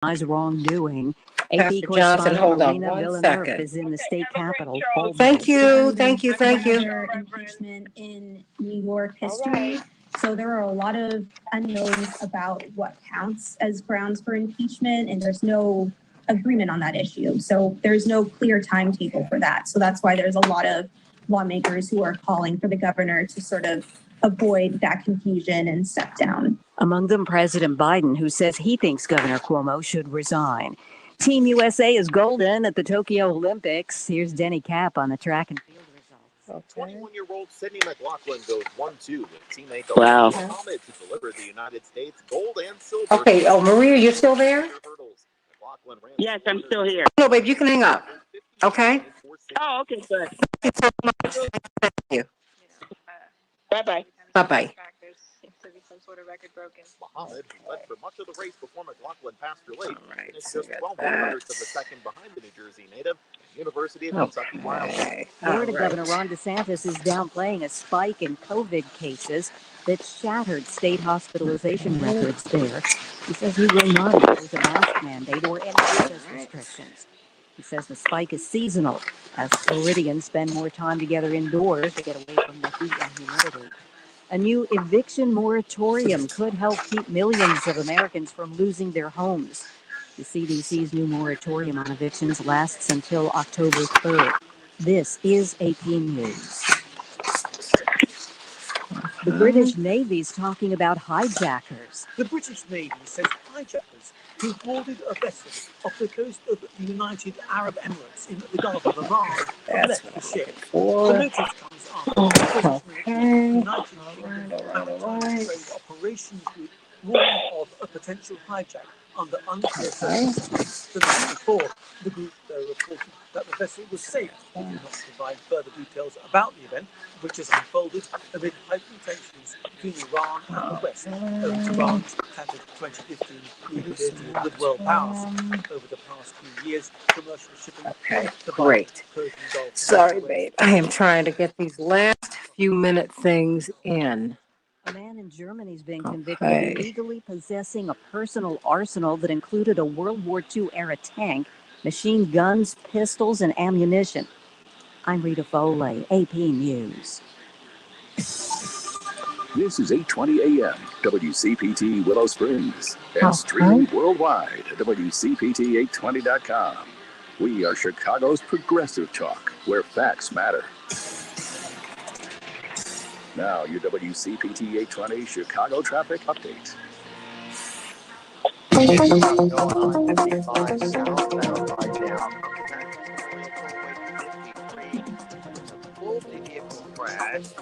wrongdoing. Pastor Johnson, hold on one second. Is in the state capitol. Thank you. Impeachment in New York history. Right. So there are a lot of unknowns about what counts as grounds for impeachment, and there's no agreement on that issue. So there's no clear timetable for that. So that's why there's a lot of lawmakers who are calling for the governor to sort of avoid that confusion and step down. Among them, President Biden, who says he thinks Governor Cuomo should resign. Team USA is golden at the Tokyo Olympics. Here's Denny Cap on the track and field results. 21-year-old Sydney McLaughlin goes 1-2 with teammate Muhammad to deliver the United States gold and silver. Okay, Maria, you're still there? Yes, I'm still here. No, babe, you can hang up. Okay? Oh, okay, good. Thank you so much. Thank you. Bye-bye. Bye-bye. Some sort of record broken. Muhammad, who led for much of the race before McLaughlin passed her late, is just 12 of the second behind the New Jersey native, University of Kentucky Wildcat. Florida Governor Ron DeSantis is downplaying a spike in COVID cases that shattered state hospitalization records there. He says he will not impose a mask mandate or any business restrictions. He says the spike is seasonal as Floridians spend more time together indoors to get away from the heat and humidity. A new eviction moratorium could help keep millions of Americans from losing their homes. The CDC's new moratorium on evictions lasts until October 3rd. This is AP News. The British Navy's talking about hijackers. The British Navy says hijackers who boarded a vessel off the coast of the United Arab Emirates in the Gulf of Oman have left the ship. The notice comes after operations with warning of a potential hijack under unclear circumstances. The night before, the group reported that the vessel was saved. It did not provide further details about the event, which has unfolded amid heightened tensions between Iran and the West over Iran's tattered 2015 nuclear deal with world powers. Over the past few years, commercial shipping. Okay, great. Sorry, babe. I am trying to get these last few minute things in. A man in Germany has been convicted of illegally possessing a personal arsenal that included a World War II-era tank, machine guns, pistols, and ammunition. I'm Rita Foley, AP News. This is 8:20 a.m. WCPT Willow Springs and streaming worldwide at WCPT820.com. We are Chicago's progressive talk, where facts matter. Now, your WCPT 820 Chicago traffic update. Crash is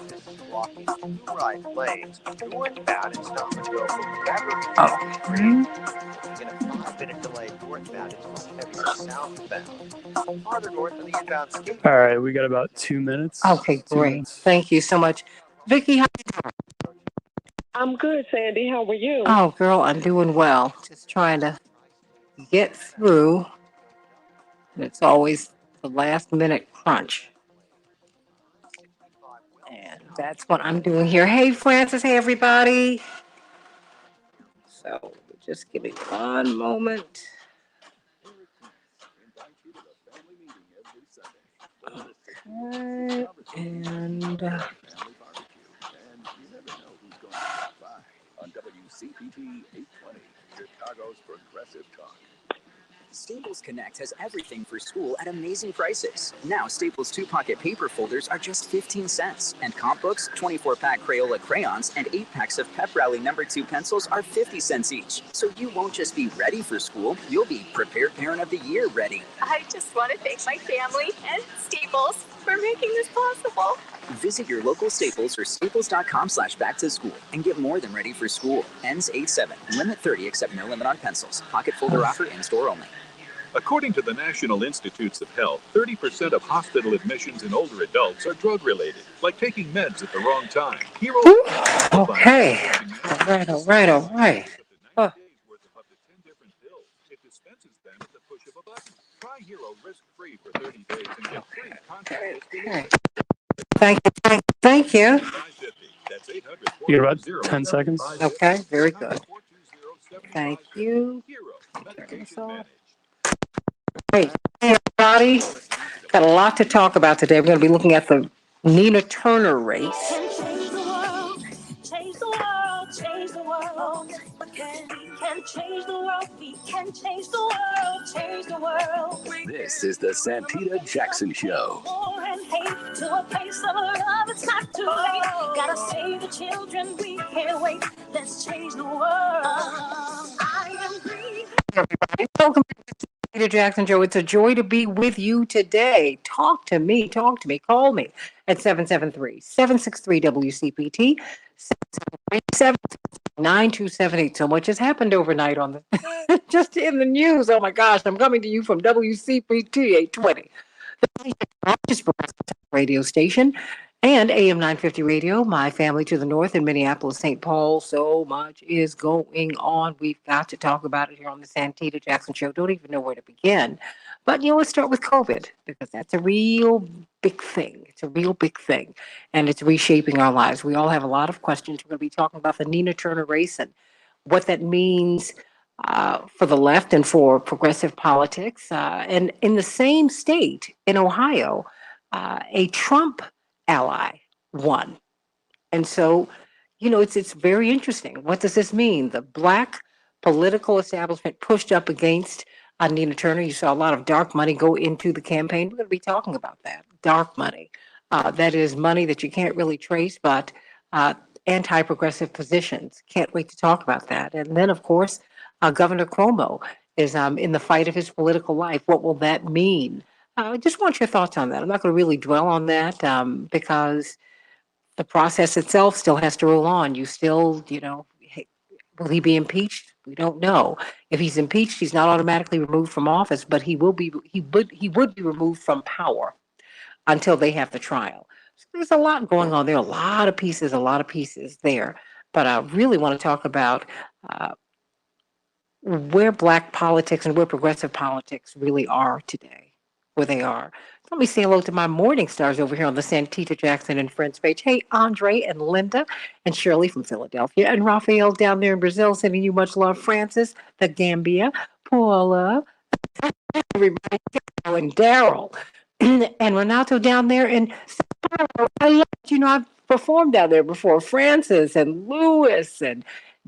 blocking two right lanes. Northbound is not going to go from Beverly. In a 5-minute delay, northbound is much heavier southbound. Farther north of the inbound skate. All right, we got about 2 minutes. Okay, great. Thank you so much. Vicky, how you doing? I'm good, Sandy. How are you? Oh, girl, I'm doing well. Just trying to get through. And it's always the last minute crunch. And that's what I'm doing here. Hey, Francis. Hey, everybody. So just give me one moment. Okay, and on WCPT 820, Chicago's progressive talk. Staples Connect has everything for school at amazing prices. Now, Staples 2-pocket paper folders are just 15 cents. And comp books, 24-pack Crayola crayons, and 8 packs of Pep Rally No. 2 pencils are 50 cents each. So you won't just be ready for school, you'll be Prepared Parent of the Year ready. I just want to thank my family and Staples for making this possible. Visit your local Staples or staples.com/back-to-school and get more than ready for school. Ends 8/7. Limit 30 except no limit on pencils. Pocket folder offer in-store only. According to the National Institutes of Health, 30% of hospital admissions in older adults are drug-related, like taking meds at the wrong time. Okay. All right. Oh. It dispenses them at the push of a button. Try Hero risk-free for 30 days and get free contactless delivery. Thank you. You got about 10 seconds. Okay, very good. Thank you. Hey, everybody. Got a lot to talk about today. We're going to be looking at the Nina Turner race. Change the world, change the world, change the world. Can change the world, we can change the world, change the world. This is the Santita Jackson Show. War and hate to a place of love, it's not too late. Gotta save the children, we can't wait. Let's change the world. I am green. Everybody, welcome to the Santita Jackson Show. It's a joy to be with you today. Talk to me, call me at 773-763-WCPT, 773-79278. So much has happened overnight on the just in the news. Oh my gosh, I'm coming to you from WCPT 820, the largest radio station, and AM 950 radio. My family to the north in Minneapolis, St. Paul. So much is going on. We've got to talk about it here on the Santita Jackson Show. Don't even know where to begin. But, let's start with COVID, because that's a real big thing. It's a real big thing, and it's reshaping our lives. We all have a lot of questions. We're going to be talking about the Nina Turner race and what that means for the left and for progressive politics. And in the same state, in Ohio, a Trump ally won. And so, it's very interesting. What does this mean? The black political establishment pushed up against Nina Turner. You saw a lot of dark money go into the campaign. We're going to be talking about that. Dark money. That is money that you can't really trace, but anti-progressive positions. Can't wait to talk about that. And then, of course, Governor Cuomo is in the fight of his political life. What will that mean? I just want your thoughts on that. I'm not going to really dwell on that because the process itself still has to roll on. You still, will he be impeached? We don't know. If he's impeached, he's not automatically removed from office, but he would be removed from power until they have the trial. So there's a lot going on there, a lot of pieces there. But I really want to talk about where black politics and where progressive politics really are today, where they are. Let me say hello to my morning stars over here on the Santita Jackson and Friends page. Hey, Andre and Linda and Shirley from Philadelphia and Raphael down there in Brazil, sending you much love. Francis, the Gambia, Paula, everybody, and Daryl, and Renato down there in Sao Paulo. I love, I've performed down there before. Francis and Lewis and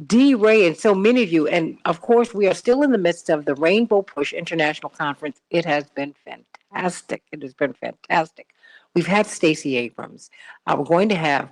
D. Ray, and so many of you. And of course, we are still in the midst of the Rainbow Push International Conference. It has been fantastic. We've had Stacey Abrams. We're going to have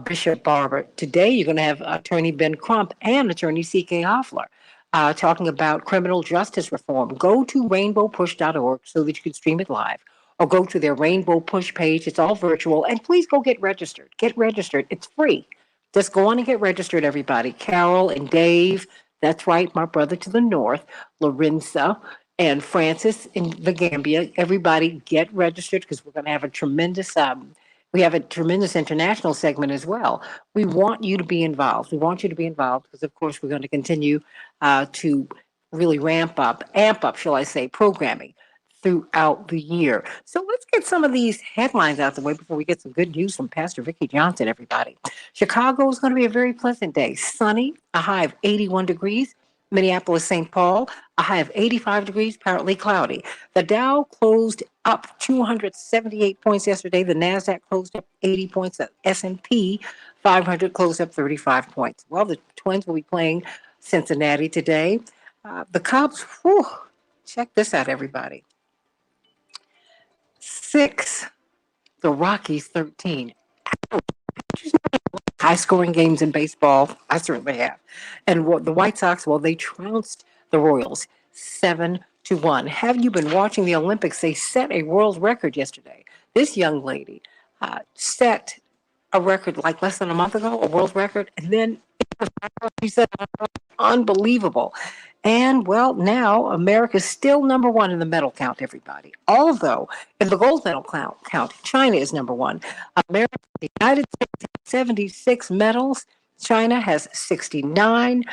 Bishop Barber. Today, you're going to have Attorney Ben Crump and Attorney C.K. Hoffler talking about criminal justice reform. Go to rainbowpush.org so that you can stream it live, or go to their Rainbow Push page. It's all virtual. And please go get registered. Get registered. It's free. Just go on and get registered, everybody. Carol and Dave, that's right, my brother to the north, Lorenza and Francis in the Gambia. Everybody get registered, because we're going to have a tremendous international segment as well. We want you to be involved. Because, of course, we're going to continue to really amp up, shall I say, programming throughout the year. So let's get some of these headlines out the way before we get some good news from Pastor Vicki Johnson, everybody. Chicago is going to be a very pleasant day. Sunny, a high of 81 degrees. Minneapolis, St. Paul, a high of 85 degrees, partly cloudy. The Dow closed up 278 points yesterday. The NASDAQ closed up 80 points. The S&P 500 closed up 35 points. Well, the Twins will be playing Cincinnati today. The Cubs, check this out, everybody. 6, the Rockies 13. High-scoring games in baseball, I certainly have. And the White Sox, they trounced the Royals 7-1. Have you been watching the Olympics? They set a world record yesterday. This young lady set a record like less than a month ago, a world record, and then she said, unbelievable. And now America's still number one in the medal count, everybody. Although in the gold medal count, China is number one. America, the United States has 76 medals. China has 69.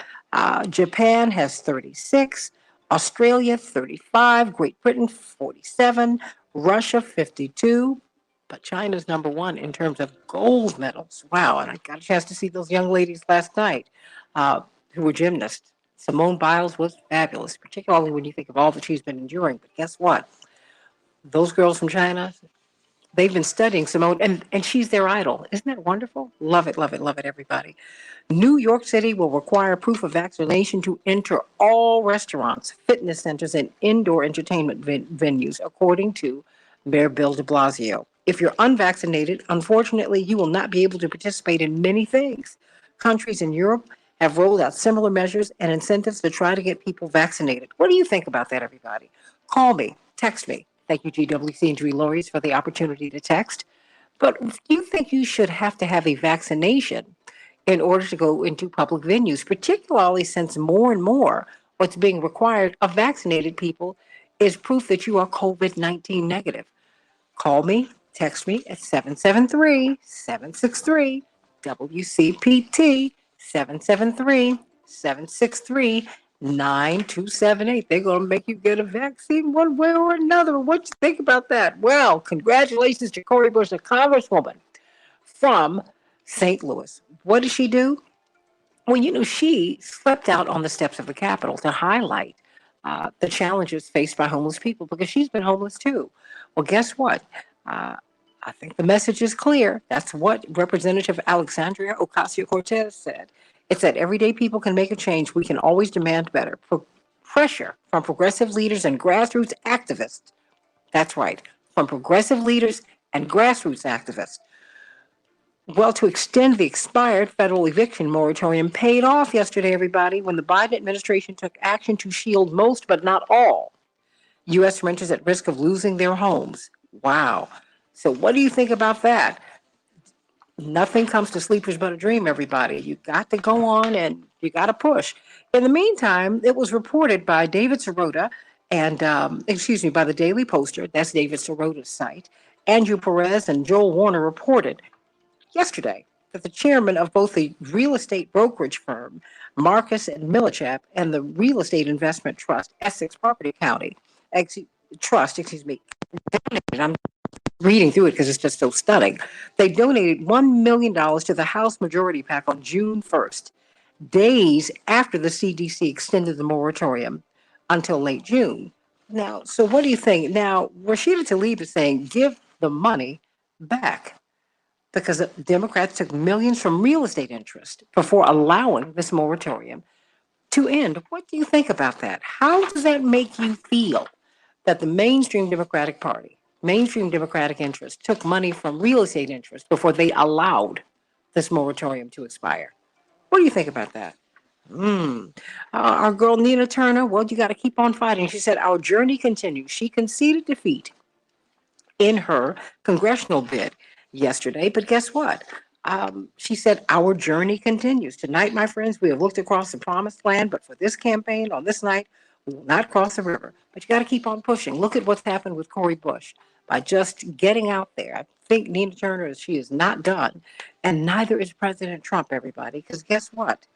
Japan has 36. Australia 35. Great Britain 47. Russia 52. But China's number one in terms of gold medals. Wow. And I got a chance to see those young ladies last night who were gymnasts. Simone Biles was fabulous, particularly when you think of all that she's been enduring. But guess what? Those girls from China, they've been studying Simone, and she's their idol. Isn't that wonderful? Love it, everybody. New York City will require proof of vaccination to enter all restaurants, fitness centers, and indoor entertainment venues, according to Mayor Bill de Blasio. If you're unvaccinated, unfortunately, you will not be able to participate in many things. Countries in Europe have rolled out similar measures and incentives to try to get people vaccinated. What do you think about that, everybody? Call me, text me. Thank you, GWC Injury Lawyers, for the opportunity to text. But do you think you should have to have a vaccination in order to go into public venues, particularly since more and more what's being required of vaccinated people is proof that you are COVID-19 negative? Call me, text me at 773-763 WCPT, 773-763-9278. They're going to make you get a vaccine one way or another. What you think about that? Well, congratulations to Cori Bush, a congresswoman from St. Louis. What did she do? Well, she slept out on the steps of the Capitol to highlight the challenges faced by homeless people because she's been homeless too. Well, guess what? Uh, I think the message is clear. That's what Representative Alexandria Ocasio-Cortez said. It said everyday people can make a change. We can always demand better. Pressure from progressive leaders and grassroots activists. That's right, from progressive leaders and grassroots activists. Well, to extend the expired federal eviction moratorium paid off yesterday, everybody, when the Biden administration took action to shield most, but not all, U.S. renters at risk of losing their homes. Wow. So, what do you think about that? Nothing comes to sleepers but a dream, everybody. You got to go on and you got to push. In the meantime, it was reported by David Sirota and, by the Daily Poster, that's David Sirota's site. Andrew Perez and Joel Warner reported yesterday that the chairman of both the real estate brokerage firm, Marcus and Millichap, and the real estate investment trust, Essex Property County Trust, donated, I'm reading through it because it's just so stunning. They donated $1 million to the House Majority PAC on June 1st, days after the CDC extended the moratorium until late June. Now, so what do you think? Now, Rashida Tlaib is saying give the money back because the Democrats took millions from real estate interest before allowing this moratorium to end. What do you think about that? How does that make you feel that the mainstream Democratic Party, mainstream Democratic interest, took money from real estate interest before they allowed this moratorium to expire? What do you think about that? Our girl Nina Turner, well, you got to keep on fighting. She said, our journey continues. She conceded defeat in her congressional bid yesterday. But guess what? She said, our journey continues. Tonight, my friends, we have looked across the promised land, but for this campaign on this night, we will not cross the river. But you got to keep on pushing. Look at what's happened with Cori Bush by just getting out there. I think Nina Turner, she is not done. And neither is President Trump, everybody, because guess what?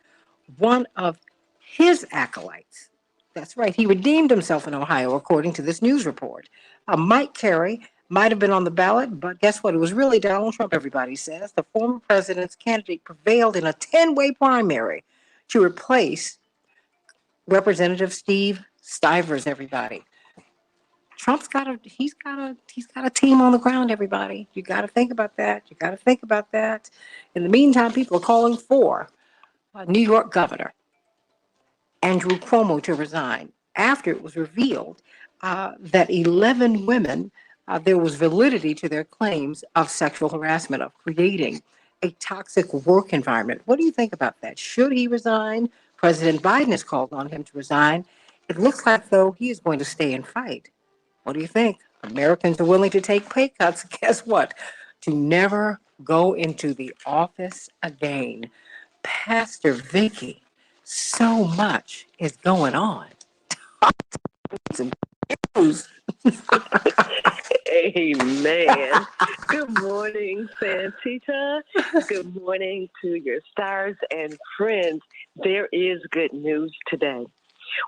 One of his acolytes, that's right, he redeemed himself in Ohio, according to this news report. Mike Carey might have been on the ballot, but guess what? It was really Donald Trump, everybody says. The former president's candidate prevailed in a 10-way primary to replace Representative Steve Stivers, everybody. Trump's got a team on the ground, everybody. You got to think about that. You got to think about that. In the meantime, people are calling for New York Governor Andrew Cuomo to resign after it was revealed that 11 women, there was validity to their claims of sexual harassment, of creating a toxic work environment. What do you think about that? Should he resign? President Biden has called on him to resign. It looks like, though, he is going to stay and fight. What do you think? Americans are willing to take pay cuts. Guess what? To never go into the office again. Pastor Vicky, so much is going on. Amen. Good morning, Santita. Good morning to your stars and friends. There is good news today.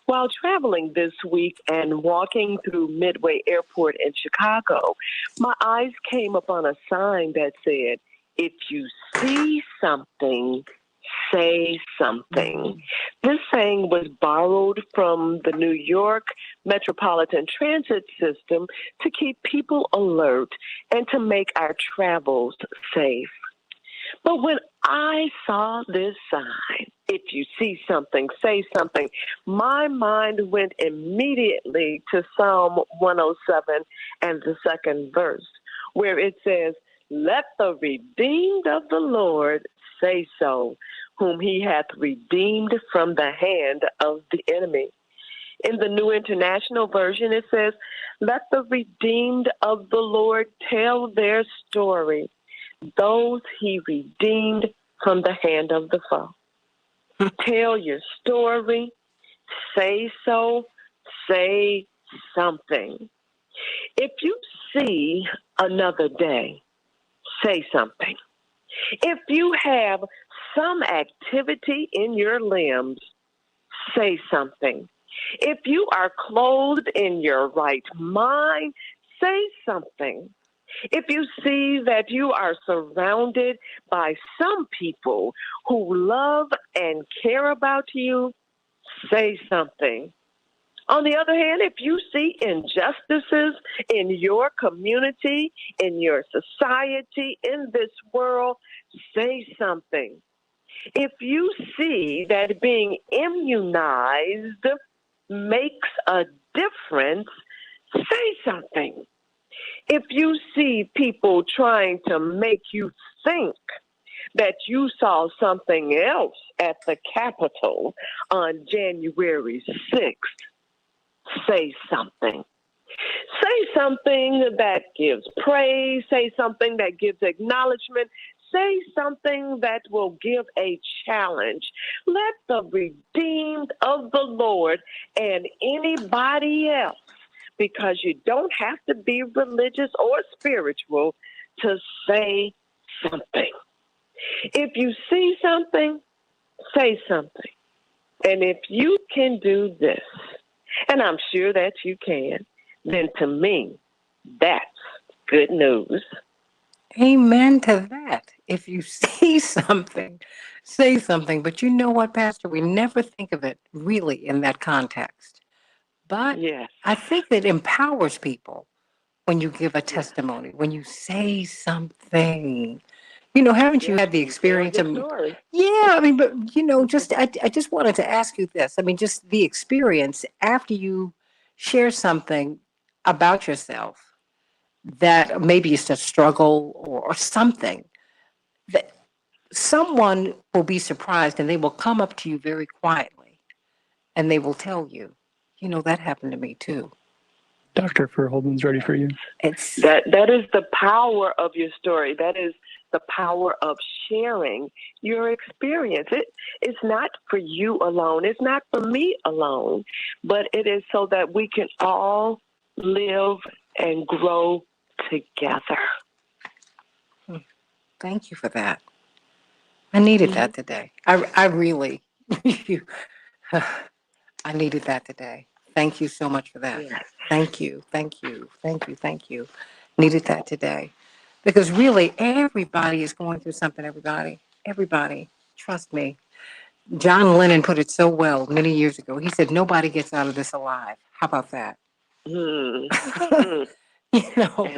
While traveling this week and walking through Midway Airport in Chicago, my eyes came upon a sign that said, if you see something, say something. This saying was borrowed from the New York Metropolitan Transit System to keep people alert and to make our travels safe. But when I saw this sign, if you see something, say something, my mind went immediately to Psalm 107 and the second verse, where it says, "Let the redeemed of the Lord say so, whom he hath redeemed from the hand of the enemy." In the New International Version, it says, "Let the redeemed of the Lord tell their story, those he redeemed from the hand of the foe." Tell your story, say so, say something. If you see another day, say something. If you have some activity in your limbs, say something. If you are clothed in your right mind, say something. If you see that you are surrounded by some people who love and care about you, say something. On the other hand, if you see injustices in your community, in your society, in this world, say something. If you see that being immunized makes a difference, say something. If you see people trying to make you think that you saw something else at the Capitol on January 6th, say something. Say something that gives praise, say something that gives acknowledgement, say something that will give a challenge. Let the redeemed of the Lord and anybody else, because you don't have to be religious or spiritual to say something. If you see something, say something. And if you can do this, and I'm sure that you can, then to me, that's good news. Amen to that. If you see something, say something. But you know what, Pastor? We never think of it really in that context. But Yes. I think it empowers people when you give a testimony, when you say something. Haven't you had the experience of, Story. yeah, I mean, but I just wanted to ask you this. I mean, just the experience after you share something about yourself that maybe it's a struggle or something that someone will be surprised and they will come up to you very quietly and they will tell you, that happened to me too. Dr. Verholden's ready for you. It's That is the power of your story. That is the power of sharing your experience. It's not for you alone. It's not for me alone, but it is so that we can all live and grow together. Thank you for that. I needed that today. I really, I needed that today. Thank you so much for that. Yes. Thank you. Thank you. Thank you. Thank you. Needed that today. Because really, everybody is going through something, everybody. Everybody. Trust me. John Lennon put it so well many years ago. He said, nobody gets out of this alive. How about that? And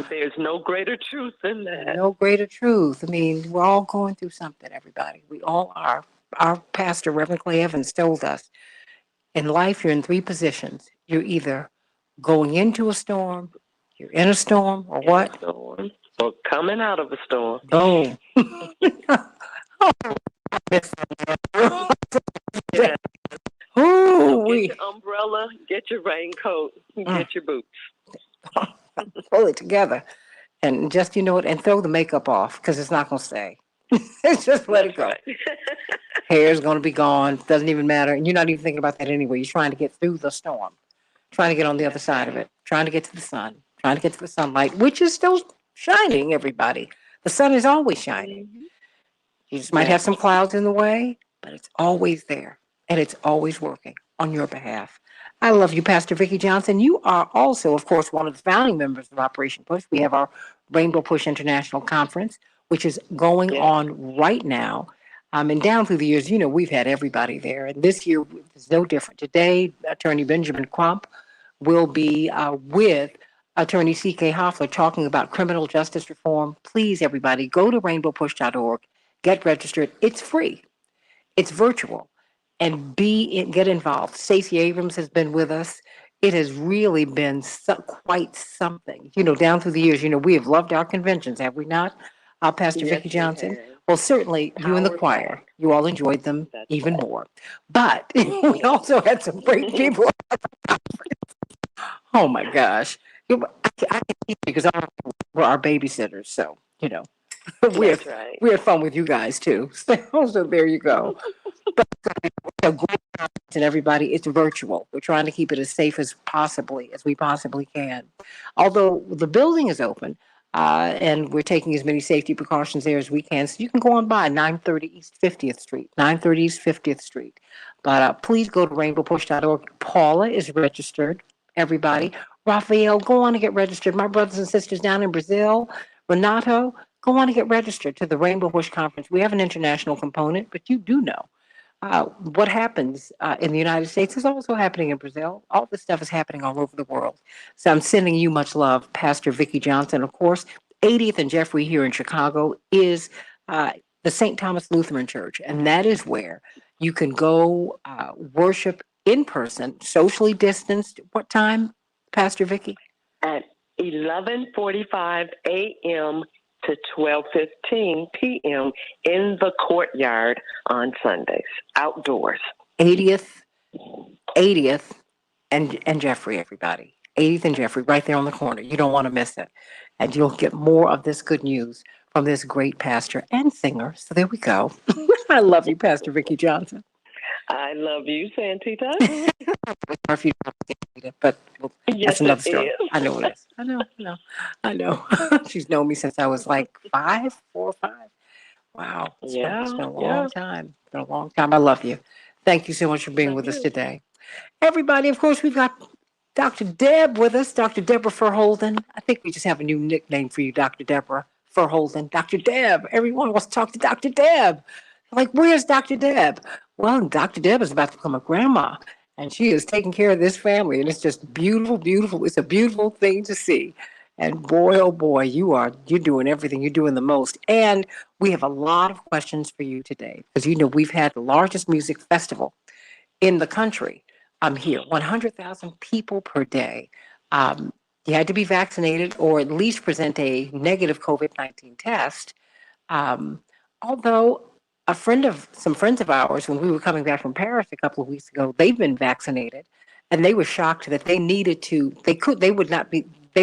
there's no greater truth than that. No greater truth. I mean, we're all going through something, everybody. We all are. Our pastor, Reverend Clay Evans, told us in life, you're in three positions. You're either going into a storm, you're in a storm, or what? A storm, or coming out of a storm. Boom. Yeah. Ooh, So get your umbrella, get your raincoat, get your boots. Pull it together. And just, and throw the makeup off because it's not going to stay. Just let it go. Right. Hair's going to be gone. Doesn't even matter. And you're not even thinking about that anyway. You're trying to get through the storm, trying to get on the other side of it, trying to get to the sun, trying to get to the sunlight, which is still shining, everybody. The sun is always shining. You just might have some clouds in the way, but it's always there. And it's always working on your behalf. I love you, Pastor Vicki Johnson. You are also, of course, one of the founding members of Operation Push. We have our Rainbow Push International Conference, which is going on right now. And down through the years, we've had everybody there. And this year is no different. Today, Attorney Benjamin Crump will be with Attorney C.K. Hoffler talking about criminal justice reform. Please, everybody, go to rainbowpush.org, get registered. It's free. It's virtual, and get involved. Stacey Abrams has been with us. It has really been quite something. Down through the years, we have loved our conventions, have we not? Pastor Yes, Vicki we Johnson. have. Well, certainly you and the Power choir, pack. you all enjoyed them That's even right. more. But we also had some great people. Oh my gosh. I can teach because we're our babysitters. So, we That's had, right. we had fun with you guys too. So there you go. But a great conference, and everybody, it's virtual. We're trying to keep it as safe as we possibly can. Although the building is open, and we're taking as many safety precautions there as we can. So you can go on by 930 East 50th Street, 930 East 50th Street. But please go to rainbowpush.org. Paula is registered, everybody. Raphael, go on and get registered. My brothers and sisters down in Brazil, Renato, go on and get registered to the Rainbow Push Conference. We have an international component, but you do know what happens in the United States is also happening in Brazil. All this stuff is happening all over the world. So I'm sending you much love, Pastor Vicki Johnson. Of course, 80th and Jeffrey here in Chicago is the St. Thomas Lutheran Church, and that is where you can go worship in person, socially distanced. What time, Pastor Vicki? At 11:45 a.m. to 12:15 p.m. in the courtyard on Sundays, outdoors. 80th, 80th, and Jeffrey, everybody. 80th and Jeffrey, right there on the corner. You don't want to miss it. And you'll get more of this good news from this great pastor and singer. So there we go. I love you, Pastor Vicki Johnson. I love you, Santita. If you don't get it, but Yes, that's another it story. is. I know it is. I know. She's known me since I was like 4 or 5. Wow. It's been a long time. It's been a long time. I love you. Thank you so much for being with us today. Everybody, of course, we've got Dr. Deb with us, Dr. Deborah Verholden. I think we just have a new nickname for you, Dr. Deborah Verholden. Dr. Deb. Everyone wants to talk to Dr. Deb. Like, where's Dr. Deb? Well, Dr. Deb is about to become a grandma, and she is taking care of this family, and it's just beautiful, beautiful. It's a beautiful thing to see. And boy, oh boy, you're doing everything. You're doing the most. And we have a lot of questions for you today, because we've had the largest music festival in the country. I'm here, 100,000 people per day. You had to be vaccinated or at least present a negative COVID-19 test. Although some friends of ours, when we were coming back from Paris a couple of weeks ago, they've been vaccinated, and they were shocked that they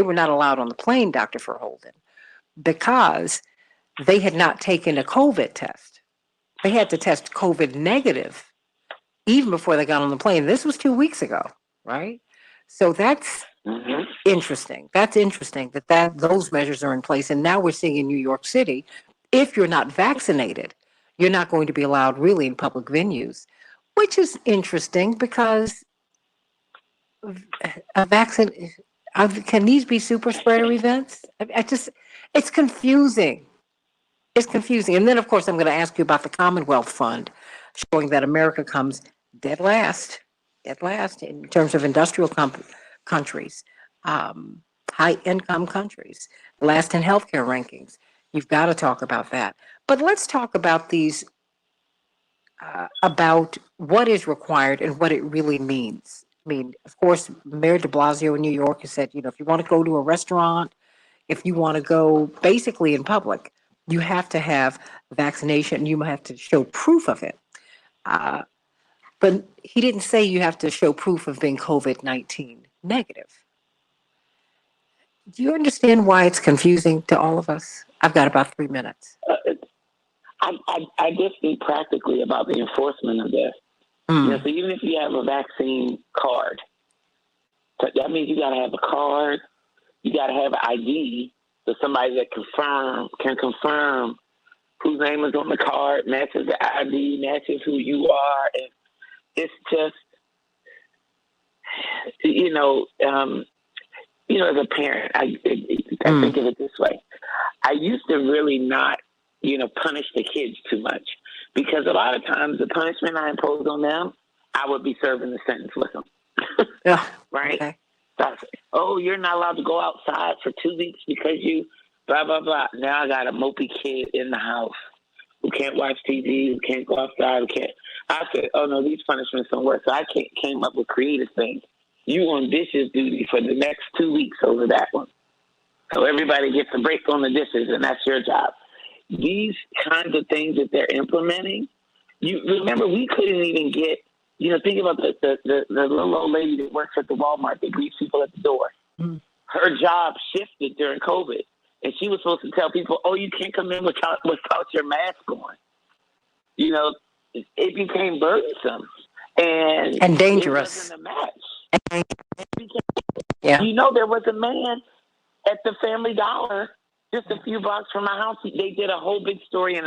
were not allowed on the plane, Dr. Verholden, because they had not taken a COVID test. They had to test COVID negative even before they got on the plane. This was 2 weeks ago, right? So that's interesting. That's interesting that those measures are in place. And now we're seeing in New York City, if you're not vaccinated, you're not going to be allowed really in public venues, which is interesting because a vaccine, can these be super spreader events? It's confusing. It's confusing. And then, of course, I'm going to ask you about the Commonwealth Fund, showing that America comes dead last in terms of industrial countries, high-income countries, last in healthcare rankings. You've got to talk about that. But let's talk about about what is required and what it really means. I mean, of course, Mayor de Blasio in New York has said, if you want to go to a restaurant, if you want to go basically in public, you have to have vaccination. You have to show proof of it. But he didn't say you have to show proof of being COVID-19 negative. Do you understand why it's confusing to all of us? I've got about 3 minutes. I just think practically about the enforcement of this. So even if you have a vaccine card, that means you got to have a card. You got to have an ID, so somebody that can confirm whose name is on the card, matches the ID, matches who you are. And it's just, as a parent, I think of it this way. I used to really not, punish the kids too much Because a lot of times the punishment I impose on them, I would be serving the sentence with them. Yeah. Right? Okay. That's, oh, you're not allowed to go outside for 2 weeks because you blah, blah, blah. Now I got a mopey kid in the house who can't watch TV, who can't go outside, who can't. I said, oh, no, these punishments don't work. So I came up with creative things. You on dishes duty for the next 2 weeks over that one. So everybody gets a break on the dishes, and that's your job. These kinds of things that they're implementing, you remember we couldn't even get, think about the little old lady that works at the Walmart that greets people at the door. Mm. Her job shifted during COVID, and she was supposed to tell people, oh, you can't come in without your mask on. It became burdensome. And dangerous. It wasn't a match. Yeah. There was a man at the Family Dollar just a few blocks from my house. They did a whole big story in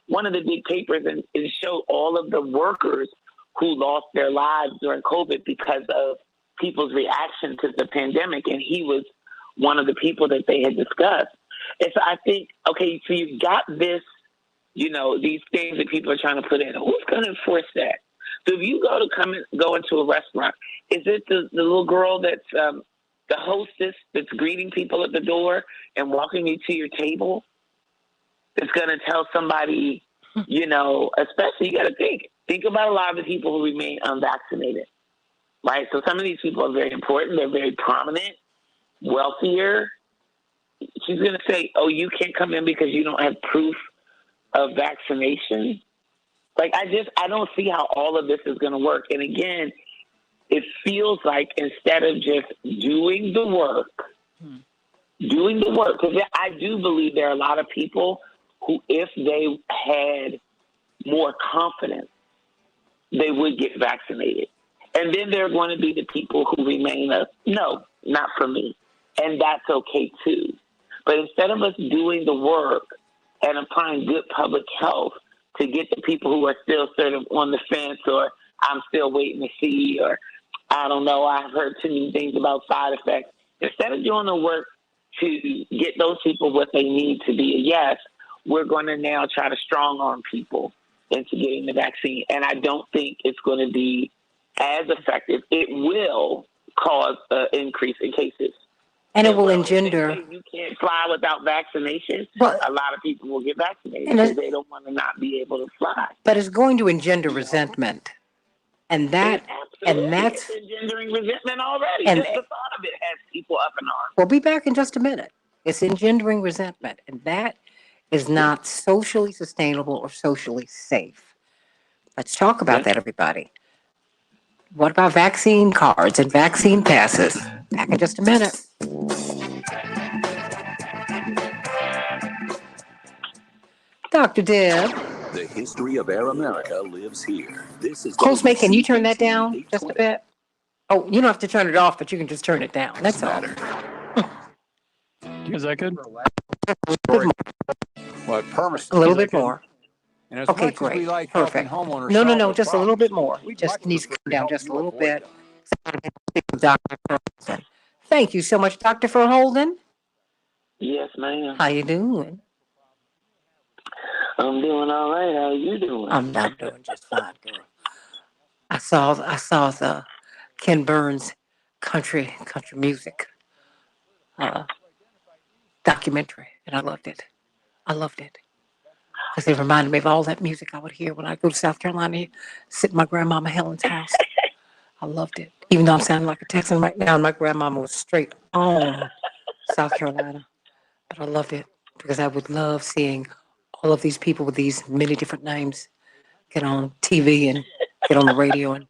one of the big papers, and it showed all of the workers who lost their lives during COVID because of people's reaction to the pandemic. And he was one of the people that they had discussed. And so I think, okay, so you've got this, these things that people are trying to put in. Who's going to enforce that? So if you go into a restaurant, is it the little girl that's the hostess that's greeting people at the door and walking you to your table that's going to tell somebody, especially you got to think about a lot of the people who remain unvaccinated, right? So some of these people are very important. They're very prominent, wealthier. She's going to say, oh, you can't come in because you don't have proof of vaccination. Like, I don't see how all of this is going to work. And again, it feels like instead of just doing the work, because I do believe there are a lot of people who, if they had more confidence, they would get vaccinated. And then there are going to be the people who remain no, not for me. And that's okay too. But instead of us doing the work and applying good public health to get the people who are still sort of on the fence, or I'm still waiting to see, or I don't know, I've heard too many things about side effects. Instead of doing the work to get those people what they need to be a yes, we're going to now try to strong arm people into getting the vaccine. And I don't think it's going to be as effective. It will cause an increase in cases. And it will engender. If you can't fly without vaccination, a lot of people will get vaccinated because they don't want to not be able to fly. But it's going to engender resentment. And that's it's engendering resentment already. And just the thought of it has people up in arms. We'll be back in just a minute. It's engendering resentment, and that is not socially sustainable or socially safe. Let's talk about that, everybody. What about vaccine cards and vaccine passes? Back in just a minute. Dr. Deb. The history of Air America lives here. This is Postmate, can you turn that down just a bit? Oh, you don't have to turn it off, but you can just turn it down. That's all. Is that good? What, permits? A little bit more. And as Okay, much as great. we like Perfect. helping homeowners No, solve their just a little bit more. problems, we'd Just much needs to prefer come down help just a you little avoid bit. Dr. Ferguson. Thank you so much, Dr. Verholden. Yes, ma'am. How you doing? I'm doing all right. How you doing? I'm doing just fine, girl. I saw the Ken Burns country music documentary, and I loved it. Because it reminded me of all that music I would hear when I go to South Carolina, sit in my grandmama Helen's house. I loved it. Even though I'm sounding like a Texan right now, and my grandmama was straight on South Carolina. But I loved it because I would love seeing all of these people with these many different names get on TV and get on the radio. And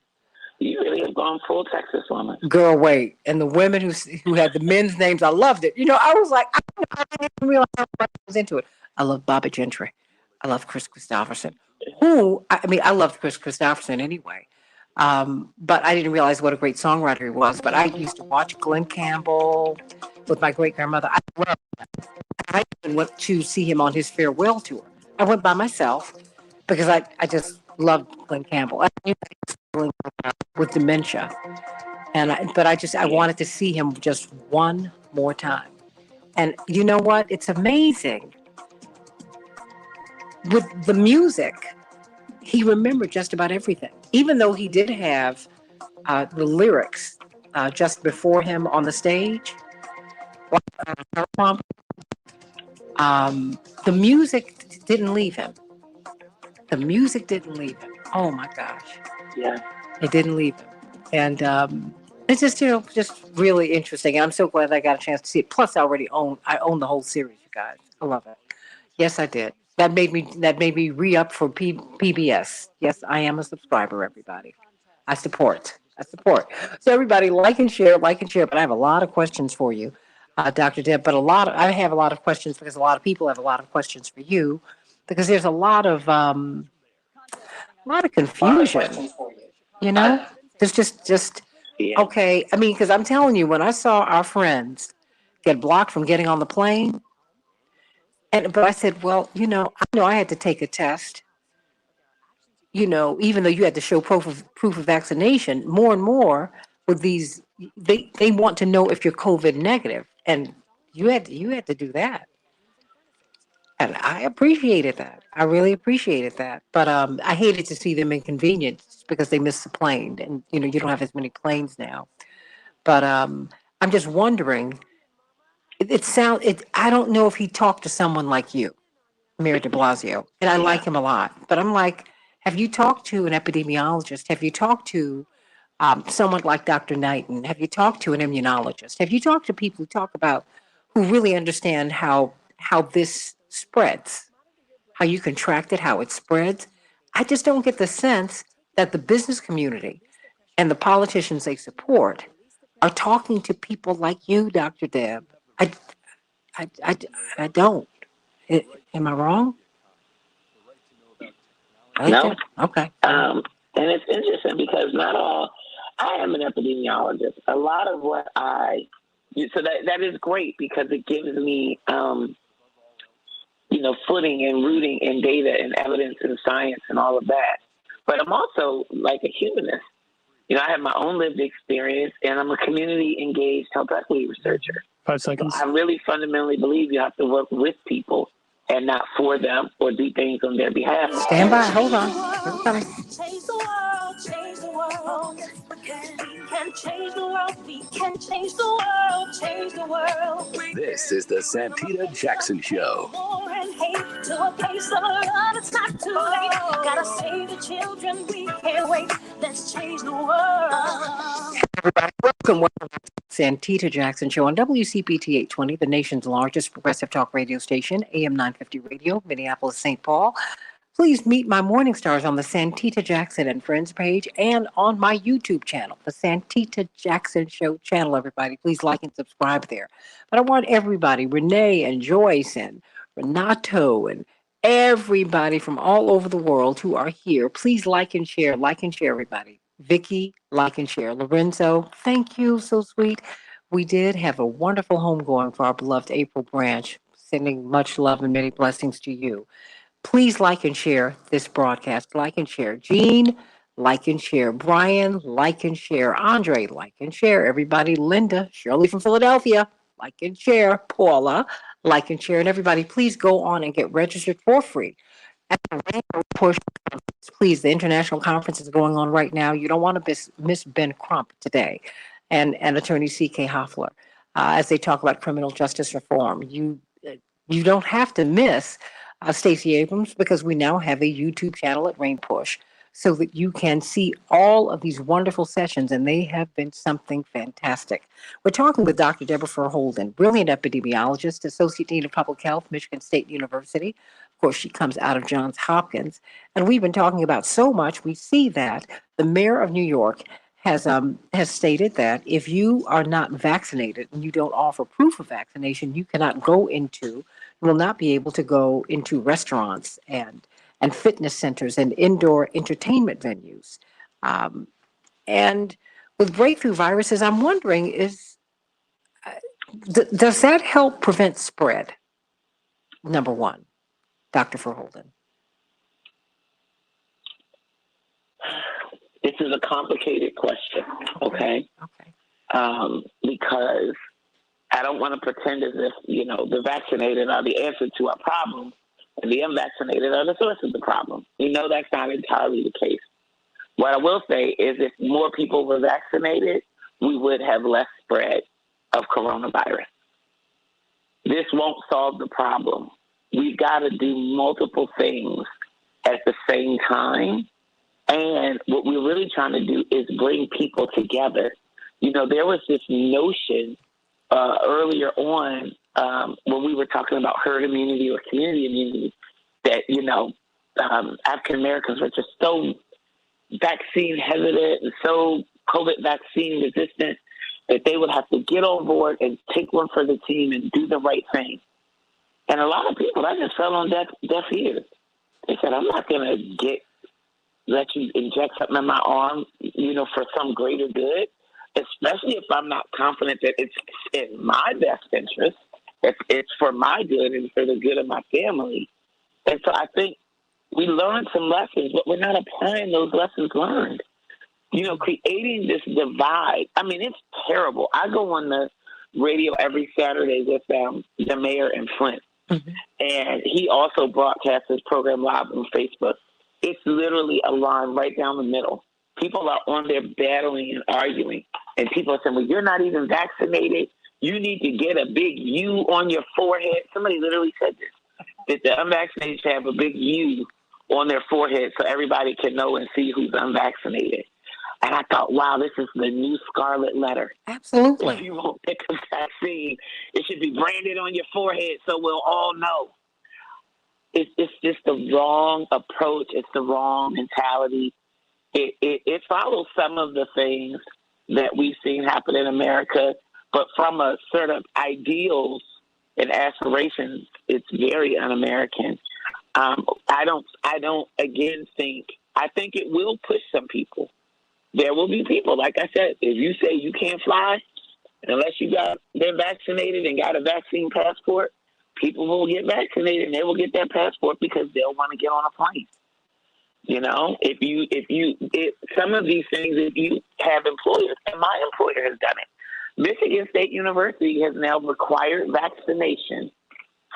you really have gone full Texas woman. Girl, wait. And the women who had the men's names, I loved it. I was like, I didn't realize how much I was into it. I love Bobby Gentry. I love Chris Christopherson. I loved Chris Christopherson anyway. But I didn't realize what a great songwriter he was. But I used to watch Glenn Campbell with my great grandmother. I even went to see him on his farewell tour. I went by myself because I just loved Glenn Campbell. I knew he was struggling with dementia, I wanted to see him just one more time. And you know what? It's amazing with the music, he remembered just about everything, even though he did have the lyrics just before him on the stage. The music didn't leave him. The music didn't leave him. Oh my gosh. Yeah. It didn't leave him. And it's just, just really interesting. And I'm so glad I got a chance to see it. Plus, I own the whole series, you guys. I love it. Yes, I did. That made me re-up for PBS. Yes, I am a subscriber, everybody. I support. I support. So everybody like and share, like and share. But I have a lot of questions for you, Dr. Deb. But I have a lot of questions because a lot of people have a lot of questions for you because there's a lot of confusion. You know, there's just Yeah. okay. I mean, because I'm telling you, when I saw our friends get blocked from getting on the plane, but I said, well, I know I had to take a test. Even though you had to show proof of vaccination, more and more with these, they want to know if you're COVID negative, and you had to do that. And I appreciated that. I really appreciated that. But I hated to see them inconvenienced because they missed the plane, and you don't have as many planes now. But I'm just wondering. I don't know if he talked to someone like you, Mayor De Blasio, and I like him a lot. But I'm like, have you talked to an epidemiologist? Have you talked to someone like Dr. Knighton? Have you talked to an immunologist? Have you talked to people who really understand how this spreads, how you contract it, how it spreads? I just don't get the sense that the business community and the politicians they support are talking to people like you, Dr. Deb. I, I, I, I don't. Am I wrong? No. Okay. And it's interesting because I am an epidemiologist. A lot of what so that is great because it gives me, footing and rooting in data and evidence and science and all of that. But I'm also like a humanist. I have my own lived experience, and I'm a community engaged health equity researcher. 5 seconds. So I really fundamentally believe you have to work with people and not for them or do things on their behalf. Stand by. Hold on. We're coming. Change the world, change the world. We can change the world, we can change the world, change the world. This is the Santita Jackson Show. War and hate to a place of love, it's not too late. Gotta save the children, we can't wait. Let's change the world. Everybody, welcome to Santita Jackson Show on WCPT 820, the nation's largest progressive talk radio station, AM 950 Radio, Minneapolis, St. Paul. Please meet my morning stars on the Santita Jackson and Friends page and on my YouTube channel, the Santita Jackson Show channel, everybody. Please like and subscribe there. But I want everybody, Renee and Joyce and Renato and everybody from all over the world who are here, please like and share, everybody. Vicky, like and share. Lorenzo, thank you, so sweet. We did have a wonderful homegoing for our beloved April Branch, sending much love and many blessings to you. Please like and share this broadcast. Like and share. Jean, like and share. Brian, like and share. Andre, like and share. Everybody, Linda, Shirley from Philadelphia, like and share. Paula, like and share. And everybody, please go on and get registered for free at the Rainbow Push Conference. Please, the international conference is going on right now. You don't want to miss Ben Crump today and attorney C.K. Hoffler as they talk about criminal justice reform. You don't have to miss Stacey Abrams because we now have a YouTube channel at Rain Push so that you can see all of these wonderful sessions, and they have been something fantastic. We're talking with Dr. Deborah Holden, brilliant epidemiologist, Associate Dean of Public Health, Michigan State University. Of course, she comes out of Johns Hopkins. And we've been talking about so much. We see that the mayor of New York has stated that if you are not vaccinated and you don't offer proof of vaccination, you will not be able to go into restaurants and fitness centers and indoor entertainment venues. And with breakthrough viruses, I'm wondering, does that help prevent spread? Number one, Dr. Verholden. This is a complicated question, okay? Because I don't want to pretend as if, the vaccinated are the answer to our problem and the unvaccinated are the source of the problem. We know that's not entirely the case. What I will say is if more people were vaccinated, we would have less spread of coronavirus. This won't solve the problem. We've got to do multiple things at the same time. And what we're really trying to do is bring people together. You know, there was this notion earlier on when we were talking about herd immunity or community immunity that, you know, African Americans were just so vaccine hesitant and so COVID vaccine resistant that they would have to get on board and take one for the team and do the right thing. And a lot of people, that just fell on deaf ears. They said, I'm not going to let you inject something in my arm, you know, for some greater good, especially if I'm not confident that it's in my best interest, if it's for my good and for the good of my family. And so I think we learned some lessons, but we're not applying those lessons learned. You know, creating this divide. I mean, it's terrible. I go on the radio every Saturday with the mayor in Flint, and he also broadcasts his program live on Facebook. It's literally a line right down the middle. People are on there battling and arguing, and people are saying, well, you're not even vaccinated. You need to get a big U on your forehead. Somebody literally said this, that the unvaccinated should have a big U on their forehead so everybody can know and see who's unvaccinated. And I thought, wow, this is the new scarlet letter. Absolutely. If you won't take a vaccine, it should be branded on your forehead so we'll all know. It's just the wrong approach. It's the wrong mentality. It follows some of the things that we've seen happen in America, but from a sort of ideals and aspirations, it's very un-American. I don't again think it will push some people. There will be people, like I said, if you say you can't fly unless you been vaccinated and got a vaccine passport, people will get vaccinated and they will get that passport because they'll want to get on a plane. You know, if some of these things, if you have employers, and my employer has done it. Michigan State University has now required vaccination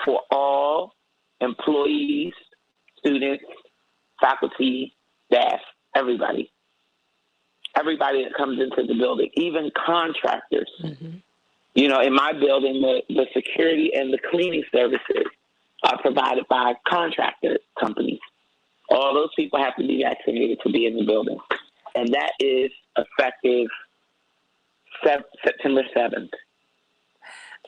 for all employees, students, faculty, staff, everybody that comes into the building, even contractors. You know, in my building, the security and the cleaning services are provided by contractor companies. All those people have to be vaccinated to be in the building. And that is effective September 7th.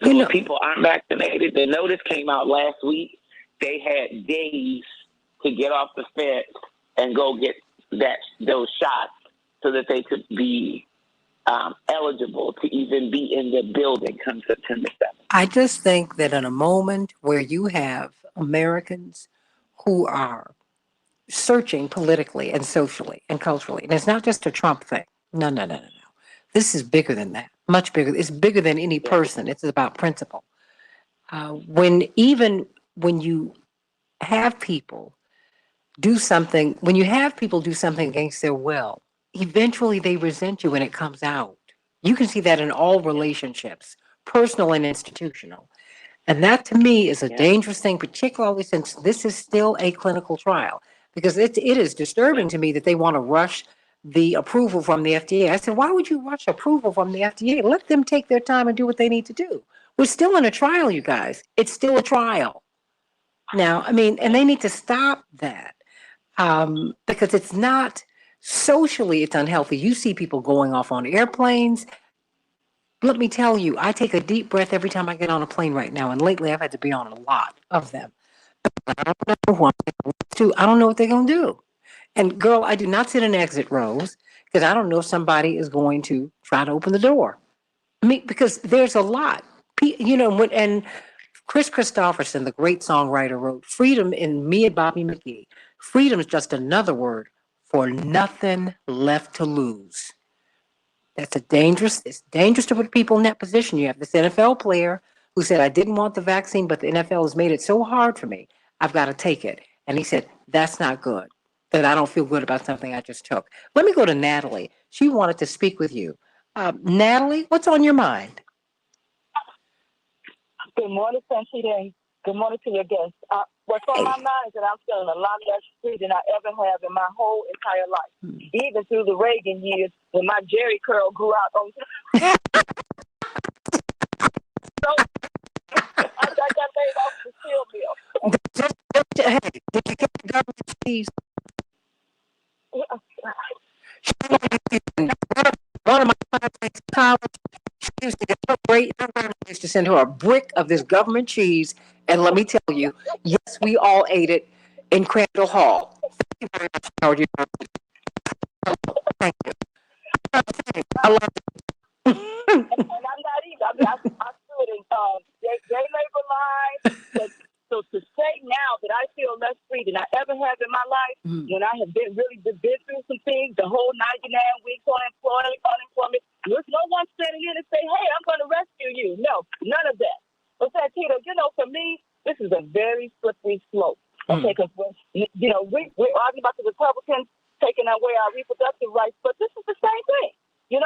So when people aren't vaccinated, the notice came out last week. They had days to get off the fence and go get those shots so that they could be eligible to even be in the building come September 7th. I just think that in a moment where you have Americans who are searching politically and socially and culturally, and it's not just a Trump thing. No. This is bigger than that, much bigger. It's bigger than any person. It's about principle. When you have people do something, against their will, eventually they resent you when it comes out. You can see that in all relationships, personal and institutional. And that to me is a dangerous thing, particularly since this is still a clinical trial, because it is disturbing to me that they want to rush the approval from the FDA. I said, why would you rush approval from the FDA? Let them take their time and do what they need to do. We're still in a trial, you guys. It's still a trial. Now, I mean, and they need to stop that because it's not socially, it's unhealthy. You see people going off on airplanes. Let me tell you, I take a deep breath every time I get on a plane right now. And lately I've had to be on a lot of them. I don't know what they're going to do. And girl, I do not sit in exit rows because I don't know if somebody is going to try to open the door. I mean, because there's a lot, you know, and Chris Christopherson, the great songwriter, wrote freedom in Me and Bobby McGee. Freedom is just another word for nothing left to lose. It's dangerous to put people in that position. You have this NFL player who said, I didn't want the vaccine, but the NFL has made it so hard for me. I've got to take it. And he said, that's not good, that I don't feel good about something I just took. Let me go to Natalie. She wanted to speak with you. Natalie, what's on your mind? Good morning, Santita, and good morning to your guests. What's on my mind is that I'm feeling a lot less free than I ever have in my whole entire life. Even through the Reagan years when my Jerry curl grew out. So I got laid off the steel mill. Hey, did you get the government cheese? One of my classmates in college, she used to get so great. Her grandma used to send her a brick of this government cheese. And let me tell you, yes, we all ate it in Crandall Hall. Thank you very much, Howard University. Thank you. I love it. And I'm not either. I mean, I stood in gay labor lines. So to say now that I feel less free than I ever have in my life, when I have been through some things, the whole 99 weeks on unemployment, there's no one standing in and say, hey, I'm going to rescue you. No, none of that. But Santita, for me, this is a very slippery slope. Okay, because we're arguing about the Republicans taking away our reproductive rights, but this is the same thing. And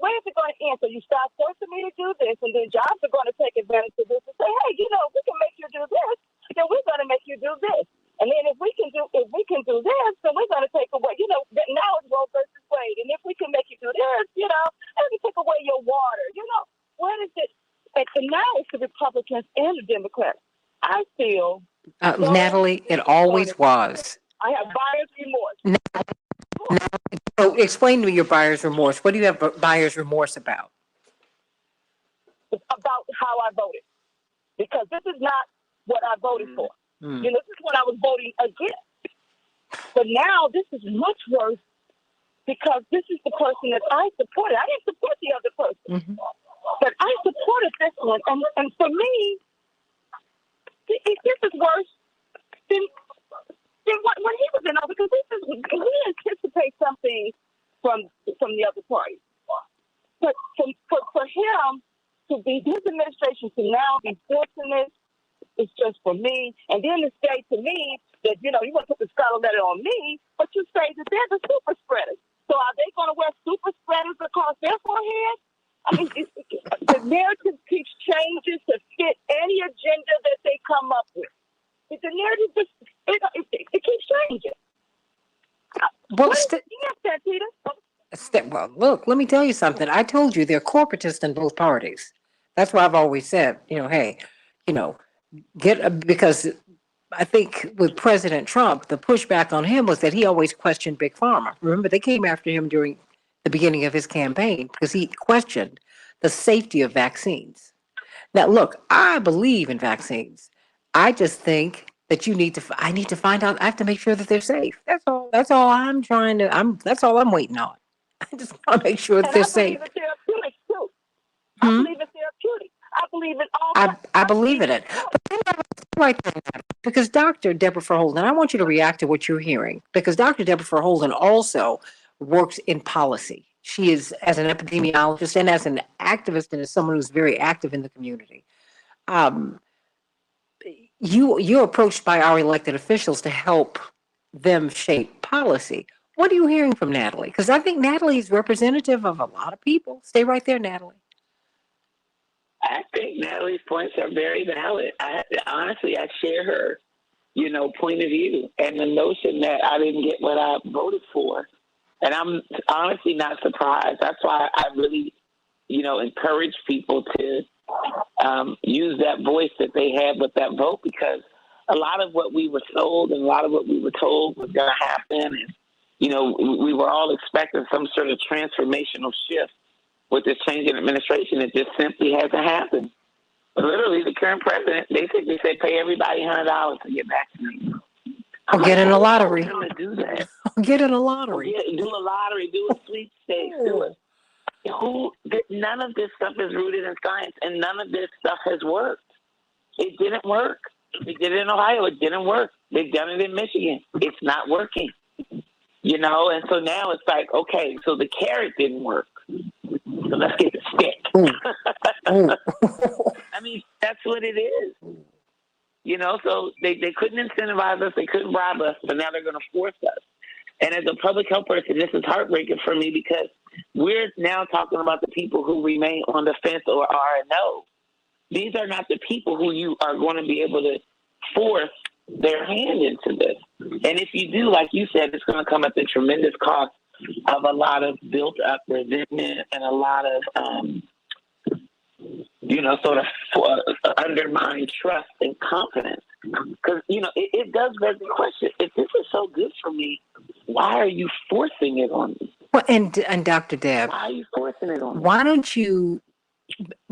where is it going to end? So you start forcing me to do this, and then jobs are going to take advantage of this and say, hey, we can make you do this, then we're going to make you do this. And then if we can do this, then we're going to take away, now it's Roe versus Wade. And if we can make you do this, then we take away your water. What is it? And now it's the Republicans and the Democrats. I feel. Natalie, it always was. I have buyer's remorse. So explain to me your buyer's remorse. What do you have buyer's remorse about? It's about how I voted. Because this is not what I voted for. This is what I was voting against. But now this is much worse because this is the person that I supported. I didn't support the other person. But I supported this one. And for me, this is worse than when he was in office, because we anticipate something from the other party. But for him to be, his administration to now be forcing this, it's just for me. And then to say to me that, you want to put the scarlet letter on me, but you say that they're the super spreaders. So are they going to wear super spreaders across their forehead? I mean, the narrative keeps changing to fit any agenda that they come up with. The narrative just it keeps changing. Well, well, look, let me tell you something. I told you they're corporatists in both parties. That's why I've always said, hey, because I think with President Trump, the pushback on him was that he always questioned Big Pharma. Remember, they came after him during the beginning of his campaign because he questioned the safety of vaccines. Now, look, I believe in vaccines. I just think that I need to find out. I have to make sure that they're safe. That's all I'm trying to, that's all I'm waiting on. I just want to make sure that they're safe. I believe in therapeutics too. I believe in therapeutics. I believe in all. I believe in it. But right there, because Dr. Deborah Verholden, I want you to react to what you're hearing, because Dr. Deborah Verholden also works in policy. She is, as an epidemiologist and as an activist and as someone who's very active in the community. You're approached by our elected officials to help them shape policy. What are you hearing from Natalie? Because I think Natalie is representative of a lot of people. Stay right there, Natalie. I think Natalie's points are very valid. Honestly, I share her, point of view, and the notion that I didn't get what I voted for. And I'm honestly not surprised. That's why I really, encourage people to use that voice that they had with that vote, because a lot of what we were sold and a lot of what we were told was going to happen. And, we were all expecting some sort of transformational shift with this change in administration. It just simply hasn't happened. But literally, the current president basically said, pay everybody $100 to get vaccinated. Or get in a lottery. Do that. Get in a lottery. Do a lottery. Do a sweepstakes. None of this stuff is rooted in science, and none of this stuff has worked. It didn't work. They did it in Ohio. It didn't work. They've done it in Michigan. It's not working. And so now it's like, okay, so the carrot didn't work. So let's get the stick. I mean, that's what it is. So they couldn't incentivize us. They couldn't bribe us, but now they're going to force us. And as a public health person, this is heartbreaking for me, because we're now talking about the people who remain on the fence or are a no. These are not the people who you are going to be able to force their hand into this. And if you do, like you said, it's going to come at the tremendous cost of a lot of built up resentment and a lot of, sort of undermined trust and confidence. Because, it does beg the question, if this is so good for me, why are you forcing it on me? Well, and Dr. Deb, why are you forcing it on me? Why don't you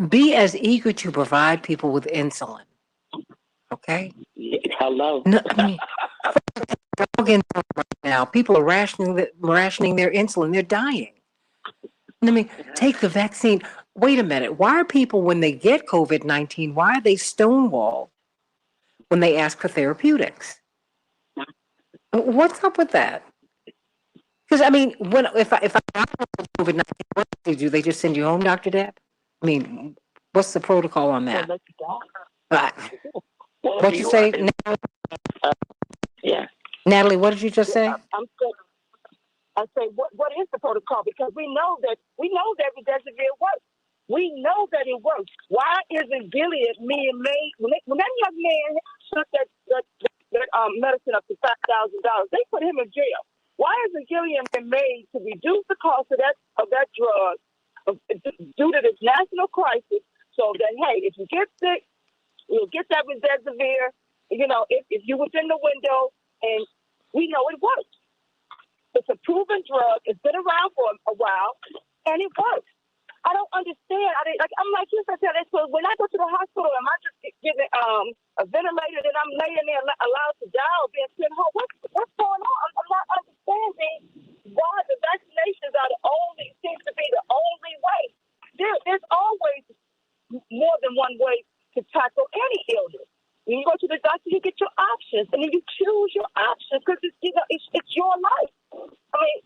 be as eager to provide people with insulin? Okay? Hello. No, I mean, right now, people are rationing their insulin. They're dying. I mean, take the vaccine. Wait a minute. Why are people, when they get COVID-19, why are they stonewalled when they ask for therapeutics? What's up with that? Because I mean, if I got COVID-19, what do they just send you home, Dr. Deb? I mean, what's the protocol on that? What you say, Natalie? Yeah. Natalie, what did you just say? I say, what is the protocol? Because we know that remdesivir works. We know that it works. Why isn't Gilead being made? When that young man took that medicine up to $5,000, they put him in jail. Why isn't Gilead been made to reduce the cost of that drug due to this national crisis? So that, hey, if you get sick, you'll get that remdesivir. If you was in the window, and we know it works. It's a proven drug. It's been around for a while, and it works. I don't understand. I'm like you said. So when I go to the hospital, am I just getting a ventilator and I'm laying there allowed to die or being sent home? What's going on? I'm not understanding why the vaccinations seems to be the only way. There's always more than one way to tackle any illness. When you go to the doctor, you get your options, and then you choose your options because it's your life. I mean,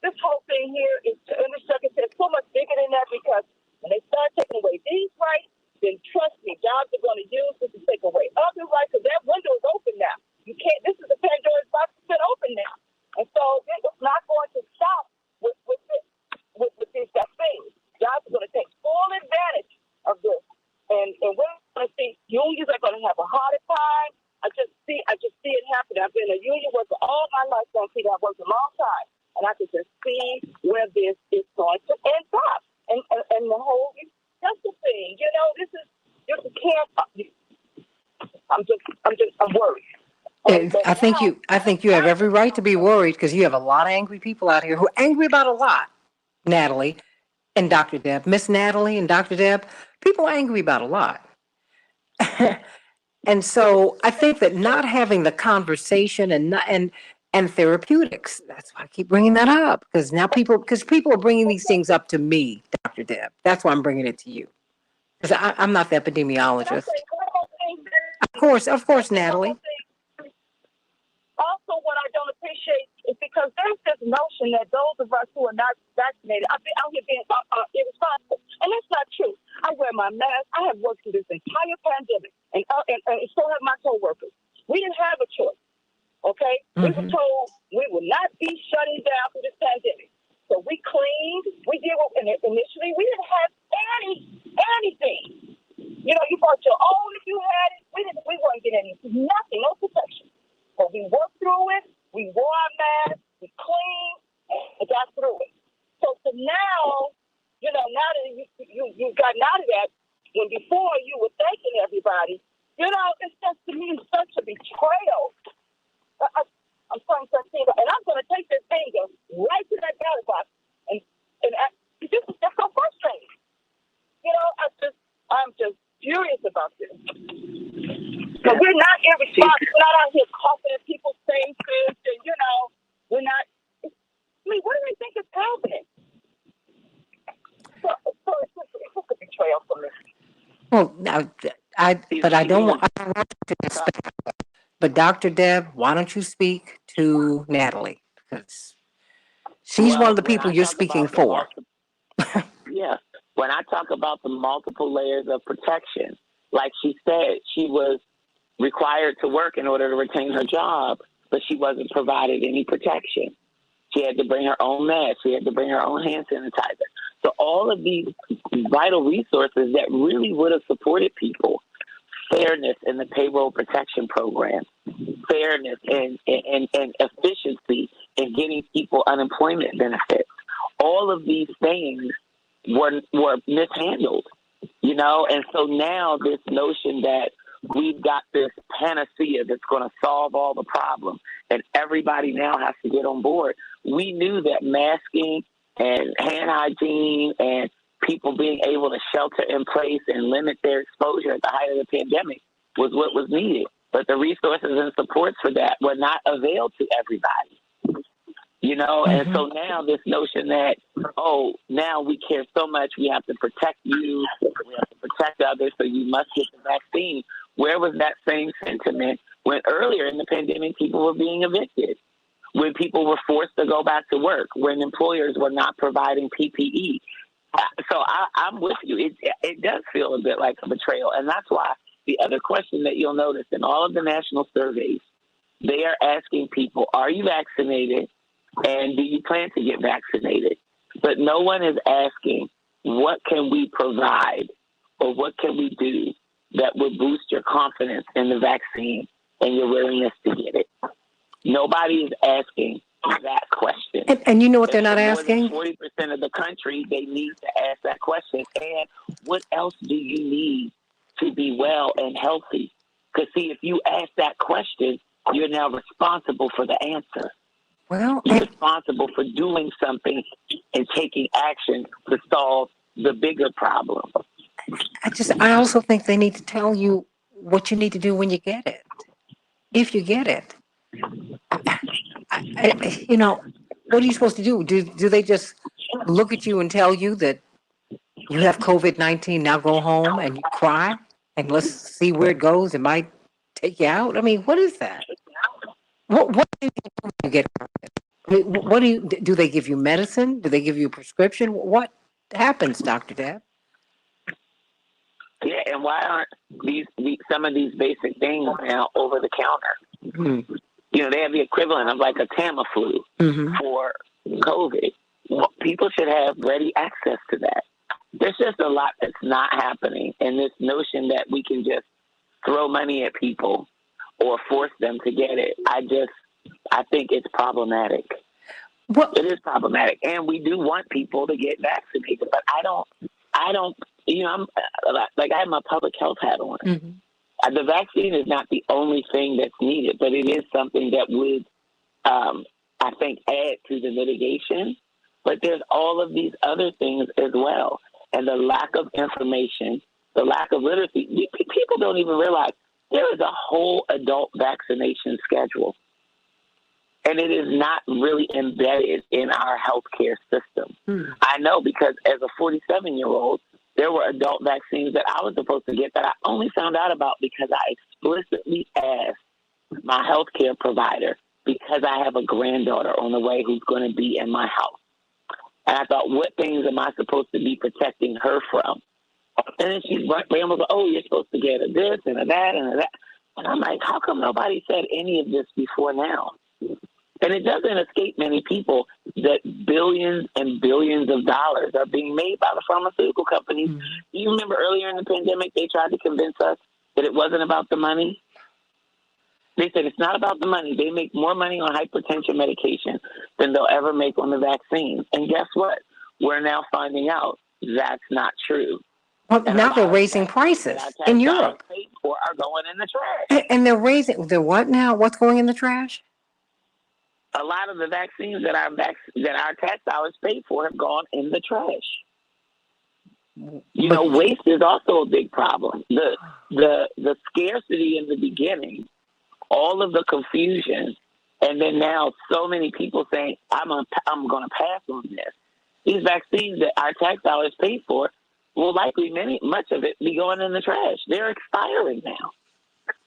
this whole thing here is, in the second, it's so much bigger than that, because when they start taking away these rights, then trust me, jobs are going to use this to take away other rights, because that window is open now. You can't. This is the Pandora's box that's been open now, and so it's not going to stop with these vaccines. Jobs are going to take full advantage of this, and we're going to see unions are going to have a harder time. I just see it happening. I've been a union worker all my life. Santita, I've worked a long time, and I can just see where this is going to end up. And the whole justice thing, this is just can't. I'm worried. I think you have every right to be worried, because you have a lot of angry people out here who are angry about a lot. Natalie and Dr. Deb, Miss Natalie and Dr. Deb, people are angry about a lot. And so I think that not having the conversation and therapeutics, that's why I keep bringing that up, because people are bringing these things up to me, Dr. Deb. That's why I'm bringing it to you, because I'm not the epidemiologist. Of course, Natalie. Also, what I don't appreciate is because there's this notion that those of us who are not vaccinated, I've been out here being irresponsible, and that's not true. I wear my mask. I have worked through this entire pandemic, and so have my coworkers. We didn't have a choice. Okay, we were told we would not be shutting down for this pandemic, so we cleaned. We did what initially we didn't have anything. You bought your own if you had it. We weren't getting nothing, no protection. But we worked through it. We wore our masks. We cleaned and got through it. So now, now that you've gotten out of that, when before you were thanking everybody, it's just, to me, such a betrayal. I'm saying something, and I'm going to take this anger right to that ballot box, and it's just so frustrating. I'm just furious about this. But we're not irresponsible. We're not out here coughing at people's faces, and we're not. I mean, what do they think is happening? So it's just a betrayal for me. Well, I don't want to disrespect. But Dr. Deb, why don't you speak to Natalie? Because she's one of the people you're speaking for. Yeah. When I talk about the multiple layers of protection, like she said, she was required to work in order to retain her job, but she wasn't provided any protection. She had to bring her own mask. She had to bring her own hand sanitizer. So all of these vital resources that really would have supported people fairness in the payroll protection program, fairness and efficiency in getting people unemployment benefits. All of these things were mishandled, you know, and so now this notion that we've got this panacea that's going to solve all the problems and everybody now has to get on board. We knew that masking and hand hygiene and people being able to shelter in place and limit their exposure at the height of the pandemic was what was needed. But the resources and supports for that were not availed to everybody. You know, and so now this notion that, oh, now we care so much, we have to protect you, we have to protect others, so you must get the vaccine. Where was that same sentiment when earlier in the pandemic people were being evicted, when people were forced to go back to work, when employers were not providing PPE? So I'm with you. It does feel a bit like a betrayal. And that's why the other question that you'll notice in all of the national surveys, they are asking people, are you vaccinated? And do you plan to get vaccinated? But no one is asking, what can we provide or what can we do that would boost your confidence in the vaccine and your willingness to get it? Nobody is asking that question. And you know what they're not asking? 40% of the country, they need to ask that question. And what else do you need to be well and healthy? Because, see, if you ask that question, you're now responsible for the answer. Well, you're responsible for doing something and taking action to solve the bigger problem. I also think they need to tell you what you need to do when you get it, if you get it. You know, what are you supposed to do? Do they just look at you and tell you that you have COVID-19, now go home and you cry and let's see where it goes? It might take you out. I mean, what is that? What do you do when you get it? What do they give you medicine? Do they give you a prescription? What happens, Dr. Deb? Yeah, and why aren't these some of these basic things now over the counter? Mm-hmm. You know, they have the equivalent of like a Tamiflu for COVID. Well, people should have ready access to that. There's just a lot that's not happening, and this notion that we can just throw money at people or force them to get it, I think it's problematic. Well, it is problematic, and we do want people to get vaccinated, but I don't. You know, I have my public health hat on. Mm-hmm. The vaccine is not the only thing that's needed, but it is something that would, I think, add to the mitigation. But there's all of these other things as well, and the lack of information, the lack of literacy. People don't even realize there is a whole adult vaccination schedule. And it is not really embedded in our healthcare system. I know because as a 47-year-old, there were adult vaccines that I was supposed to get that I only found out about because I explicitly asked my healthcare provider because I have a granddaughter on the way who's going to be in my house. And I thought, what things am I supposed to be protecting her from? And then she rambles, oh, you're supposed to get a this and a that and a that. And I'm like, how come nobody said any of this before now? And it doesn't escape many people that billions and billions of dollars are being made by the pharmaceutical companies. You remember earlier in the pandemic, they tried to convince us that it wasn't about the money. They said it's not about the money. They make more money on hypertension medication than they'll ever make on the vaccine. And guess what? We're now finding out that's not true. Well, now they're raising prices in Europe. Are going in the trash. And they're what now? What's going in the trash? A lot of the vaccines that our tax dollars paid for have gone in the trash. You know, waste is also a big problem. The scarcity in the beginning, all of the confusion, and then now so many people saying, I'm going to pass on this. These vaccines that our tax dollars paid for will likely much of it be going in the trash. They're expiring now.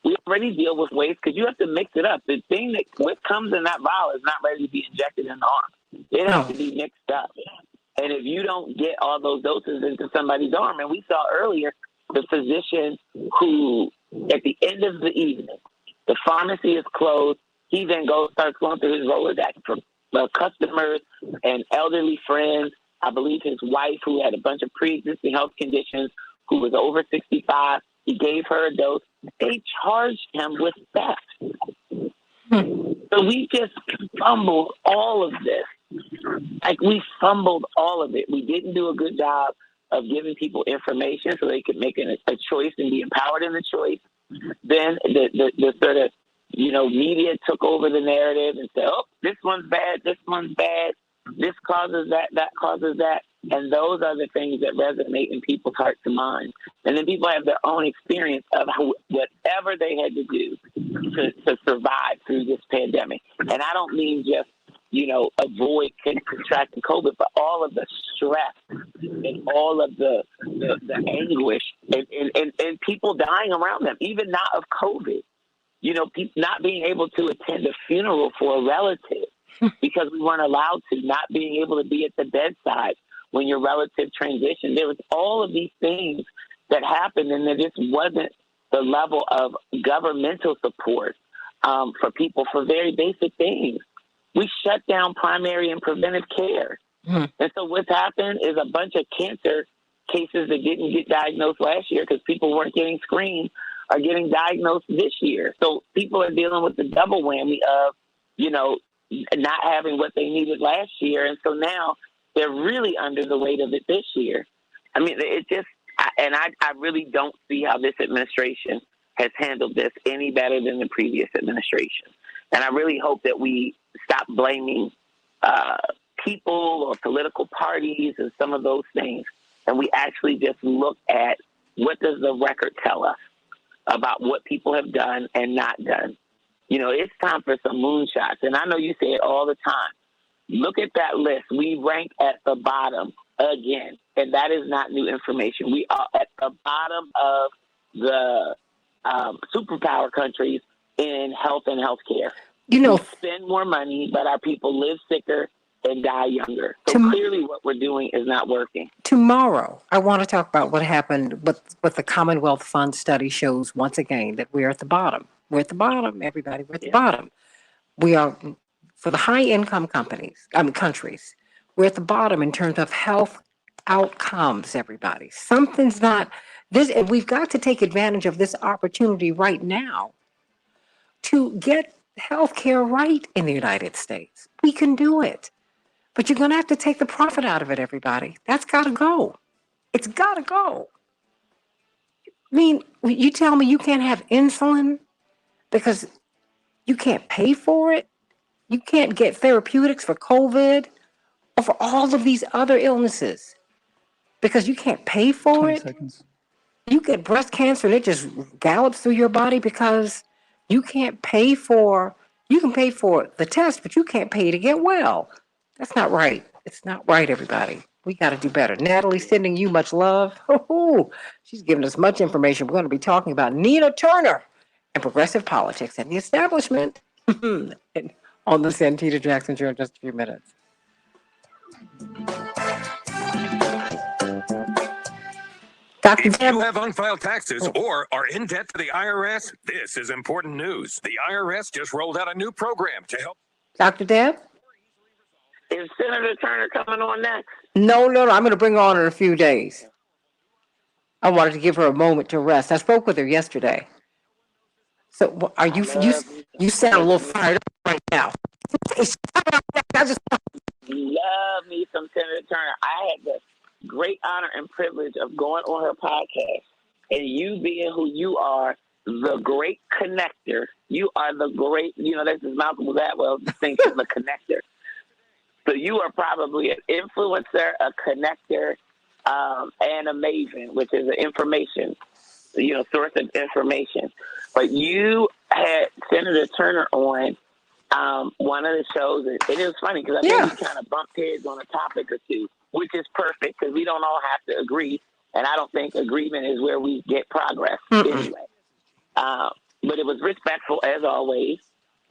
We already deal with waste because you have to mix it up. The thing what comes in that vial is not ready to be injected in the arm. It has to be mixed up. And if you don't get all those doses into somebody's arm, and we saw earlier the physician who, at the end of the evening, the pharmacy is closed. He then starts going through his Rolodex for customers and elderly friends. I believe his wife, who had a bunch of pre-existing health conditions, who was over 65. He gave her a dose. They charged him with theft. So we just fumbled all of this. Like, we fumbled all of it. We didn't do a good job of giving people information so they could make a choice and be empowered in the choice. Then the sort of, media took over the narrative and said, oh, this one's bad, this one's bad, this causes that, that causes that. And those are the things that resonate in people's hearts and minds. And then people have their own experience of whatever they had to do to survive through this pandemic. And I don't mean just, avoid contracting COVID, but all of the stress and all of the anguish and people dying around them, even not of COVID. Not being able to attend a funeral for a relative because we weren't allowed to, not being able to be at the bedside when your relative transitioned. There was all of these things that happened, and there just wasn't the level of governmental support for people for very basic things. We shut down primary and preventive care. And so what's happened is a bunch of cancer cases that didn't get diagnosed last year because people weren't getting screened are getting diagnosed this year. So people are dealing with the double whammy of, not having what they needed last year. And so now they're really under the weight of it this year. I mean, I really don't see how this administration has handled this any better than the previous administration. And I really hope that we stop blaming people or political parties and some of those things, and we actually just look at what does the record tell us about what people have done and not done. It's time for some moonshots. And I know you say it all the time. Look at that list. We rank at the bottom again, and that is not new information. We are at the bottom of the superpower countries in health and healthcare. We spend more money, but our people live sicker and die younger. So clearly what we're doing is not working. Tomorrow, I want to talk about what happened, what the Commonwealth Fund study shows once again, that we're at the bottom. We're at the bottom, everybody. We're at the bottom. We are, for the high-income countries, we're at the bottom in terms of health outcomes, everybody. Something's not, and we've got to take advantage of this opportunity right now to get health care right in the United States. We can do it. But you're going to have to take the profit out of it, everybody. That's got to go. It's got to go. I mean, you tell me you can't have insulin because you can't pay for it? You can't get therapeutics for COVID or for all of these other illnesses because you can't pay for 20 it? seconds. You get breast cancer and it just gallops through your body because you can't pay for, you can pay for the test, but you can't pay to get well. That's not right. It's not right, everybody. We got to do better. Natalie, sending you much love. She's giving us much information. We're going to be talking about Nina Turner and progressive politics and the establishment on the Santita Jackson Show in just a few minutes. If you have unfiled taxes or are in debt to the IRS, this is important news. The IRS just rolled out a new program to help. Dr. Deb? Is Senator Turner coming on next? No. I'm going to bring her on in a few days. I wanted to give her a moment to rest. I spoke with her yesterday. So are you sound a little fired up right now. Love me some Senator Turner. I had the great honor and privilege of going on her podcast, and you being who you are, the great connector. You are the great, this is Malcolm Gladwell's distinction, the connector. So you are probably an influencer, a connector, and a maven, which is an information, source of information. But you had Senator Turner on one of the shows, and it was funny because I think we kind of bumped heads on a topic or two, which is perfect because we don't all have to agree, and I don't think agreement is where we get progress anyway. But it was respectful as always,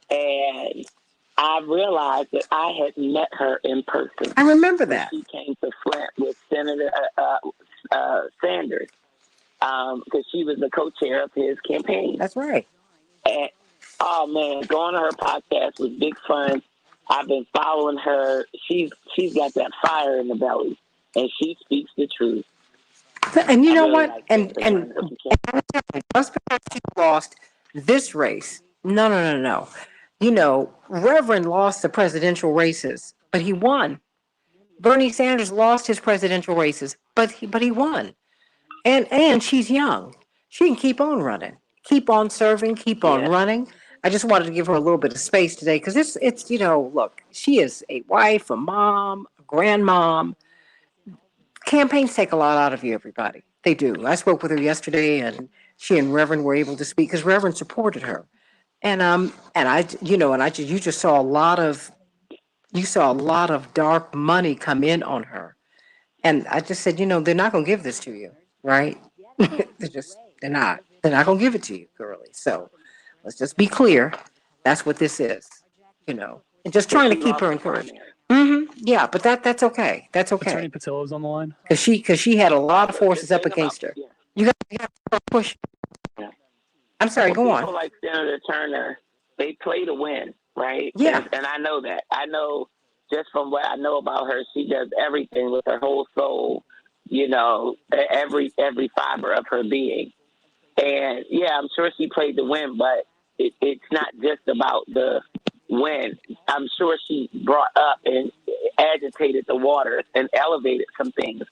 and I realized that I had met her in person. I remember that. She came to Flint with Senator Sanders because she was the co-chair of his campaign. That's right. And, oh, man, going to her podcast was big fun. I've been following her. She's got that fire in the belly, and she speaks the truth. And you I know really what? like And Sister Gwen, but you can't. just because he lost this race, no. You know, Reverend lost the presidential races, but he won. Bernie Sanders lost his presidential races, but he won. And she's young. She can keep on running, keep on serving, keep on running. I just wanted to give her a little bit of space today because it's look, she is a wife, a mom, a grandmom. Campaigns take a lot out of you, everybody. They do. I spoke with her yesterday, and she and Reverend were able to speak because Reverend supported her. And I, you just saw a lot of dark money come in on her. And I just said, they're not going to give this to you, right? They're not. They're not going to give it to you, girly. So let's just be clear. That's what this is, and just trying to keep her encouraged. Yeah, but that's okay. That's okay. Attorney Patillo's on the line. Because she had a lot of forces up against her. You got to push. I'm sorry, go People on. like Senator Turner, they play to win, right? Yeah. And I know that. I know just from what I know about her, she does everything with her whole soul, every fiber of her being. And yeah, I'm sure she played to win, but it's not just about the win. I'm sure she brought up and agitated the waters and elevated some things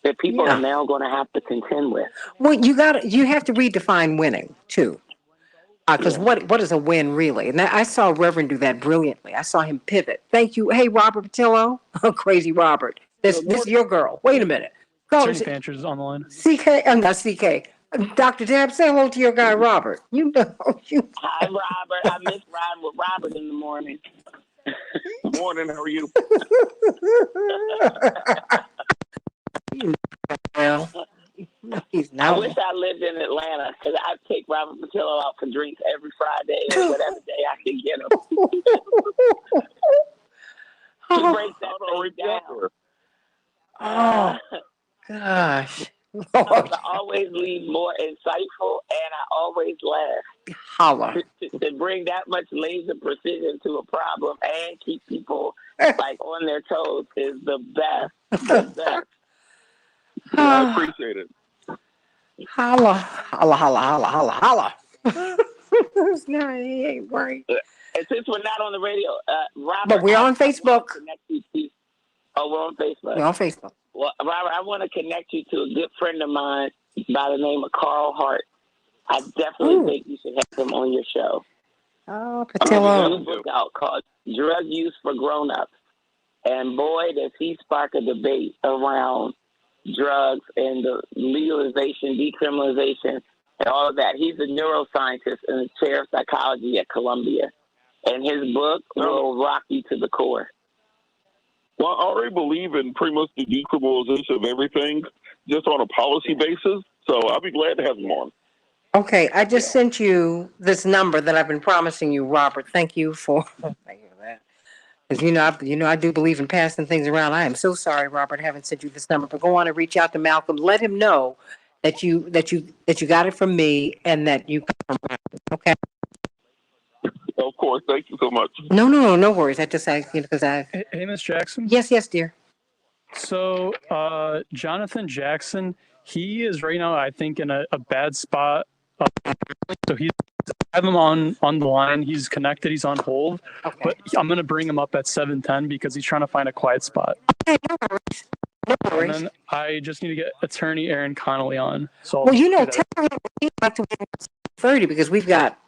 that people are now going to have to contend with. Well, you have to redefine winning too. Because what is a win really? And I saw Reverend do that brilliantly. I saw him pivot. Thank you. Hey, Robert Patillo. Oh, crazy Robert. This is your girl. Wait a minute. Attorney Fancher's on the line. CK, I'm not CK. Dr. Deb, say hello to your guy, Robert. You know. Hi, Robert. I miss riding with Robert in the morning. Morning, how are you? Well, he's I now. wish I lived in Atlanta because I'd take Robert Patillo out for drinks every Friday or whatever day I could get him. He breaks that thing down. Oh, gosh. I always leave more insightful, and I always laugh. Holla. To bring that much laser precision to a problem and keep people like on their toes is the best. The best. I appreciate it. Holla, holla, holla, holla, holla, holla. No, he ain't right. And since we're not on the radio, Robert, But we're on Facebook. Oh, we're on Facebook. We're on Facebook. Well, Robert, I want to connect you to a good friend of mine by the name of Carl Hart. I definitely think you should have him on your show. Oh, There's a Patillo. new book out called Drug Use for Grown-Ups. And boy, does he spark a debate around drugs and the legalization, decriminalization, and all of that. He's a neuroscientist and the chair of psychology at Columbia. And his book will rock you to the core. Well, I already believe in pretty much the decriminalization of everything, just on a policy basis. So I'll be glad to have him on. Okay, I just sent you this number that I've been promising you, Robert. Thank you for that. Because I do believe in passing things around. I am so sorry, Robert, I haven't sent you this number. But go on and reach out to Malcolm. Let him know that you got it from me and that you got it from Robert. Okay. Of course, thank you so much. No worries. I just because I. Hey, Miss Jackson. Yes, dear. So, Jonathan Jackson, he is right now, I think, in a bad spot. So I have him on the line. He's connected. He's on hold. Okay. But I'm going to bring him up at 7:10 because he's trying to find a quiet spot. Okay, no worries. No worries. And then I just need to get Attorney Aaron Connolly on. So tell him we'd like to wait at 30 because we've got,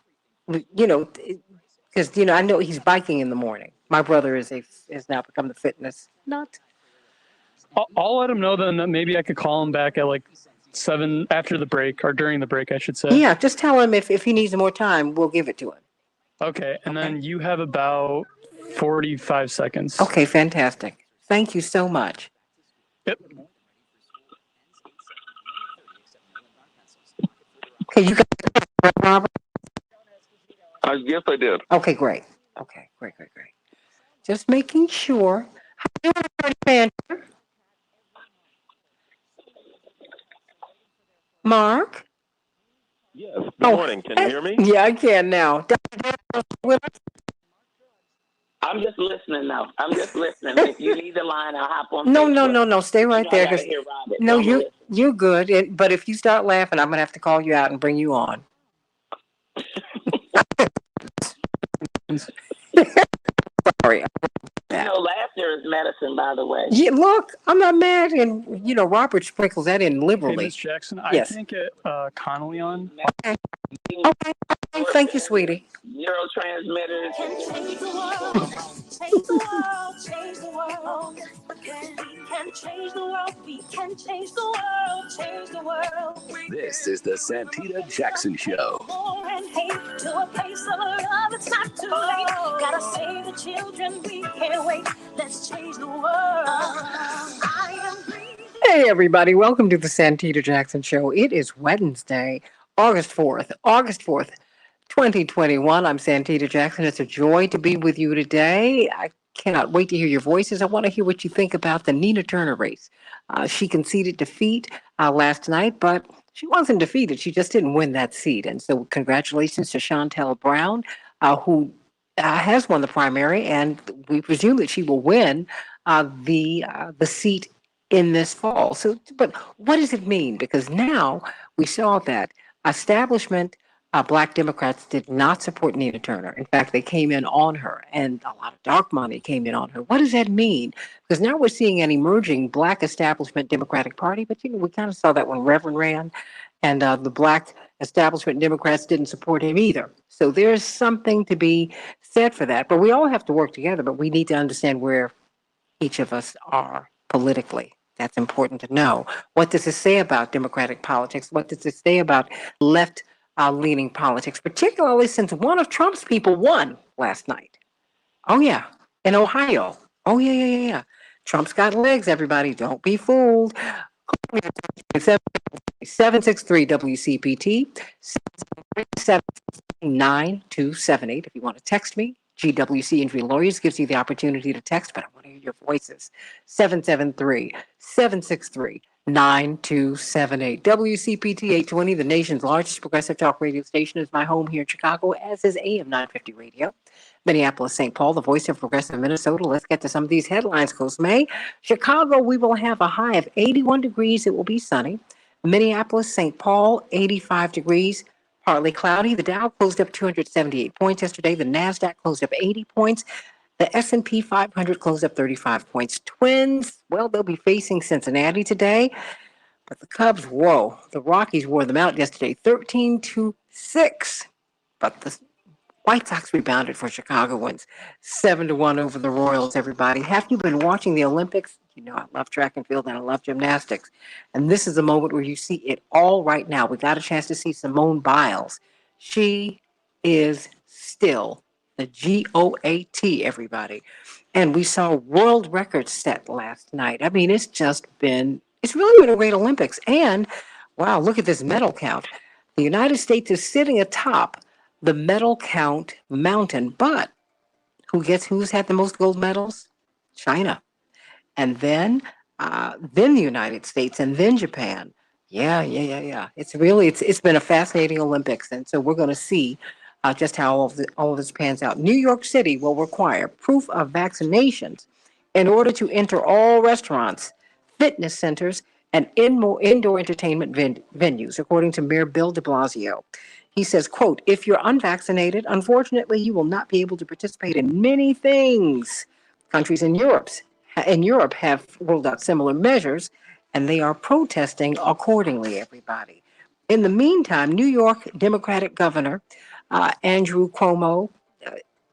because I know he's biking in the morning. My brother has now become the fitness nut. I'll let him know then that maybe I could call him back at like 7 after the break, or during the break, I should say. Yeah, just tell him if he needs more time, we'll give it to him. Okay, and then you have about 45 seconds. Okay, fantastic. Thank you so much. Yep. Okay, you got Robert? Yes, I did. Okay, great. Okay, great. Just making sure. How are you doing, Fancher? Mark? Yes. Good morning. Can you hear me? Yeah, I can now. I'm I'm just listening now. I'm just listening. If you need the line, I'll hop on. No, Facebook. no. Stay right there. I gotta hear Robert. No, So you're good. But if you start laughing, I'm gonna have to call you out and bring you on. Sorry. Laughter is medicine, by the way. Yeah, look, I'm not mad, and Robert sprinkles that in Hey, liberally. Miss Jackson, Yes. I can't get Connolly on. Okay. Thank you, sweetie. Neurotransmitters. Can change the world, change the world, change the world. We can change the world, we can change the world, change the world. This is the Santita Jackson Show. War and hate to a place of love, it's not too late. Gotta save the children, we can't wait. Let's change the world. I am breathing. Hey, everybody. Welcome to the Santita Jackson Show. It is Wednesday, August 4th, 2021. I'm Santita Jackson. It's a joy to be with you today. I cannot wait to hear your voices. I want to hear what you think about the Nina Turner race. She conceded defeat last night, but she wasn't defeated. She just didn't win that seat. And so congratulations to Chantel Brown, who has won the primary, and we presume that she will win the seat in this fall. So, but what does it mean? Because now we saw that establishment Black Democrats did not support Nina Turner. In fact, they came in on her, and a lot of dark money came in on her. What does that mean? Because now we're seeing an emerging Black establishment Democratic Party, but we kind of saw that when Reverend ran, and the Black establishment Democrats didn't support him either. So there's something to be said for that. But we all have to work together, but we need to understand where each of us are politically. That's important to know. What does it say about Democratic politics? What does it say about left leaning politics, particularly since one of Trump's people won last night? Oh, yeah, in Ohio. Oh, yeah. Trump's got legs, everybody. Don't be fooled. 763 WCPT, 79278. If you want to text me, GWC Injury Lawyers gives you the opportunity to text, but I want to hear your voices. 773-763-9278. WCPT 820, the nation's largest progressive talk radio station, is my home here in Chicago, as is AM 950 Radio. Minneapolis, St. Paul, the voice of progressive Minnesota. Let's get to some of these headlines, Coast May. Chicago, we will have a high of 81 degrees. It will be sunny. Minneapolis, St. Paul, 85 degrees. Partly cloudy. The Dow closed up 278 points yesterday. The NASDAQ closed up 80 points. The S&P 500 closed up 35 points. Twins, well, they'll be facing Cincinnati today. But the Cubs, whoa, the Rockies wore them out yesterday, 13-6. But the White Sox rebounded for Chicagoans, 7-1 over the Royals, everybody. Have you been watching the Olympics? I love track and field and I love gymnastics. And this is a moment where you see it all right now. We got a chance to see Simone Biles. She is still the GOAT, everybody. And we saw world records set last night. I mean, it's really been a great Olympics. And wow, look at this medal count. The United States is sitting atop the medal count mountain, but who's had the most gold medals? China. And then the United States, and then Japan. Yeah. It's been a fascinating Olympics, and so we're going to see just how all of this pans out. New York City will require proof of vaccinations in order to enter all restaurants, fitness centers, and indoor entertainment venues, according to Mayor Bill de Blasio. He says, quote, if you're unvaccinated, unfortunately, you will not be able to participate in many things. Countries in Europe have rolled out similar measures, and they are protesting accordingly, everybody. In the meantime, New York Democratic Governor Andrew Cuomo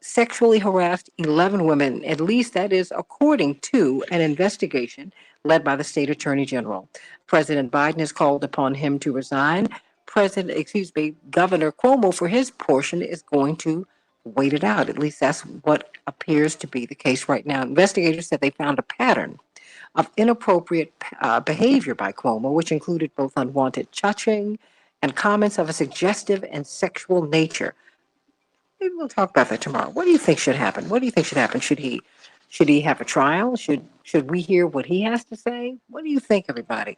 sexually harassed 11 women, at least that is according to an investigation led by the state attorney general. President Biden has called upon him to resign. Governor Cuomo, for his portion, is going to wait it out. At least that's what appears to be the case right now. Investigators said they found a pattern of inappropriate behavior by Cuomo, which included both unwanted touching and comments of a suggestive and sexual nature. Maybe we'll talk about that tomorrow. What do you think should happen? Should he have a trial? Should we hear what he has to say? What do you think, everybody?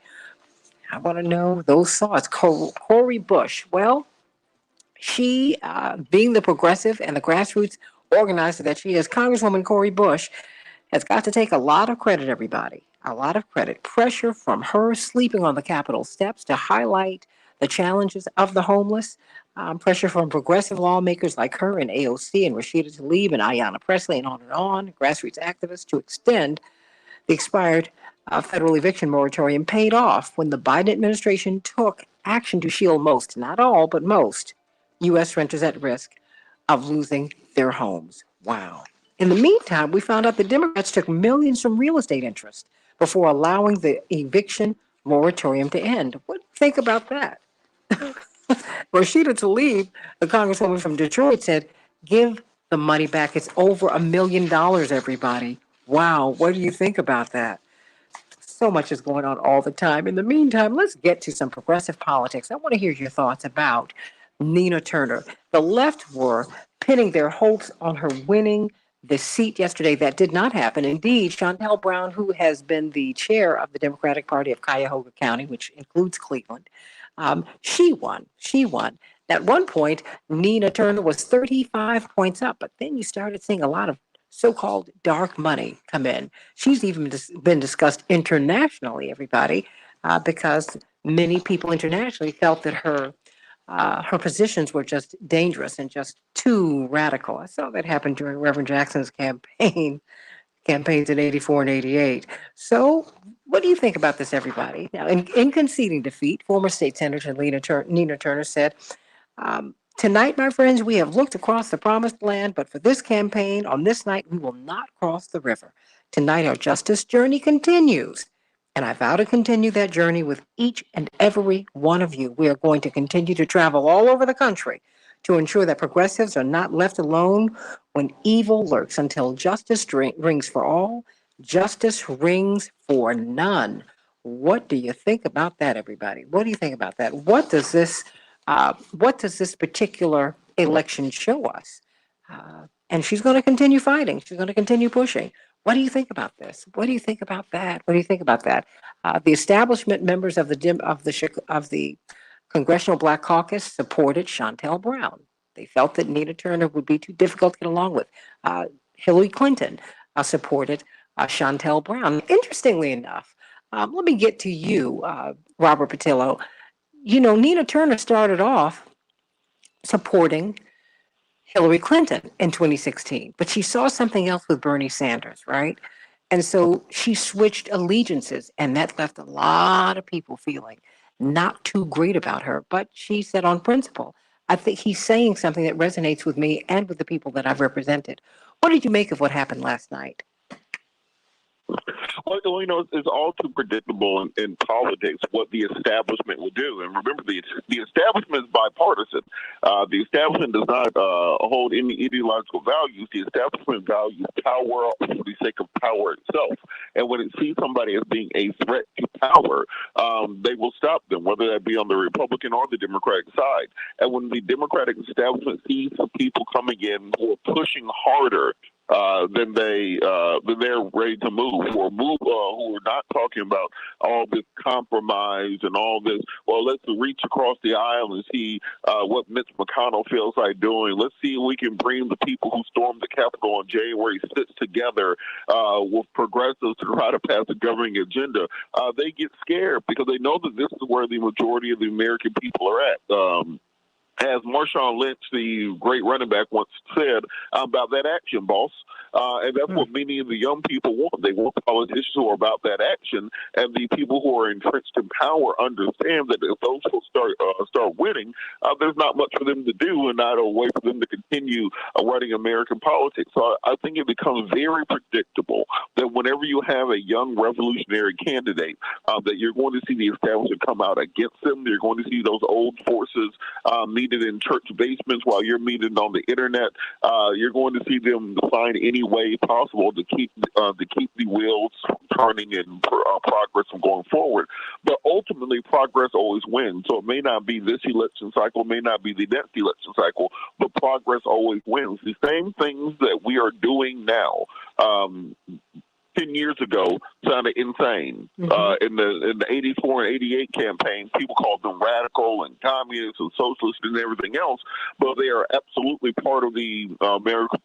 I want to know those thoughts. Cori Bush. Well, she, being the progressive and the grassroots organizer that she is, Congresswoman Cori Bush, has got to take a lot of credit, everybody. A lot of credit. Pressure from her sleeping on the Capitol steps to highlight the challenges of the homeless. Pressure from progressive lawmakers like her and AOC and Rashida Tlaib and Ayanna Pressley and on, grassroots activists to extend the expired federal eviction moratorium paid off when the Biden administration took action to shield most, not all, but most U.S. renters at risk of losing their homes. Wow. In the meantime, we found out the Democrats took millions from real estate interest before allowing the eviction moratorium to end. What do you think about that? Rashida Tlaib, the congresswoman from Detroit, said, give the money back. It's over $1 million, everybody. Wow. What do you think about that? So much is going on all the time. In the meantime, let's get to some progressive politics. I want to hear your thoughts about Nina Turner. The left were pinning their hopes on her winning the seat yesterday. That did not happen. Indeed, Shontel Brown, who has been the chair of the Democratic Party of Cuyahoga County, which includes Cleveland, she won. She won. At one point, Nina Turner was 35 points up, but then you started seeing a lot of so-called dark money come in. She's even been discussed internationally, everybody, because many people internationally felt that her positions were just dangerous and just too radical. I saw that happen during Reverend Jackson's campaigns in 84 and 88. So what do you think about this, everybody? Now, in conceding defeat, former state senator Nina Turner said, tonight, my friends, we have looked across the promised land, but for this campaign, on this night, we will not cross the river. Tonight, our justice journey continues. And I vow to continue that journey with each and every one of you. We are going to continue to travel all over the country to ensure that progressives are not left alone when evil lurks until justice rings for all, justice rings for none. What do you think about that, everybody? What do you think about that? What does this particular election show us? And she's going to continue fighting. She's going to continue pushing. What do you think about this? What do you think about that? What do you think about that? The establishment members of the Congressional Black Caucus supported Shontel Brown. They felt that Nina Turner would be too difficult to get along with. Hillary Clinton supported Shontel Brown. Interestingly enough, let me get to you, Robert Patillo. You know, Nina Turner started off supporting Hillary Clinton in 2016, but she saw something else with Bernie Sanders, right? And so she switched allegiances, and that left a lot of people feeling not too great about her. But she said, on principle, I think he's saying something that resonates with me and with the people that I've represented. What did you make of what happened last night? Well, you know, it's all too predictable in politics what the establishment will do. And remember, the establishment is bipartisan. The establishment does not hold any ideological values. The establishment values power for the sake of power itself. And when it sees somebody as being a threat to power, they will stop them, whether that be on the Republican or the Democratic side. And when the Democratic establishment sees some people coming in who are pushing harder then they're ready to move, who are not talking about all this compromise and all this. Well, let's reach across the aisle and see what Mitch McConnell feels like doing. Let's see if we can bring the people who stormed the Capitol on January 6th together with progressives to try to pass a governing agenda. They get scared because they know that this is where the majority of the American people are at. As Marshawn Lynch, the great running back, once said, about that action, boss. And that's what many of the young people want. They want politicians who are about that action, and the people who are entrenched in power understand that if those folks start winning, there's not much for them to do and not a way for them to continue running American politics. So I think it becomes very predictable that whenever you have a young revolutionary candidate, that you're going to see the establishment come out against them. You're going to see those old forces meeting in church basements while you're meeting on the internet. You're going to see them find any way possible to keep the wheels turning and progress from going forward. But ultimately, progress always wins. So it may not be this election cycle, may not be the next election cycle, but progress always wins. The same things that we are doing now. 10 years ago sounded insane. In the 84 and 88 campaign, people called them radical and communist and socialist and everything else, but they are absolutely part of the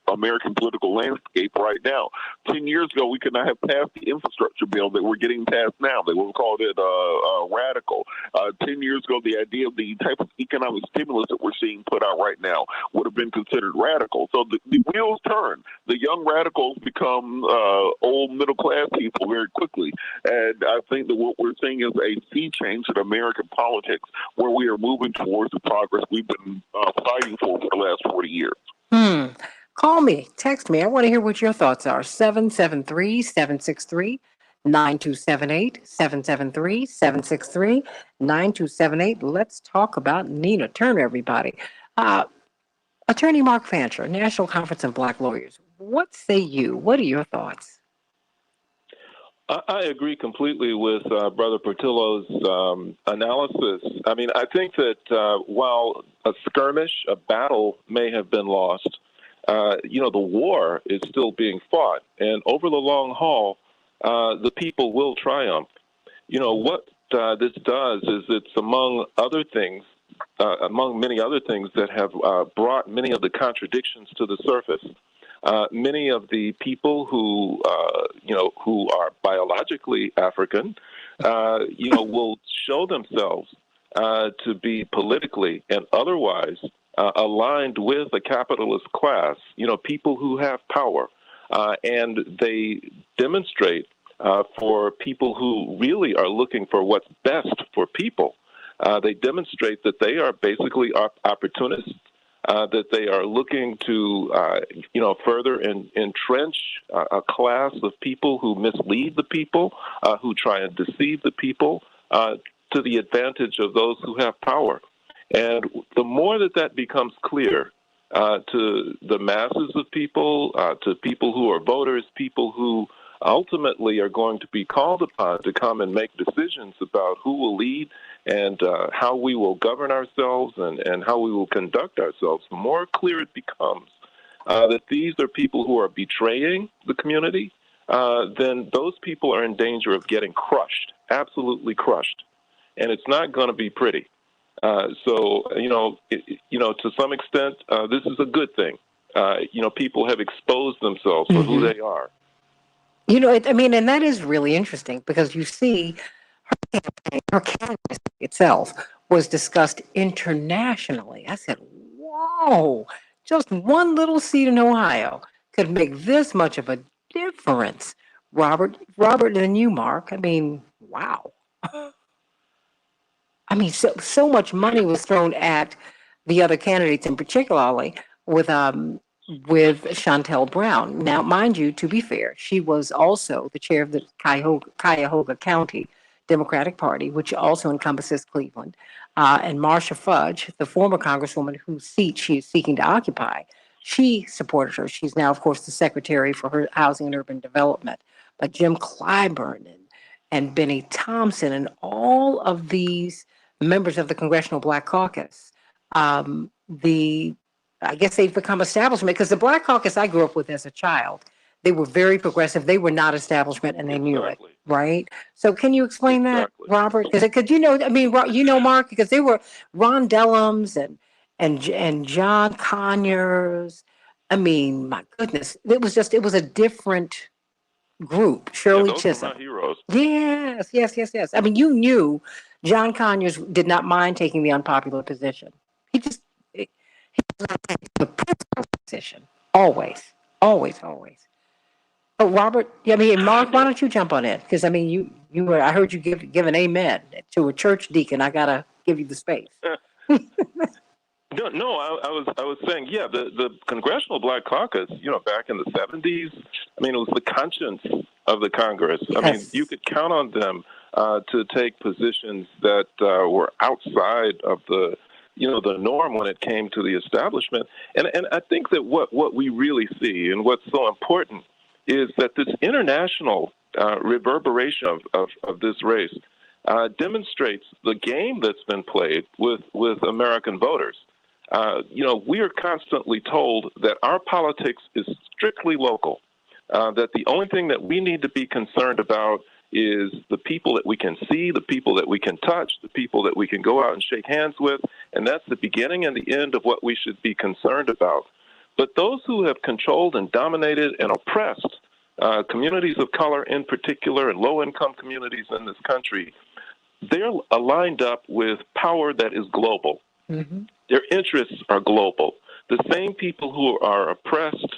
American political landscape right now. 10 years ago, we could not have passed the infrastructure bill that we're getting passed now. They would have called it radical. 10 years ago, the idea of the type of economic stimulus that we're seeing put out right now would have been considered radical. So the wheels turn. The young radicals become old middle-class people very quickly. And I think that what we're seeing is a sea change in American politics where we are moving towards the progress we've been fighting for the last 40 years. Call me, text me. I want to hear what your thoughts are. 773-763-9278, 773-763-9278. Let's talk about Nina Turner, everybody. Attorney Mark Fancher, National Conference of Black Lawyers. What say you? What are your thoughts? I agree completely with Brother Portillo's analysis. I mean, I think that while a skirmish, a battle may have been lost, the war is still being fought. And over the long haul, the people will triumph. What this does is it's among many other things that have brought many of the contradictions to the surface. Many of the people who are biologically African, will show themselves to be politically and otherwise aligned with a capitalist class, people who have power, and they demonstrate for people who really are looking for what's best for people. They demonstrate that they are basically opportunists, that they are looking to, further entrench a class of people who mislead the people, who try and deceive the people to the advantage of those who have power. And the more that becomes clear to the masses of people, to people who are voters, people who ultimately are going to be called upon to come and make decisions about who will lead and how we will govern ourselves and how we will conduct ourselves, the more clear it becomes that these are people who are betraying the community, then those people are in danger of getting crushed, absolutely crushed. And it's not going to be pretty. So, to some extent, this is a good thing. People have exposed themselves for who they are. And that is really interesting because you see her candidacy itself was discussed internationally. I said, whoa, just one little seat in Ohio could make this much of a difference. Robert and you, Mark. I mean, wow. I mean, so much money was thrown at the other candidates, and particularly with Chantel Brown. Now, mind you, to be fair, she was also the chair of the Cuyahoga County Democratic Party, which also encompasses Cleveland, and Marcia Fudge, the former congresswoman whose seat she is seeking to occupy, she supported her. She's now, of course, the secretary for her housing and urban development. But Jim Clyburn and Benny Thompson and all of these members of the Congressional Black Caucus, I guess they've become establishment because the Black Caucus I grew up with as a child, they were very progressive. They were not establishment, and they knew it, right? So, can you explain that, Robert? Because Mark, because they were Ron Dellums and John Conyers. I mean, my goodness, it was a different group. Shirley Chisholm. Those were my heroes. Yes. I mean, you knew John Conyers did not mind taking the unpopular position. He was not taking the principal position. Always. But Robert, Mark, why don't you jump on it? Because I heard you give an amen to a church deacon. I gotta give you the space. No, I was saying, the Congressional Black Caucus, back in the 70s, it was the conscience of the Congress. Yes. You could count on them to take positions that were outside of the norm when it came to the establishment. And I think that what we really see and what's so important is that this international reverberation of this race demonstrates the game that's been played with American voters. We are constantly told that our politics is strictly local. that the only thing that we need to be concerned about is the people that we can see, the people that we can touch, the people that we can go out and shake hands with, and that's the beginning and the end of what we should be concerned about. But those who have controlled and dominated and oppressed communities of color in particular and low-income communities in this country, they're aligned up with power that is global. Mm-hmm. Their interests are global. The same people who are oppressed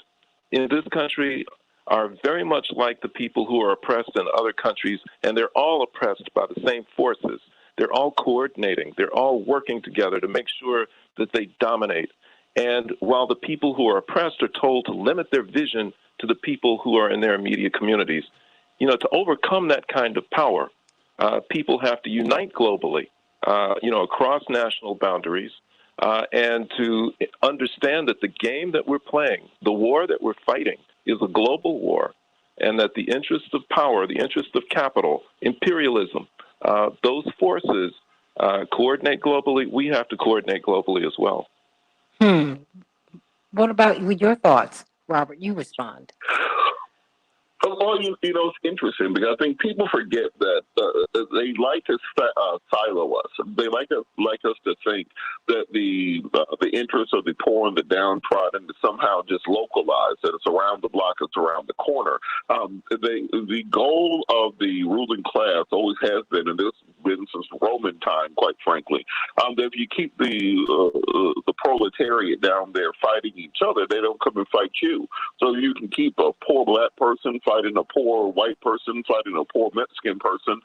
in this country are very much like the people who are oppressed in other countries, and they're all oppressed by the same forces. They're all coordinating. They're all working together to make sure that they dominate. And while the people who are oppressed are told to limit their vision to the people who are in their immediate communities, to overcome that kind of power, people have to unite globally, across national boundaries, and to understand that the game that we're playing, the war that we're fighting, is a global war, and that the interests of power, the interests of capital, imperialism, those forces coordinate globally. We have to coordinate globally as well. What about your thoughts, Robert? You respond. Well, it's interesting because I think people forget that they like to silo us. They like us to think that the interests of the poor and the downtrodden is somehow just localized, that it's around the block, it's around the corner. The goal of the ruling class always has been, and this has been since Roman time, quite frankly, that if you keep the proletariat down there fighting each other, they don't come and fight you. So you can keep a poor black person fighting a poor white person, fighting a poor Mexican person,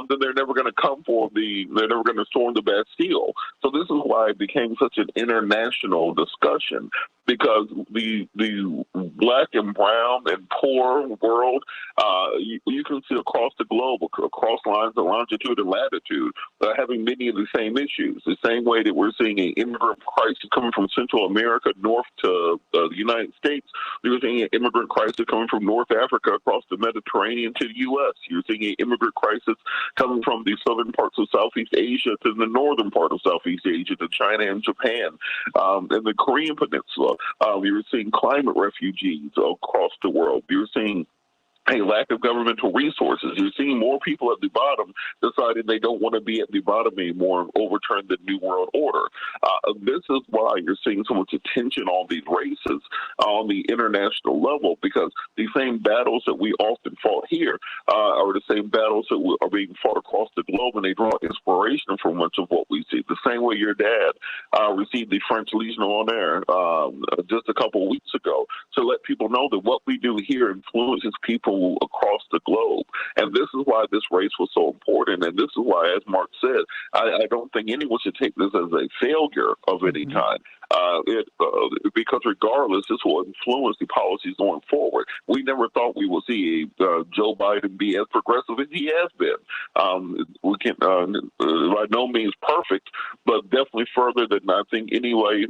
then they're never going to they're never going to storm the Bastille. So this is why it became such an international discussion, because the black and brown and poor world, you can see across the globe, across lines of longitude and latitude, having many of the same issues. The same way that we're seeing an immigrant crisis coming from Central America north to the United States, you're seeing an immigrant crisis coming from North Africa across the Mediterranean to the U.S. You're seeing an immigrant crisis coming from the southern parts of Southeast Asia to the northern part of Southeast Asia to China and Japan, and the Korean Peninsula. You're seeing climate refugees across the world. You're seeing a lack of governmental resources. You're seeing more people at the bottom deciding they don't want to be at the bottom anymore and overturn the New World Order. This is why you're seeing so much attention on these races on the international level, because the same battles that we often fought here are the same battles that are being fought across the globe, and they draw inspiration from much of what we see. The same way your dad received the French Legion of Honor just a couple of weeks ago, to let people know that what we do here influences people across the globe. And this is why this race was so important. And this is why, as Mark said, I don't think anyone should take this as a failure of any kind. Because regardless, this will influence the policies going forward. We never thought we would see Joe Biden be as progressive as he has been. We can by no means perfect, but definitely further than I think anybody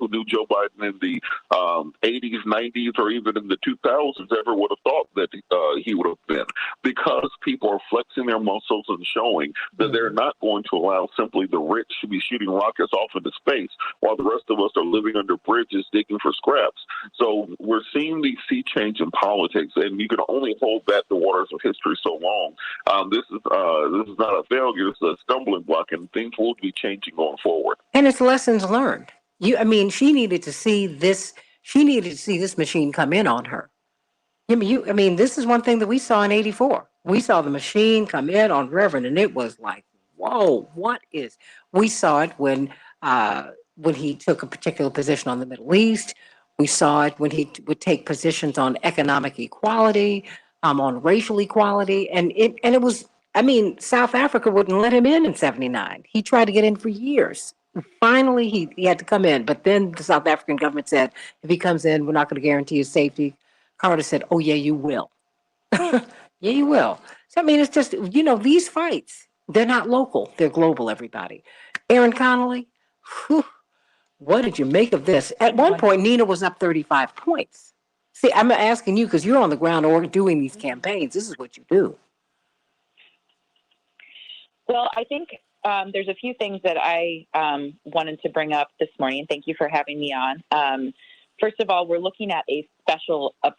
who knew Joe Biden in the 80s, 90s, or even in the 2000s ever would have thought that he would have been, because people are flexing their muscles and showing that they're not going to allow simply the rich to be shooting rockets off into space while the rest of us are living under bridges digging for scraps. So we're seeing the sea change in politics, and you can only hold back the waters of history so long. This is not a failure; it's a stumbling block, and things will be changing going forward. And it's lessons learned. She needed to see this. She needed to see this machine come in on her. This is one thing that we saw in '84. We saw the machine come in on Reverend, and it was like, whoa, what is? We saw it when he took a particular position on the Middle East. We saw it when he would take positions on economic equality, on racial equality, and it was. South Africa wouldn't let him in '79. He tried to get in for years. Finally, he had to come in, but then the South African government said, if he comes in, we're not going to guarantee his safety. Carter said, oh, yeah, you will. Yeah, you will. So, it's just, these fights, they're not local. They're global, everybody. Aaron Connolly, what did you make of this? At one point, Nina was up 35 points. See, I'm asking you because you're on the ground or doing these campaigns. This is what you do. Well, I think there's a few things that I wanted to bring up this morning. Thank you for having me on. First of all, we're looking at a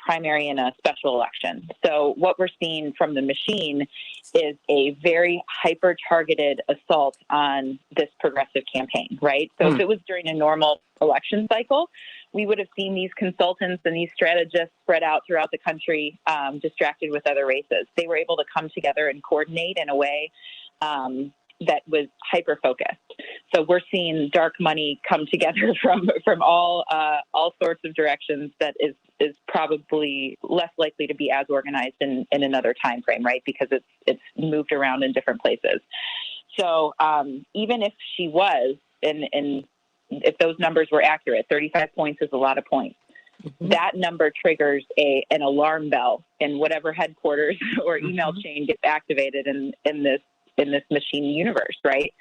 primary and a special election. So what we're seeing from the machine is a very hyper-targeted assault on this progressive campaign, right? So if it was during a normal election cycle, we would have seen these consultants and these strategists spread out throughout the country, distracted with other races. They were able to come together and coordinate in a way that was hyper-focused. So we're seeing dark money come together from all sorts of directions that is probably less likely to be as organized in another time frame, right? Because it's moved around in different places. So even if she was, and if those numbers were accurate, 35 points is a lot of points. Mm-hmm. That number triggers an alarm bell in whatever headquarters or email chain gets activated in this machine universe, right?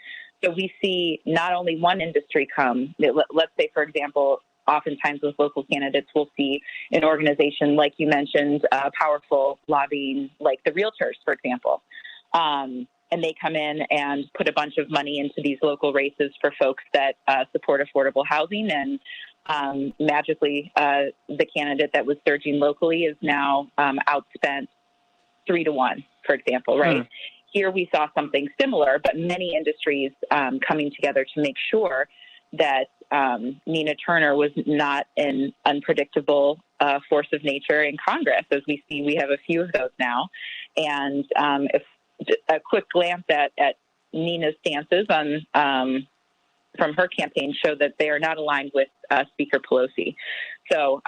So we see not only one industry come, let's say, for example, oftentimes with local candidates, we'll see an organization, like you mentioned, powerful lobbying, like the realtors, for example. And they come in and put a bunch of money into these local races for folks that support affordable housing. And magically, the candidate that was surging locally is now outspent 3-1, for example, right? Here we saw something similar, but many industries coming together to make sure that Nina Turner was not an unpredictable force of nature in Congress. As we see, we have a few of those now. And if a quick glance at Nina's stances from her campaign show that they are not aligned with Speaker Pelosi. So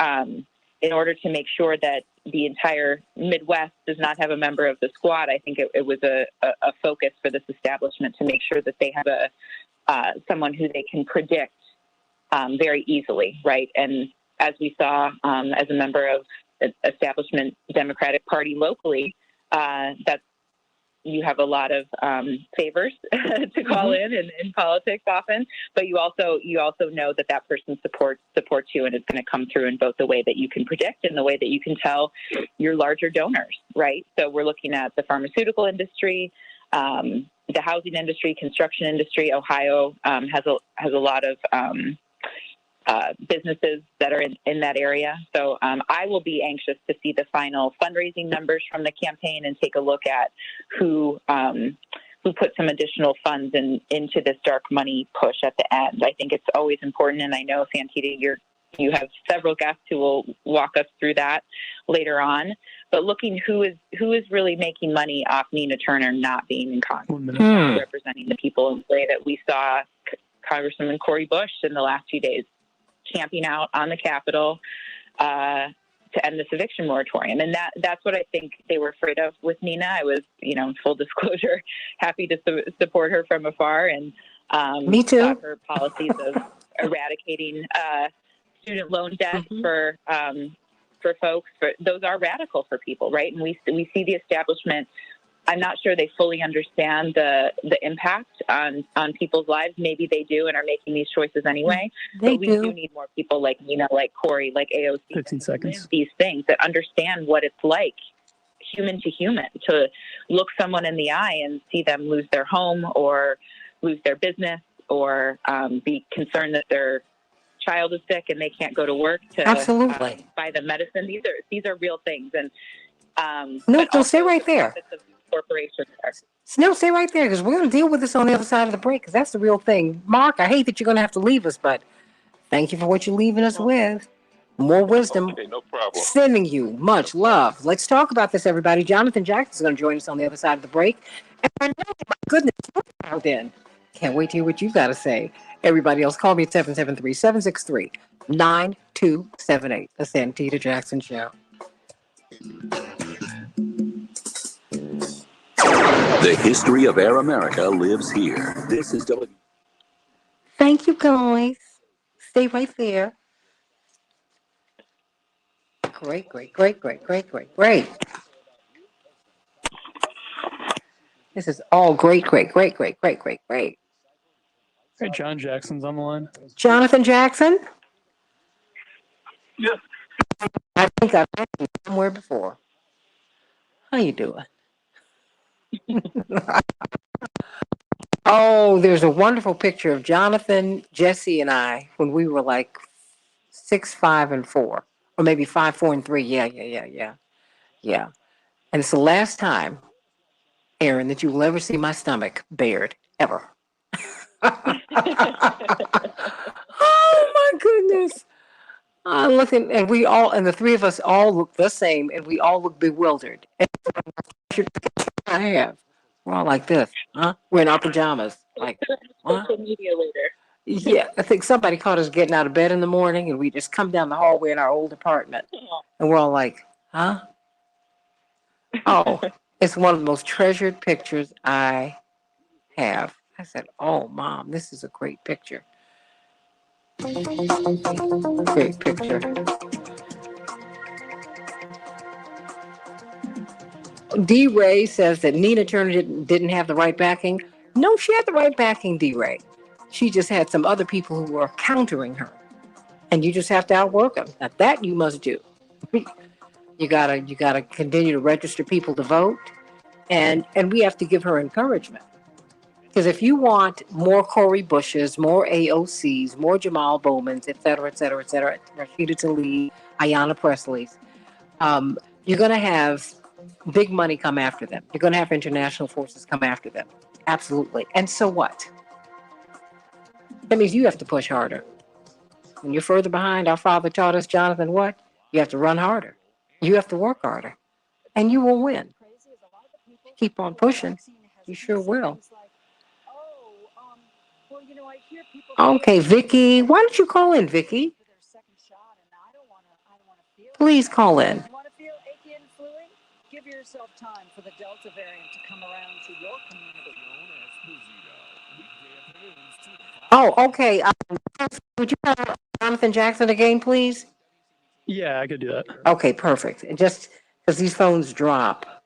in order to make sure that the entire Midwest does not have a member of the squad, I think it was a focus for this establishment to make sure that they have someone who they can predict very easily, right? And as we saw as a member of establishment Democratic Party locally, that you have a lot of favors to call in politics often, but you also know that person supports you, and it's going to come through in both the way that you can predict and the way that you can tell your larger donors, right? So we're looking at the pharmaceutical industry, the housing industry, construction industry. Ohio has a lot of businesses that are in that area. So I will be anxious to see the final fundraising numbers from the campaign and take a look at who put some additional funds into this dark money push at the end. I think it's always important, and I know, Santita, you have several guests who will walk us through that later on. But looking who is really making money off Nina Turner not being in Congress, not representing the people in the way that we saw Congressman Cori Bush in the last few days, camping out on the Capitol to end this eviction moratorium. And that's what I think they were afraid of with Nina. I was, full disclosure, happy to support her from afar. And me too. Thought her policies of eradicating student loan debt for folks, those are radical for people, right? And we see the establishment. I'm not sure they fully understand the impact on people's lives. Maybe they do and are making these choices anyway. But we do need more people like Nina, like Cori, like AOC, 15 seconds. These things that understand what it's like, human to human, to look someone in the eye and see them lose their home or lose their business or be concerned that their child is sick and they can't go to work to absolutely buy them medicine. These are real things. And no, stay right there. Corporations are. No, stay right there, because we're going to deal with this on the other side of the break, because that's the real thing. Mark, I hate that you're going to have to leave us, but thank you for what you're leaving us with. More wisdom. Okay, no problem. Sending you much love. Let's talk about this, everybody. Jonathan Jackson is going to join us on the other side of the break. And my goodness, then. Can't wait to hear what you've got to say. Everybody else, call me at 773-763-9278. The Santita Jackson Show. The history of Air America lives here. This is W. Thank you, guys. Stay right there. Great. This is all great. Hey, John Jackson's on the line. Jonathan Jackson? Yes. I think I've met you somewhere before. How you doing? Oh, there's a wonderful picture of Jonathan, Jesse, and I when we were like 6, 5, and 4, or maybe 5, 4, and 3. Yeah. And it's the last time, Aaron, that you will ever see my stomach bared ever. Oh my goodness! I'm looking, and the three of us all look the same, and we all look bewildered. And I have. We're all like this, huh? We're in our pajamas, like what? Social media later. Yeah, I think somebody caught us getting out of bed in the morning, and we just come down the hallway in our old apartment, and we're all like, huh? Oh, it's one of the most treasured pictures I have. I said, oh, Mom, this is a great picture. Great picture. D. Ray says that Nina Turner didn't have the right backing. No, she had the right backing, D. Ray. She just had some other people who were countering her. And you just have to outwork them. Now that you must do. You gotta continue to register people to vote. And we have to give her encouragement. Because if you want more Cori Bushes, more AOCs, more Jamal Bowmans, et cetera, Rashida Tlaib, Ayanna Presley's, you're going to have big money come after them. You're going to have international forces come after them. Absolutely. And so what? That means you have to push harder. When you're further behind, our father taught us, Jonathan, what? You have to run harder. You have to work harder. And you will win. Keep on pushing. You sure will. Okay, Vicky. Why don't you call in, Vicky? Please call in. Give yourself time for the Delta variant to come around to your community. Oh, okay. Would you call Jonathan Jackson again, please? Yeah, I could do that. Okay, perfect. Just because these phones drop.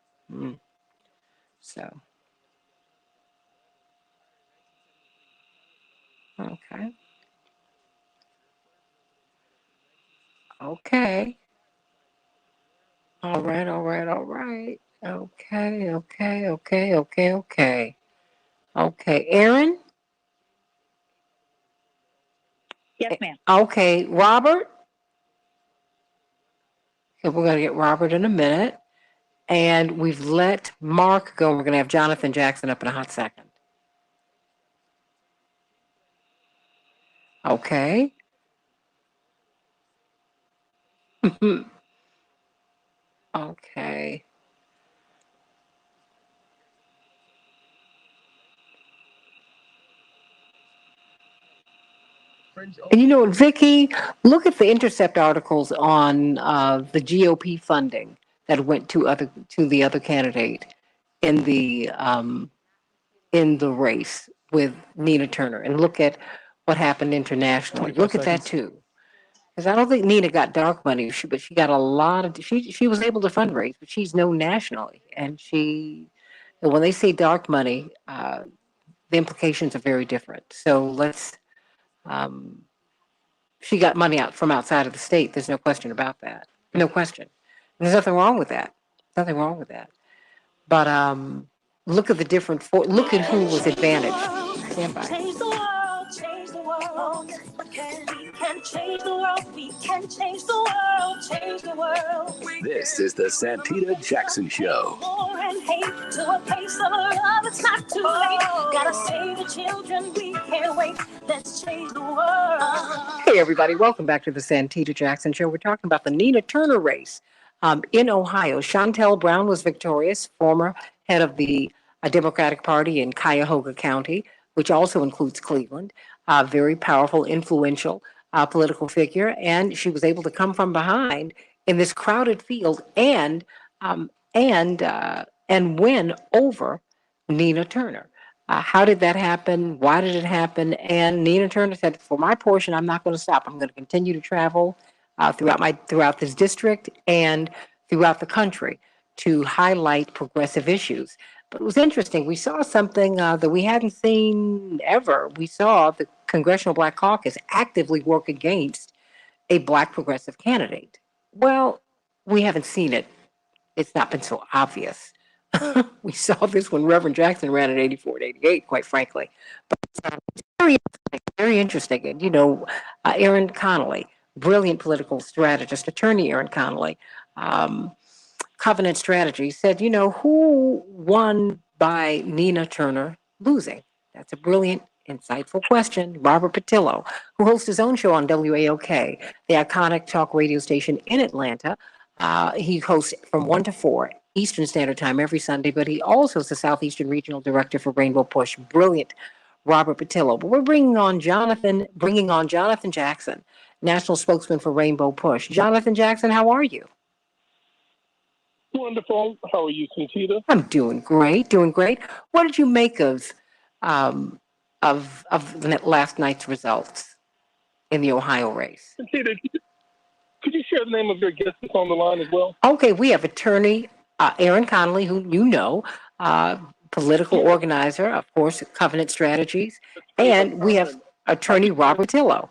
So. Okay. Okay. All right. Okay, Aaron? Yes, ma'am. Okay, Robert? Okay, we're going to get Robert in a minute. And we've let Mark go. We're going to have Jonathan Jackson up in a hot second. Okay. Okay. And you know, Vicky, look at the Intercept articles on the GOP funding that went to the other candidate in the race with Nina Turner, and look at what happened internationally. Look at that too, because I don't think Nina got dark money, but she got a lot of. She was able to fundraise, but she's known nationally, and when they say dark money, the implications are very different. So let's. She got money out from outside of the state. There's no question about that. No question. And there's nothing wrong with that. Nothing wrong with that. But look at the different. Look at who was advantaged. Stand by. Change the world, change the world. We can change the world, we can change the world, change the world. This is the Santita Jackson Show. War and hate to a place of love, it's not too late. Gotta save the children, we can't wait. Let's change the world. Hey, everybody. Welcome back to the Santita Jackson Show. We're talking about the Nina Turner race in Ohio. Chantel Brown was victorious, former head of the Democratic Party in Cuyahoga County, which also includes Cleveland. Very powerful, influential political figure. And she was able to come from behind in this crowded field and win over Nina Turner. How did that happen? Why did it happen? And Nina Turner said, for my portion, I'm not going to stop. I'm going to continue to travel throughout this district and throughout the country to highlight progressive issues. But it was interesting. We saw something that we hadn't seen ever. We saw the Congressional Black Caucus actively work against a Black progressive candidate. Well, we haven't seen it. It's not been so obvious. We saw this when Reverend Jackson ran in 84 and 88, quite frankly. But it's very interesting. And, Aaron Connolly, brilliant political strategist, attorney Aaron Connolly, Covenant Strategy, said, who won by Nina Turner losing? That's a brilliant, insightful question. Robert Patillo, who hosts his own show on WAOK, the iconic talk radio station in Atlanta. He hosts from 1 to 4 Eastern Standard Time every Sunday, but he also is the Southeastern Regional Director for Rainbow Push. Brilliant, Robert Patillo. But we're bringing on Jonathan Jackson, national spokesman for Rainbow Push. Jonathan Jackson, how are you? Wonderful. How are you, Santita? I'm doing great, doing great. What did you make of last night's results in the Ohio race? Santita, could you share the name of your guest that's on the line as well? Okay, we have attorney Aaron Connolly, who political organizer, of course, Covenant Strategies, and we have attorney Robert Tillo.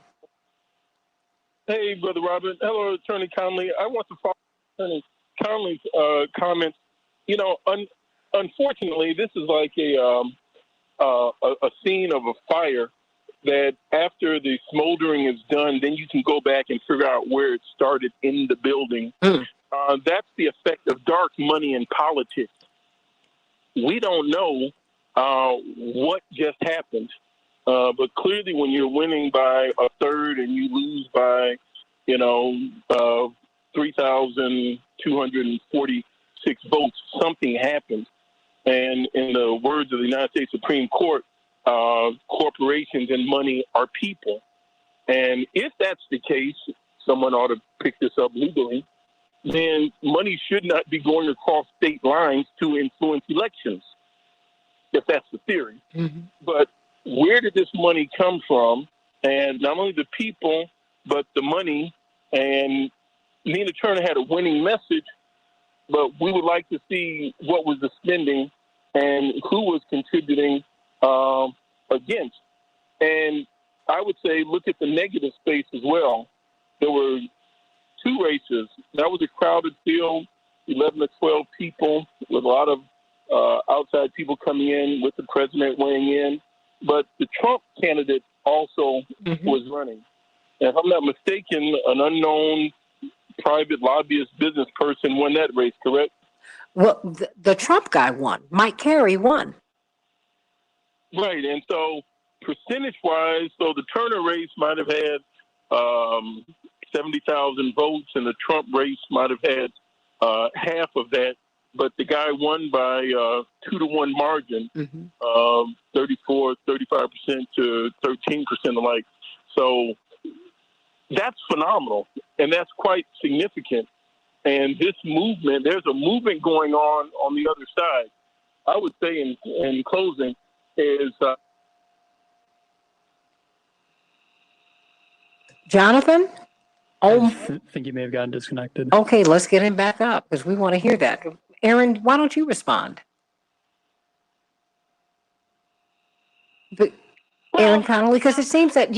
Hey, Brother Robert. Hello, Attorney Connolly. I want to follow Attorney Connolly's comments. Unfortunately, this is like a scene of a fire that after the smoldering is done, then you can go back and figure out where it started in the building. That's the effect of dark money in politics. We don't know what just happened, but clearly when you're winning by a third and you lose by, 3,246 votes, something happened. And in the words of the United States Supreme Court, corporations and money are people. And if that's the case, someone ought to pick this up legally, then money should not be going across state lines to influence elections, if that's the theory. Mm-hmm. But where did this money come from? And not only the people, but the money. And Nina Turner had a winning message, but we would like to see what was the spending and who was contributing against. And I would say look at the negative space as well. There were 2 races. That was a crowded field, 11 to 12 people with a lot of outside people coming in with the president weighing in. But the Trump candidate also was running. And if I'm not mistaken, an unknown private lobbyist business person won that race, correct? Well, the Trump guy won. Mike Carey won. Right. And so percentage-wise, so the Turner race might have had 70,000 votes, and the Trump race might have had half of that. But the guy won by 2-to-1 margin, 34, 35% to 13% alike. So that's phenomenal, and that's quite significant. And this movement, there's a movement going on the other side. I would say in closing is... Jonathan? I think he may have gotten disconnected. Okay, let's get him back up because we want to hear that. Aaron, why don't you respond? But Aaron Connolly, because it seems that,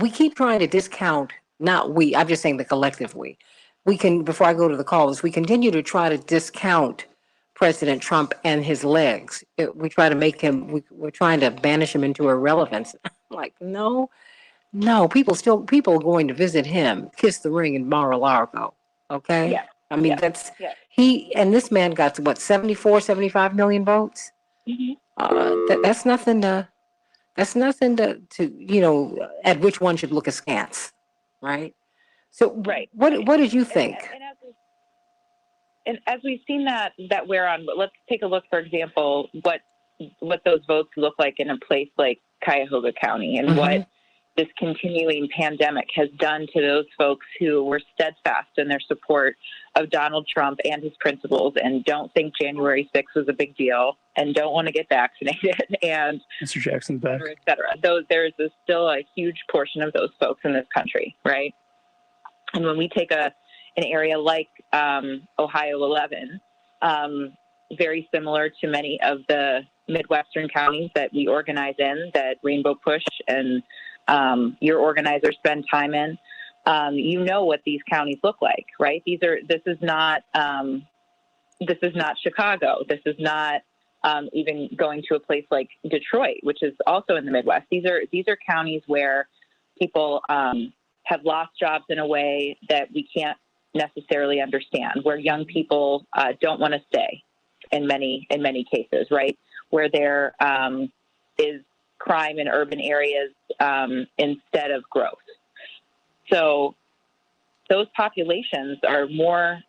we keep trying to discount, not we, I'm just saying the collective we. We can, before I go to the callers, we continue to try to discount President Trump and his legs. We try to make him, we're trying to banish him into irrelevance. Like, no, people are going to visit him, kiss the ring in Mar-a-Lago. Okay? Yeah. I mean, and this man got to 75 million votes. That's nothing to, at which one should look askance, right? So, right. What did you think? And as we've seen that wear on, let's take a look, for example, what those votes look like in a place like Cuyahoga County, and what this continuing pandemic has done to those folks who were steadfast in their support of Donald Trump and his principles, and don't think January 6th was a big deal, and don't want to get vaccinated, and Mr. Jackson's back, et cetera. There's still a huge portion of those folks in this country, right? And when we take an area like Ohio 11, very similar to many of the Midwestern counties that we organize in, that Rainbow Push and your organizers spend time in, what these counties look like, right? This is not Chicago. This is not even going to a place like Detroit, which is also in the Midwest. These are counties where people have lost jobs in a way that we can't necessarily understand, where young people don't want to stay in many cases, right? Where there is crime in urban areas instead of growth. So those populations are more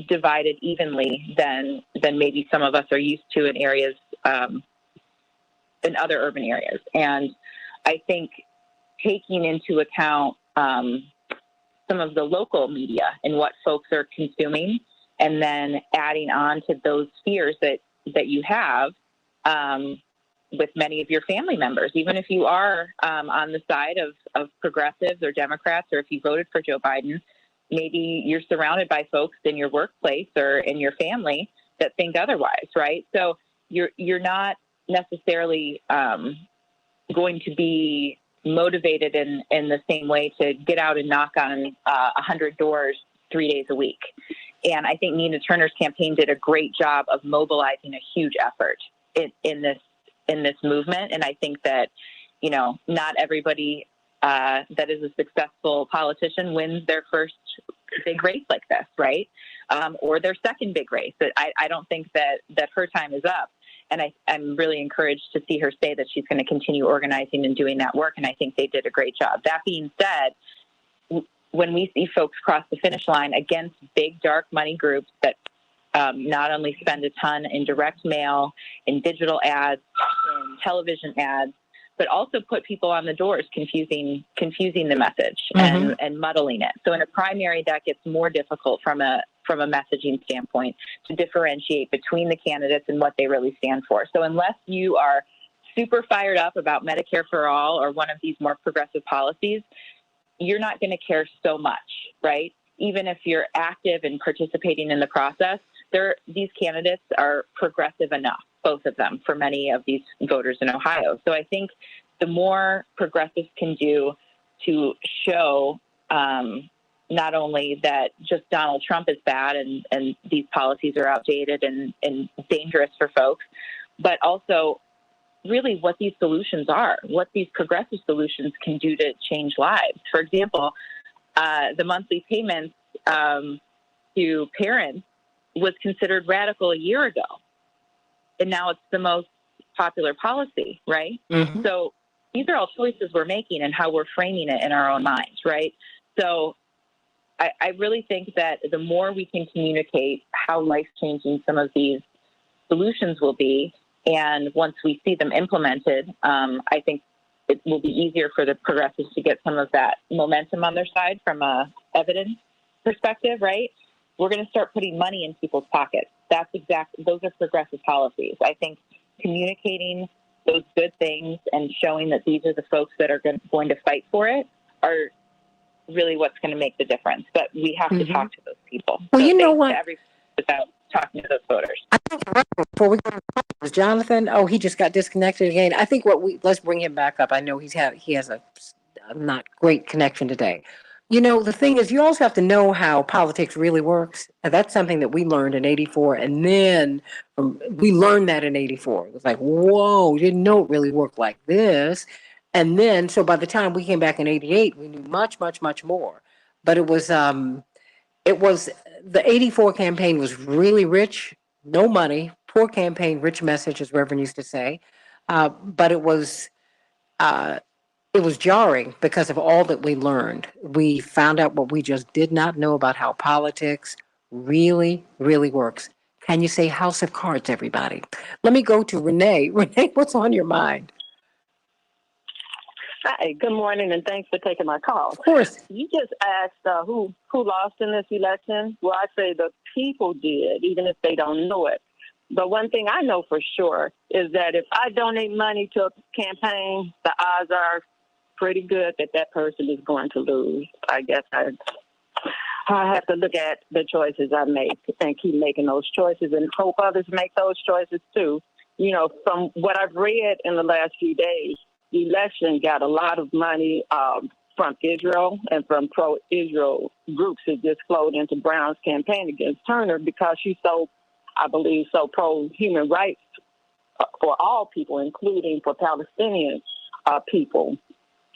divided evenly than maybe some of us are used to in areas, in other urban areas. And I think taking into account some of the local media and what folks are consuming, and then adding on to those fears that you have with many of your family members, even if you are on the side of progressives or Democrats, or if you voted for Joe Biden, maybe you're surrounded by folks in your workplace or in your family that think otherwise, right? So you're not necessarily going to be motivated in the same way to get out and knock on 100 doors 3 days a week. And I think Nina Turner's campaign did a great job of mobilizing a huge effort in this movement. And I think that, not everybody that is a successful politician wins their first big race like this, right? Or their second big race. I don't think that her time is up. And I'm really encouraged to see her say that she's going to continue organizing and doing that work. And I think they did a great job. That being said, when we see folks cross the finish line against big, dark money groups that not only spend a ton in direct mail, in digital ads, in television ads, but also put people on the doors, confusing the message and muddling it. So in a primary, that gets more difficult from a messaging standpoint to differentiate between the candidates and what they really stand for. So unless you are super fired up about Medicare for all or one of these more progressive policies, you're not going to care so much, right? Even if you're active and participating in the process, these candidates are progressive enough, both of them, for many of these voters in Ohio. So I think the more progressives can do to show not only that just Donald Trump is bad and these policies are outdated and dangerous for folks, but also really what these solutions are, what these progressive solutions can do to change lives. For example, the monthly payments to parents was considered radical a year ago, and now it's the most popular policy, right? Mm-hmm. So these are all choices we're making and how we're framing it in our own minds, right? So I really think that the more we can communicate how life-changing some of these solutions will be, and once we see them implemented, I think it will be easier for the progressives to get some of that momentum on their side from a evidence perspective, right? We're going to start putting money in people's pockets. Those are progressive policies. I think communicating those good things and showing that these are the folks that are going to fight for it are really what's going to make the difference. But we have to talk to those people. Well, so you know what? Without talking to those voters. I think before we go to calls, Jonathan, he just got disconnected again. I think let's bring him back up. I know he has a not great connection today. The thing is, you also have to know how politics really works. And that's something that we learned in '84. And then we learned that in '84. It was like, whoa, didn't know it really worked like this. And then, so by the time we came back in '88, we knew much, much, much more. But it was the '84 campaign was really rich, no money, poor campaign, rich message, as Reverend used to say. But it was jarring because of all that we learned. We found out what we just did not know about how politics really, really works. Can you say house of cards, everybody? Let me go to Renee. Renee, what's on your mind? Hi, good morning, and thanks for taking my call. Of course. You just asked who lost in this election. Well, I say the people did, even if they don't know it. But one thing I know for sure is that if I donate money to a campaign, the odds are pretty good that person is going to lose. I guess I have to look at the choices I make and keep making those choices and hope others make those choices too. From what I've read in the last few days, the election got a lot of money from Israel and from pro-Israel groups that just flowed into Brown's campaign against Turner because she's so pro-human rights for all people, including for Palestinian people.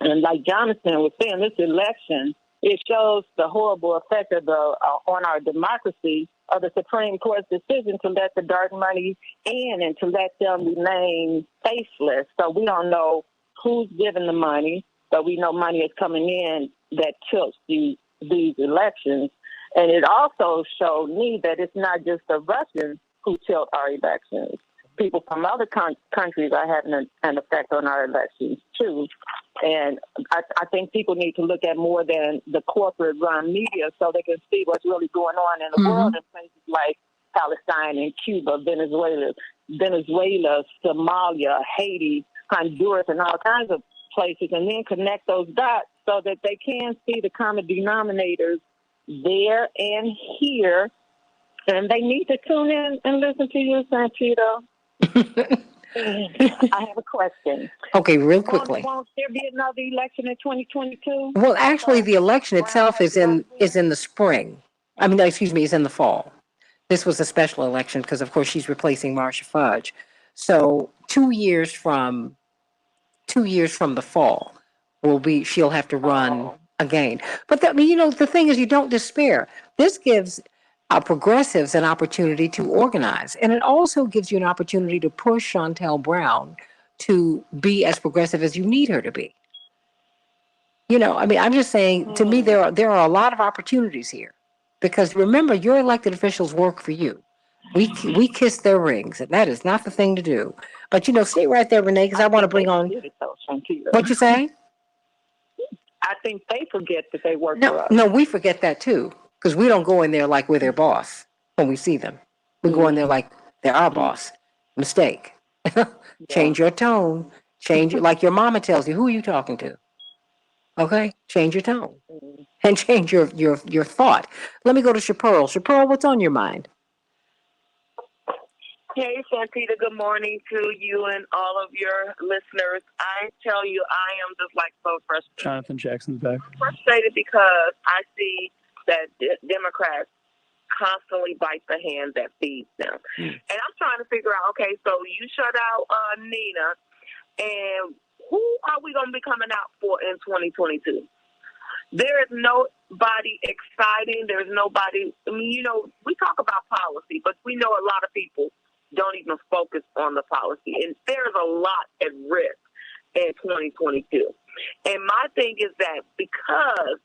And like Jonathan was saying, this election, it shows the horrible effect of on our democracy of the Supreme Court's decision to let the dark money in and to let them remain faceless. So we don't know who's giving the money, but we know money is coming in that tilts these elections. And it also showed me that it's not just the Russians who tilt our elections. People from other countries are having an effect on our elections, too. And I think people need to look at more than the corporate-run media so they can see what's really going on in the world in places like Palestine and Cuba, Venezuela, Somalia, Haiti, Honduras, and all kinds of places, and then connect those dots so that they can see the common denominators there and here. And they need to tune in and listen to you, Santita. I have a question. Okay, real quickly. Won't there be another election in 2022? Well, actually, the election itself is in the spring. I mean, excuse me, is in the fall. This was a special election because, of course, she's replacing Marcia Fudge. So 2 years from the fall she'll have to run again. But the thing is, you don't despair. This gives progressives an opportunity to organize, and it also gives you an opportunity to push Shontel Brown to be as progressive as you need her to be. I'm just saying, to me, there are a lot of opportunities here, because remember, your elected officials work for you. We kiss their rings, and that is not the thing to do. But stay right there, Renee, because I want to bring on. What you say? I think they forget that they work for us. No, we forget that too, because we don't go in there like we're their boss when we see them. We go in there like they're our boss. Mistake. Change your tone. Change it like your mama tells you. Who are you talking to? Okay, change your tone and change your thought. Let me go to Chaparral. Chaparral, what's on your mind? Hey, Santita, good morning to you and all of your listeners. I tell you, I am just so frustrated. Jonathan Jackson's back. I'm frustrated because I see that Democrats constantly bite the hand that feeds them. And I'm trying to figure out, okay, so you shut out Nina, and who are we going to be coming out for in 2022? There is nobody exciting. There's nobody. I mean, we talk about policy, but we know a lot of people don't even focus on the policy. And there's a lot at risk in 2022. And my thing is that because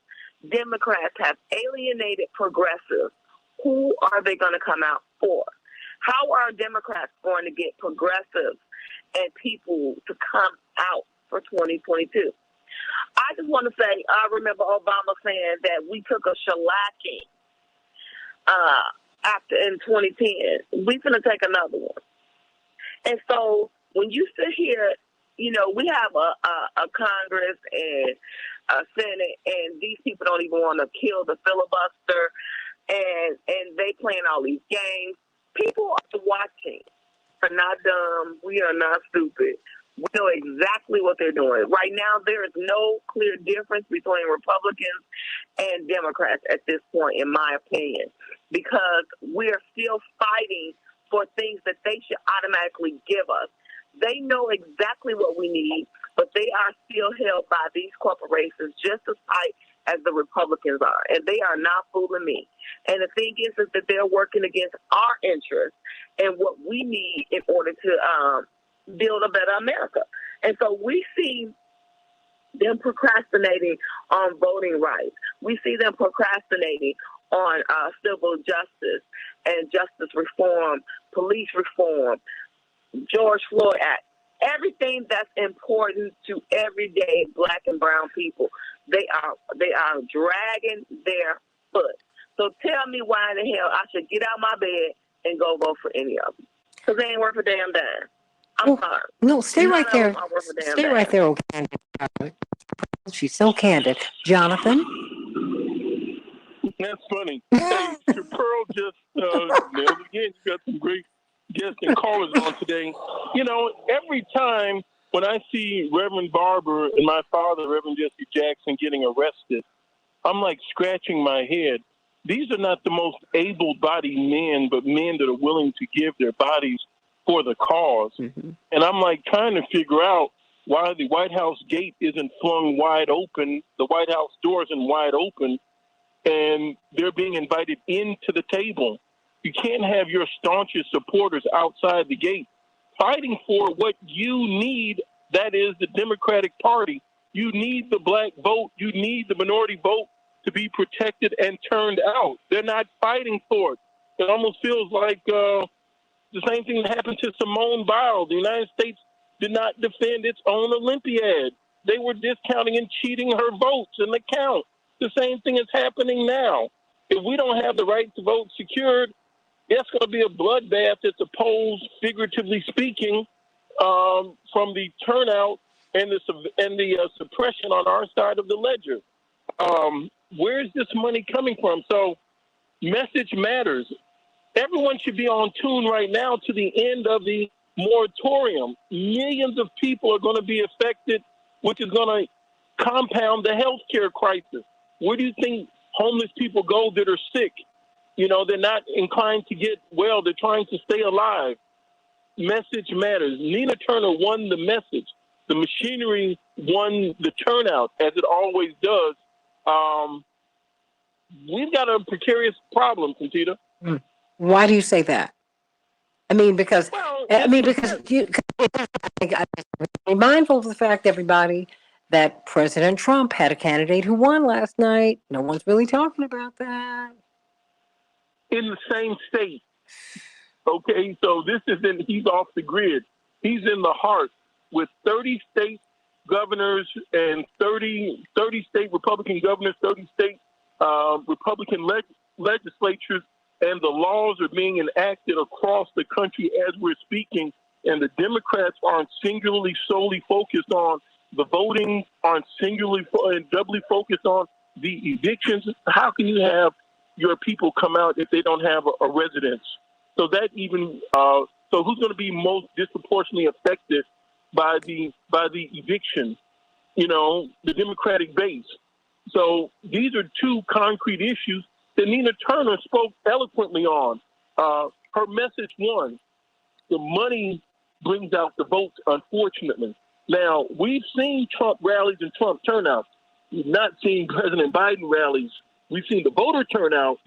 Democrats have alienated progressives, who are they going to come out for? How are Democrats going to get progressives and people to come out for 2022? I just want to say, I remember Obama saying that we took a shellacking after in 2010. We're going to take another one. And so when you sit here, we have a Congress and a Senate, and these people don't even want to kill the filibuster, and they playing all these games. People are watching. We're not dumb. We are not stupid. We know exactly what they're doing. Right now, there is no clear difference between Republicans and Democrats at this point, in my opinion, because we're still fighting for things that they should automatically give us. They know exactly what we need, but they are still held by these corporations just as tight as the Republicans are, and they are not fooling me. And the thing is that they're working against our interests and what we need in order to build a better America. And so we see them procrastinating on voting rights. We see them procrastinating on civil justice and justice reform, police reform, George Floyd Act, everything that's important to everyday Black and brown people. They are dragging their foot. So tell me why in the hell I should get out my bed and go vote for any of them, because they ain't worth a damn dime. I'm sorry. No, stay right there. Stay right there, okay? She's so candid. Jonathan? That's funny. Hey, Pearl just nailed it again. You got some great guests and callers on today. Every time when I see Reverend Barber and my father, Reverend Jesse Jackson, getting arrested, I'm like scratching my head. These are not the most able-bodied men, but men that are willing to give their bodies for the cause. And I'm like trying to figure out why the White House gate isn't flung wide open, the White House door isn't wide open, and they're being invited into the table. You can't have your staunchest supporters outside the gate fighting for what you need, that is the Democratic Party. You need the black vote. You need the minority vote to be protected and turned out. They're not fighting for it. It almost feels like the same thing that happened to Simone Biles. The United States did not defend its own Olympiad. They were discounting and cheating her votes in the count. The same thing is happening now. If we don't have the right to vote secured, it's going to be a bloodbath at the polls, figuratively speaking, from the turnout and the suppression on our side of the ledger. Where is this money coming from? So, message matters. Everyone should be on tune right now to the end of the moratorium. Millions of people are going to be affected, which is going to compound the healthcare crisis. Where do you think homeless people go that are sick? You know, they're not inclined to get well. They're trying to stay alive. Message matters. Nina Turner won the message. The machinery won the turnout, as it always does. We've got a precarious problem, Santita. Why do you say that? I mean, because you be mindful of the fact, everybody, that President Trump had a candidate who won last night. No one's really talking about that. In the same state. Okay, so he's off the grid. He's in the heart with 30 state governors and 30 state Republican governors, 30 state Republican legislatures, and the laws are being enacted across the country as we're speaking. And the Democrats aren't singularly solely focused on the voting, aren't singularly and doubly focused on the evictions. How can you have your people come out if they don't have a residence? So that even so, who's going to be most disproportionately affected by the eviction? You know, the Democratic base. So these are two concrete issues that Nina Turner spoke eloquently on. Her message won. The money brings out the votes, unfortunately. Now, we've seen Trump rallies and Trump turnouts. We've not seen President Biden rallies. We've seen the voter turnout,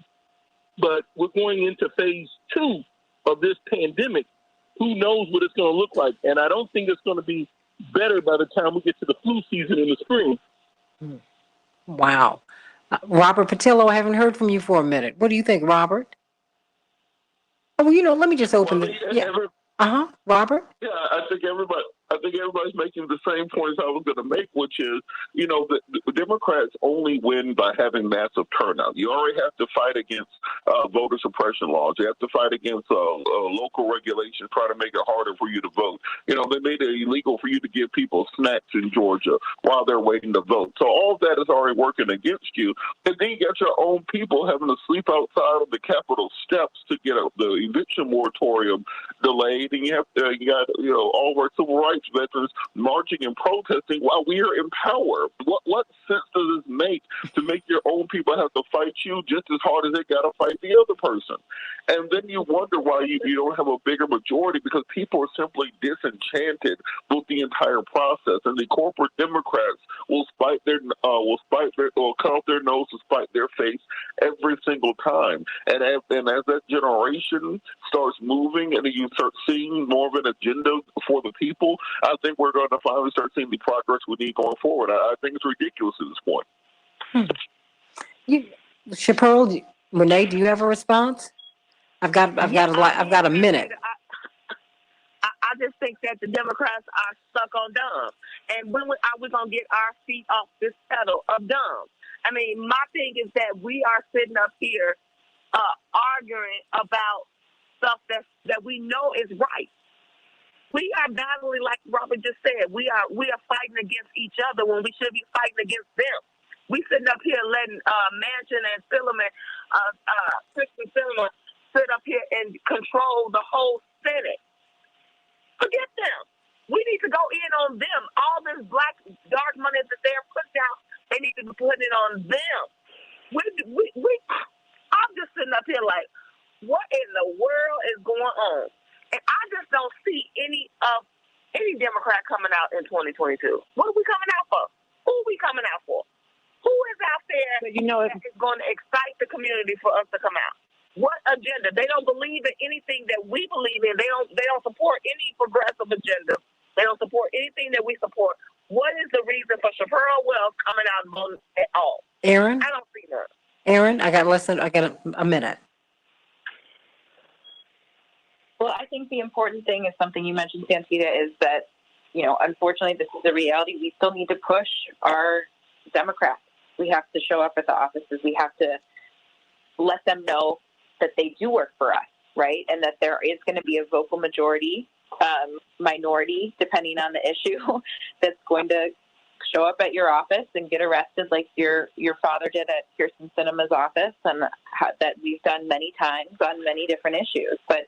but we're going into phase 2 of this pandemic. Who knows what it's going to look like? And I don't think it's going to be better by the time we get to the flu season in the spring. Wow. Robert Patillo, I haven't heard from you for a minute. What do you think, Robert? Oh, well, you know, let me just open Robert? Yeah, I think everybody's making the same points I was going to make, which is, you know, the Democrats only win by having massive turnout. You already have to fight against voter suppression laws. You have to fight against local regulations, try to make it harder for you to vote. You know, they made it illegal for you to give people snacks in Georgia while they're waiting to vote. So all of that is already working against you. And then you got your own people having to sleep outside of the Capitol steps to get the eviction moratorium delayed. And you got all of our civil rights veterans marching and protesting while we are in power. What sense does this make to make your own people have to fight you just as hard as they got to fight the other person? And then you wonder why you don't have a bigger majority, because people are simply disenchanted with the entire process. And the corporate Democrats will cut off their nose to spite their face every single time. And as that generation starts moving and you start seeing more of an agenda for the people, I think we're going to finally start seeing the progress we need going forward. I think it's ridiculous at this point. Chappelle, Renee, do you have a response? I've got a minute. I just think that the Democrats are stuck on dumb. And when are we going to get our feet off this pedal of dumb? I mean, my thing is that we are sitting up here arguing about stuff that we know is right. We are battling, like Robert just said. We are fighting against each other when we should be fighting against them. We sitting up here letting Manchin and Silliman, Christian Silliman, sit up here and control the whole Senate. Forget them. We need to go in on them. All this black dark money that they're putting out, they need to be putting it on them. I'm just sitting up here like, what in the world is going on? And I just don't see any of any Democrat coming out in 2022. What are we coming out for? Who are we coming out for? Who is out there that is going to excite the community for us to come out? What agenda? They don't believe in anything that we believe in. They don't support any progressive agenda. They don't support anything that we support. What is the reason for Shapiro Wells coming out and voting at all? Aaron? I don't see that. Aaron, I got a minute. Well, I think the important thing is something you mentioned, Santita, is that, unfortunately, this is the reality. We still need to push our Democrats. We have to show up at the offices. We have to let them know that they do work for us, right? And that there is going to be a vocal majority, minority, depending on the issue, that's going to show up at your office and get arrested like your father did at Kirsten Sinema's office, and that we've done many times on many different issues. But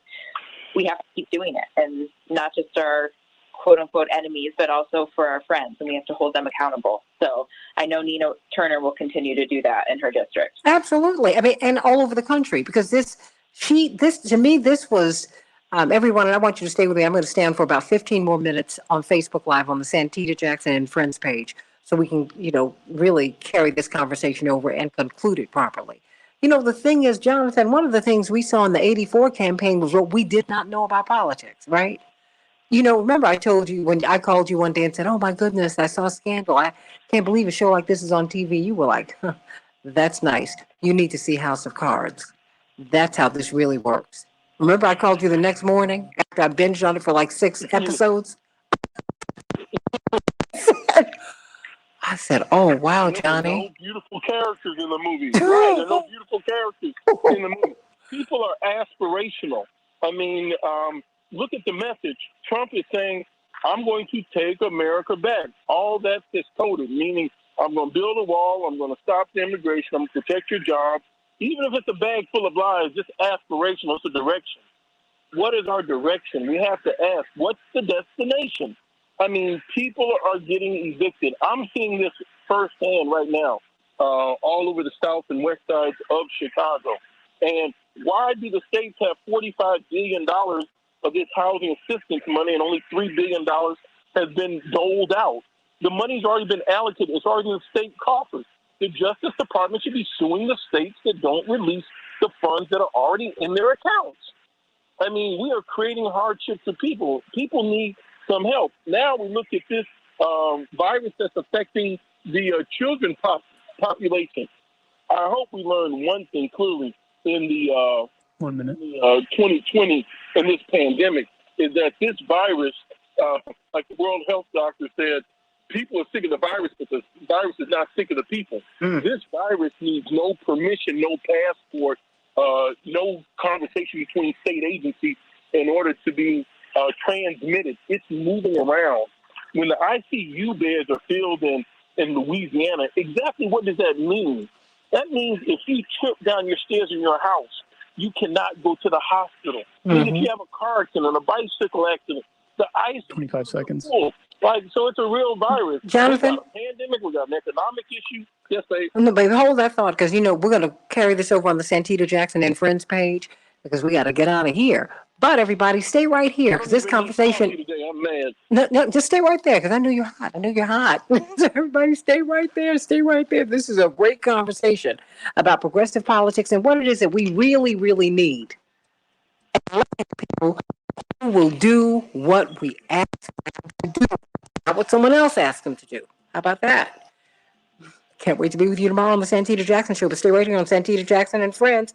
we have to keep doing it, and not just our quote-unquote enemies, but also for our friends, and we have to hold them accountable. So I know Nina Turner will continue to do that in her district. Absolutely. I mean, and all over the country, because this to me, this was, everyone, and I want you to stay with me. I'm going to stay on for about 15 more minutes on Facebook Live on the Santita Jackson and Friends page, so we can, really carry this conversation over and conclude it properly. The thing is, Jonathan, one of the things we saw in the 84 campaign was what we did not know about politics, right? Remember I told you when I called you one day and said, oh my goodness, I saw Scandal. I can't believe a show like this is on TV. You were like, huh, that's nice. You need to see House of Cards. That's how this really works. Remember I called you the next morning after I binged on it for like 6 episodes? I said, oh, wow, Johnny. No beautiful characters in the movie. Right, there are no beautiful characters in the movie. People are aspirational. I mean, look at the message. Trump is saying, I'm going to take America back. All that's just coded, meaning I'm going to build a wall, I'm going to stop the immigration, I'm going to protect your jobs. Even if it's a bag full of lies, just aspirational, it's a direction. What is our direction? We have to ask, what's the destination? I mean, people are getting evicted. I'm seeing this firsthand right now, all over the south and west sides of Chicago. And why do the states have $45 billion of this housing assistance money and only $3 billion has been doled out? The money's already been allocated. It's already in the state coffers. The Justice Department should be suing the states that don't release the funds that are already in their accounts. I mean, we are creating hardship for people. People need some help. Now we look at this virus that's affecting the children population. I hope we learn one thing clearly in the 2020 in this pandemic is that this virus, like the World Health Doctor said, people are sick of the virus, but the virus is not sick of the people. This virus needs no permission, no passport, no conversation between state agencies in order to be transmitted. It's moving around. When the ICU beds are filled in Louisiana, exactly what does that mean? That means if you trip down your stairs in your house, you cannot go to the hospital. I mean, if you have a car accident, a bicycle accident, the ice 25 seconds. Full. So it's a real virus. Jonathan? We got a pandemic, we got an economic issue. Yes, babe. No, baby, hold that thought, because, we're going to carry this over on the Santita Jackson and Friends page, because we got to get out of here. But everybody, stay right here, because this conversation... Today, I'm mad. No, just stay right there, because I know you're hot. So everybody, stay right there. Stay right there. This is a great conversation about progressive politics and what it is that we really, really need. And people who will do what we ask them to do, not what someone else asks them to do. How about that? Can't wait to be with you tomorrow on the Santita Jackson Show, but stay right here on Santita Jackson and Friends.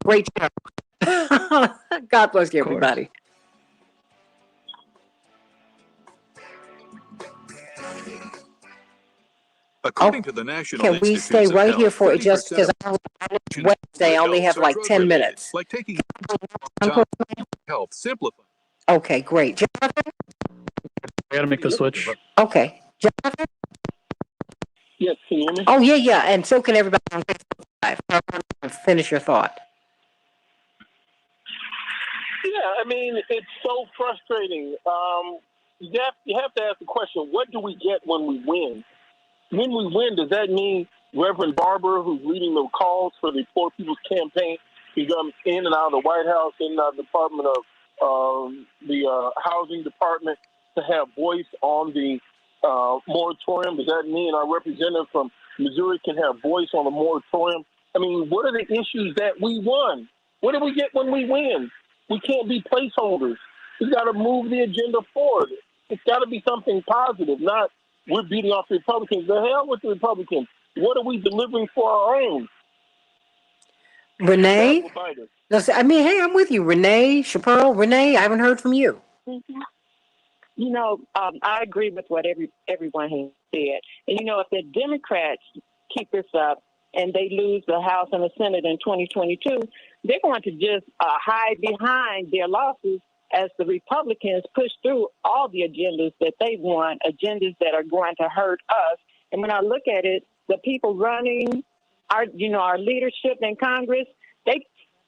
Great show. God bless you, everybody. According to the National Can we stay right here for it just because Wednesday I only have like 10 minutes? Like taking health simplified. Okay, great. Jonathan? I gotta make the switch. Okay. Jonathan? Yes, can you hear me? Oh, yeah, and so can everybody on Facebook Live. Finish your thought. Yeah, I mean, it's so frustrating. You have to ask the question, what do we get when we win? When we win, does that mean Reverend Barber, who's leading the calls for the Poor People's Campaign, can come in and out of the White House, in and out of the Department of the Housing Department, to have voice on the moratorium? Does that mean our representative from Missouri can have voice on the moratorium? I mean, what are the issues that we won? What do we get when we win? We can't be placeholders. We got to move the agenda forward. It's got to be something positive, not we're beating off the Republicans. The hell with the Republicans. What are we delivering for our own? Renee? I mean, hey, I'm with you. Renee, Chappelle, Renee, I haven't heard from you. You know, I agree with what everyone has said. And, you know, if the Democrats keep this up and they lose the House and the Senate in 2022, they're going to just hide behind their losses as the Republicans push through all the agendas that they want, agendas that are going to hurt us. And when I look at it, the people running our leadership in Congress,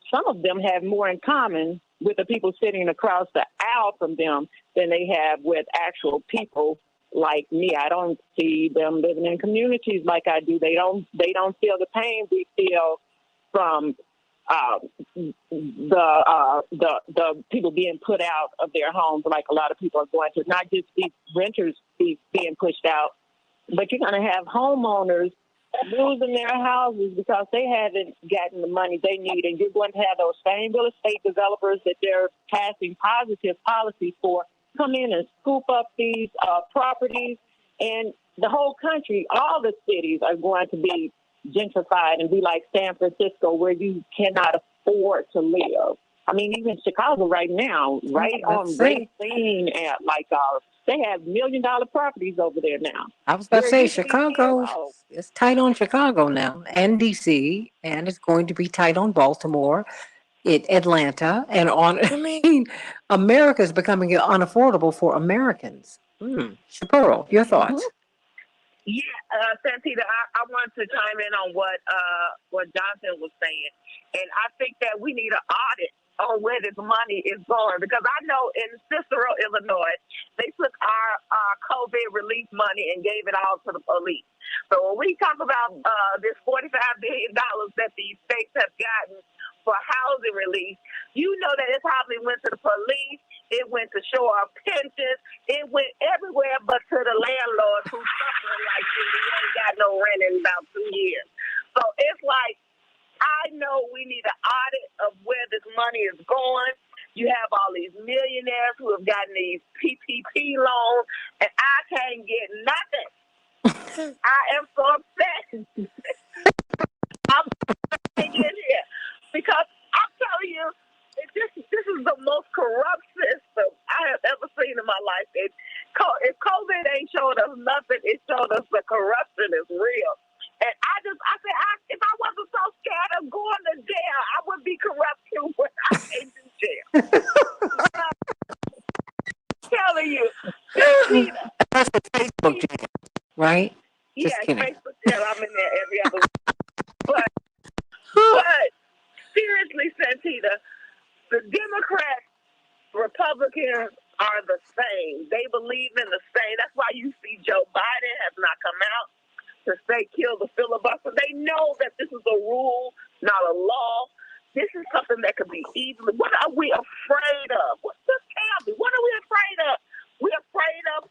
some of them have more in common with the people sitting across the aisle from them than they have with actual people like me. I don't see them living in communities like I do. They don't feel the pain we feel from the people being put out of their homes, like a lot of people are going to. Not just these renters being pushed out, but you're going to have homeowners losing their houses because they haven't gotten the money they need, and you're going to have those same real estate developers that they're passing positive policies for come in and scoop up these properties, and the whole country, all the cities are going to be gentrified and be like San Francisco, where you cannot afford to live. I mean, even Chicago right now, on Racine, and they have $1 million properties over there now. I was about to say Chicago. It's tight on Chicago now, and DC, and it's going to be tight on Baltimore, Atlanta, and on. I mean, America is becoming unaffordable for Americans. Chappelle, your thoughts? Yeah, Santita, I want to chime in on what Jonathan was saying, and I think that we need an audit on where this money is going, because I know in Cicero, Illinois, they took our COVID relief money and gave it all to the police. So when we talk about this $45 billion that these states have gotten for housing relief, you know that it probably went to the police, it went to shore up pensions, it went everywhere but to the landlords who suffering like me. They ain't got no rent in about 2 years. So it's like, I know we need an audit of where this money is going. You have all these millionaires who have gotten these PPP loans, and I can't get nothing. I am so upset. I'm in here because I'm telling you, this is the most corrupt system I have ever seen in my life. If COVID ain't showed us nothing, it showed us the corruption is real. And I said, if I wasn't so scared of going to jail, I would be corrupt too, but I can't do jail. I'm telling you, That's the Facebook jail, right? Yeah, Just kidding. Facebook jail. I'm in there every other week. But seriously, Santita, the Democrats, Republicans are the same. They believe in the same. That's why you see Joe Biden has not come out to say kill the filibuster. They know that this is a rule, not a law. This is something that could be easily. What are we afraid of? Just tell me. What are we afraid of? We're afraid of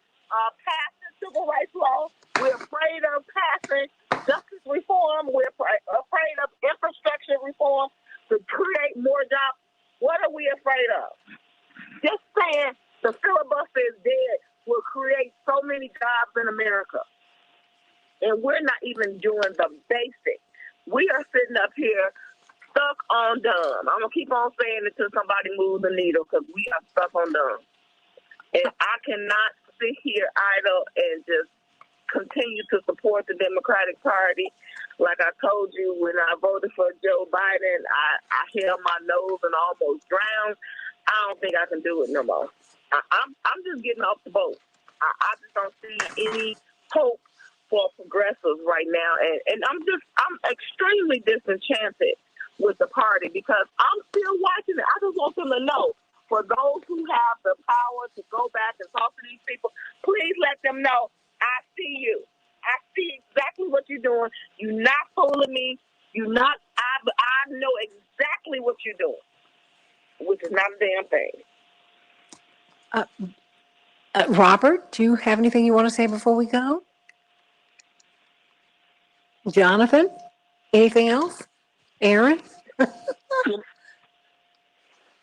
passing civil rights laws. We're afraid of passing justice reform. We're afraid of infrastructure reform to create more jobs. What are we afraid of? Just saying the filibuster is dead will create so many jobs in America. And we're not even doing the basics. We are sitting up here stuck on dumb. I'm going to keep on saying it until somebody moves the needle, because we are stuck on dumb. And I cannot sit here idle and just continue to support the Democratic Party. Like I told you, when I voted for Joe Biden, I held my nose and almost drowned. I don't think I can do it no more. I'm just getting off the boat. I just don't see any hope for progressives right now, and I'm extremely disenchanted with the party, because I'm still watching it. I just want them to know, for those who have the power to go back and talk to these people, please let them know, I see you. I see exactly what you're doing. You're not fooling me. I know exactly what you're doing, which is not a damn thing. Robert, do you have anything you want to say before we go? Jonathan, anything else? Aaron?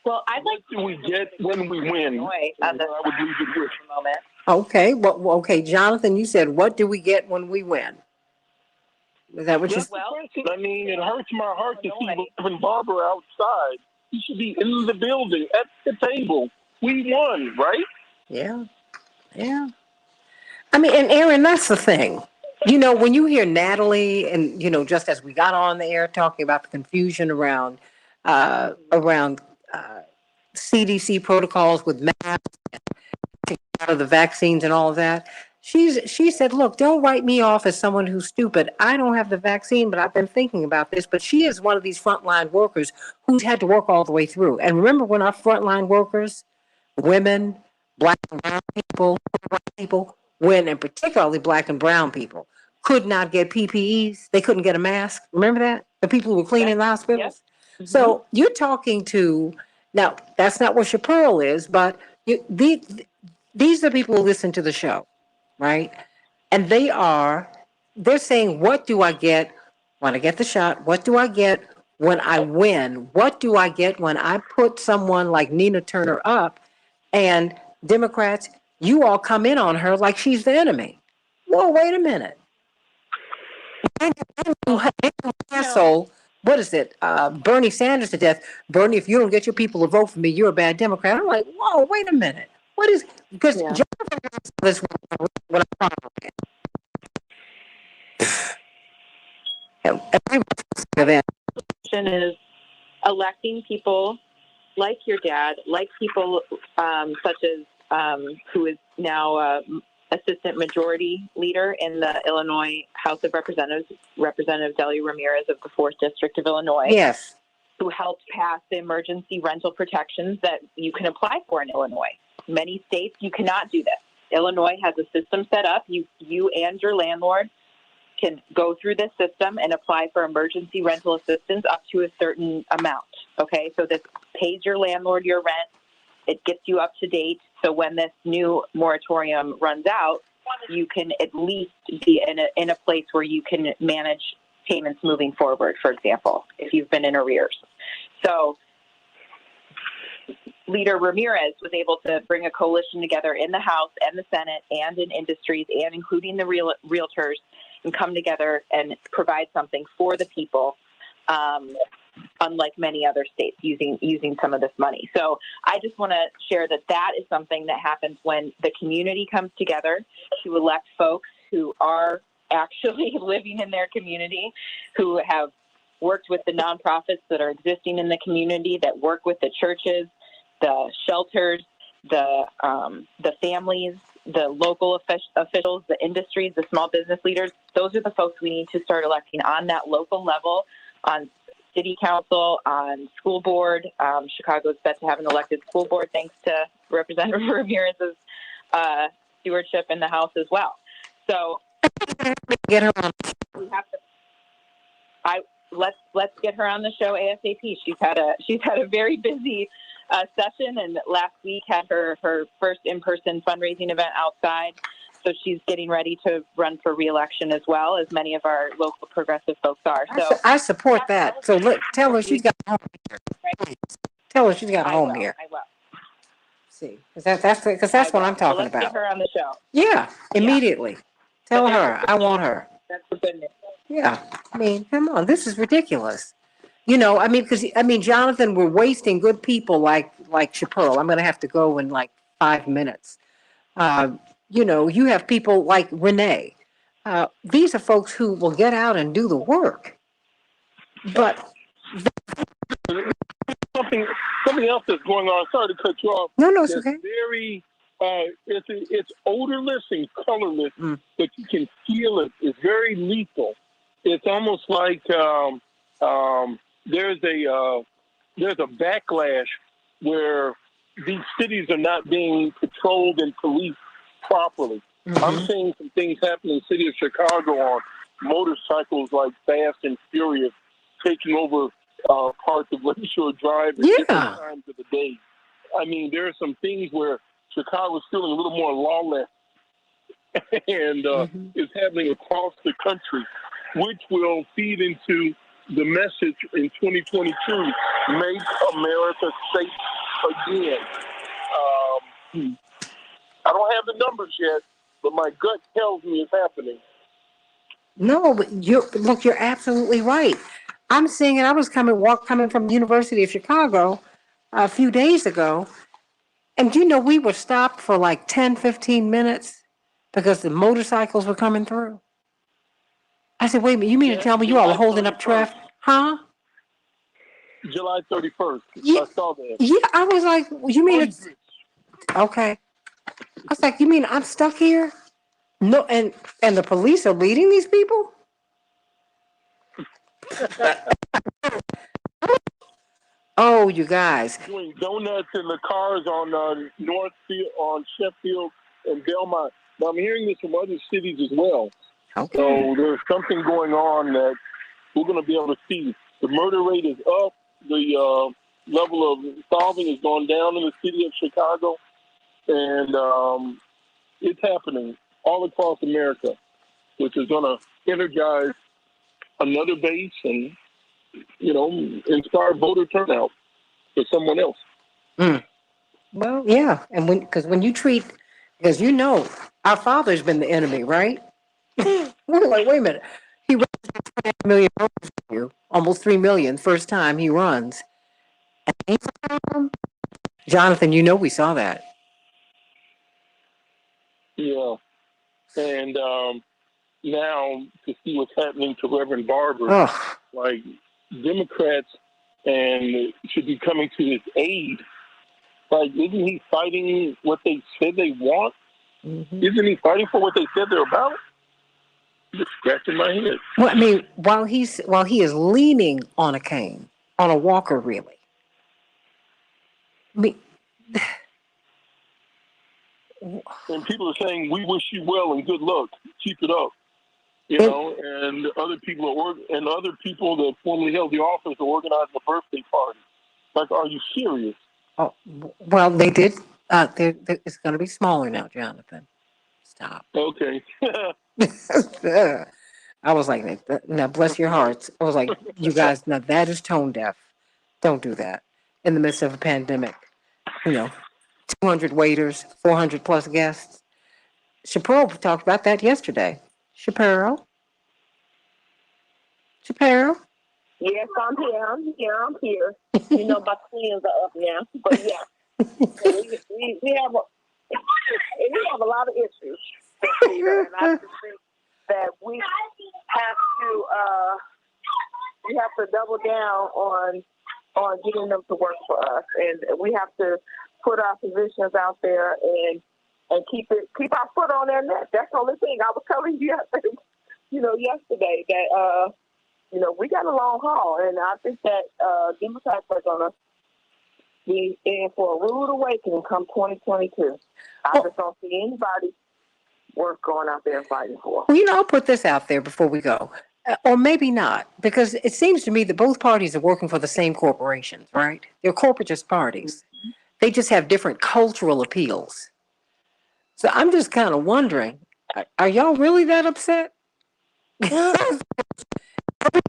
Well, I'd like to we get when we win. I would leave it here. For a moment. Okay, well, okay, Jonathan, you said, what do we get when we win? Is that what you said? I mean, it hurts my heart to see Reverend Barber outside. He should be in the building at the table. We won, right? Yeah. Yeah. I mean, and Aaron, that's the thing. You know, when you hear Natalie and, you know, just as we got on the air talking about the confusion around CDC protocols with masks, out of the vaccines and all of that, she said, look, don't write me off as someone who's stupid. I don't have the vaccine, but I've been thinking about this. But she is one of these frontline workers who's had to work all the way through. And remember when our frontline workers, women, black and brown people, when, and particularly black and brown people, could not get PPEs. They couldn't get a mask. Remember that? The people who were cleaning the hospitals? Yep. So you're talking to, now, that's not what Chaparral is, but these are people who listen to the show, right? And they're saying, what do I get when I get the shot? What do I get when I win? What do I get when I put someone like Nina Turner up? And Democrats, you all come in on her like she's the enemy. Well, wait a minute. Asshole, what is it? Bernie Sanders to death. Bernie, if you don't get your people to vote for me, you're a bad Democrat. I'm like, whoa, wait a minute. What is, because Jonathan asked this when I'm is electing people like your dad, like people such as who is now assistant majority leader in the Illinois House of Representatives, Representative Delia Ramirez of the 4th District of Illinois. Yes. Who helped pass the emergency rental protections that you can apply for in Illinois. Many states, you cannot do this. Illinois has a system set up. You and your landlord can go through this system and apply for emergency rental assistance up to a certain amount. Okay, so this pays your landlord your rent. It gets you up to date. So when this new moratorium runs out, you can at least be in a place where you can manage payments moving forward, for example, if you've been in arrears. So Leader Ramirez was able to bring a coalition together in the House and the Senate and in industries and including the realtors and come together and provide something for the people, unlike many other states using some of this money. So I just want to share that is something that happens when the community comes together to elect folks who are actually living in their community, who have worked with the nonprofits that are existing in the community, that work with the churches, the shelters, the families, the local officials, the industries, the small business leaders. Those are the folks we need to start electing on that local level, on city council, on school board. Chicago's set to have an elected school board thanks to Representative Ramirez's stewardship in the House as well. So get her on. We have to. Let's get her on the show ASAP. She's had a very busy session, and last week had her first in-person fundraising event outside. So she's getting ready to run for re-election as well, as many of our local progressive folks are. So I support that. So tell her she's got a home here. Tell her she's got a home here. I will. See, because that's what I'm talking about. Let's get her on the show. Yeah, immediately. Tell her I want her. That's the good news. Yeah, I mean, come on, this is ridiculous. You know, I mean, Jonathan, we're wasting good people like Chaparral. I'm going to have to go in like 5 minutes. You know, you have people like Renee. These are folks who will get out and do the work. But something else that's going on. Sorry to cut you off. No, it's okay. Very, it's odorless and colorless, but you can feel it. It's very lethal. It's almost like there's a backlash where these cities are not being patrolled and policed properly. I'm seeing some things happen in the city of Chicago on motorcycles like Fast and Furious taking over parts of Lakeshore Drive at different times of the day. I mean, there are some things where Chicago's feeling a little more lawless, and it's happening across the country, which will feed into the message in 2022: Make America Safe Again. I don't have the numbers yet, but my gut tells me it's happening. No, but you're absolutely right. I'm seeing it. I was coming from the University of Chicago a few days ago, and we were stopped for like 10, 15 minutes because the motorcycles were coming through. I said, wait a minute, you mean to tell me you all are holding up traffic? Huh? July 31st. Yeah, I saw that. yeah, I was like, you mean it's okay. I was like, you mean I'm stuck here? No, and the police are leading these people? Oh, you guys. Doing donuts in the cars on Northfield, on Sheffield and Belmont. Now, I'm hearing this from other cities as well. Okay. So there's something going on that we're going to be able to see. The murder rate is up. The level of solving has gone down in the city of Chicago. And it's happening all across America, which is going to energize another base and, inspire voter turnout for someone else. Well, yeah, and because our father's been the enemy, right? We're like, wait a minute, he runs 2.5 million voters for you, almost 3 million first time he runs. And Jonathan, we saw that. Yeah, and now to see what's happening to Reverend Barber, like Democrats and should be coming to his aid. Like, isn't he fighting what they said they want? Mm-hmm. Isn't he fighting for what they said they're about? I'm just scratching my head. Well, I mean, while he is leaning on a cane, on a walker, really. I mean, and people are saying, "We wish you well and good luck. Keep it up." And other people that formerly held the office are organizing a birthday party. Like, are you serious? Oh, well, they did. It's going to be smaller now, Jonathan. Stop. Okay. I was like, now bless your hearts. I was like, you guys, now that is tone deaf. Don't do that in the midst of a pandemic. 200 waiters, 400 plus guests. Shapiro talked about that yesterday. Shapiro? Yes, I'm here. My twins are up now. But yeah, we have a lot of issues. And I just think that we have to double down on getting them to work for us, and we have to put our positions out there and keep our foot on their neck. That's the only thing I was telling you. Yesterday that we got a long haul, and I think that Democrats are gonna be in for a rude awakening come 2022. I just don't see anybody worth going out there and fighting for. Well, I'll put this out there before we go. Or maybe not, because it seems to me that both parties are working for the same corporations, right? They're corporatist parties. They just have different cultural appeals. So I'm just kind of wondering, are y'all really that upset? Everything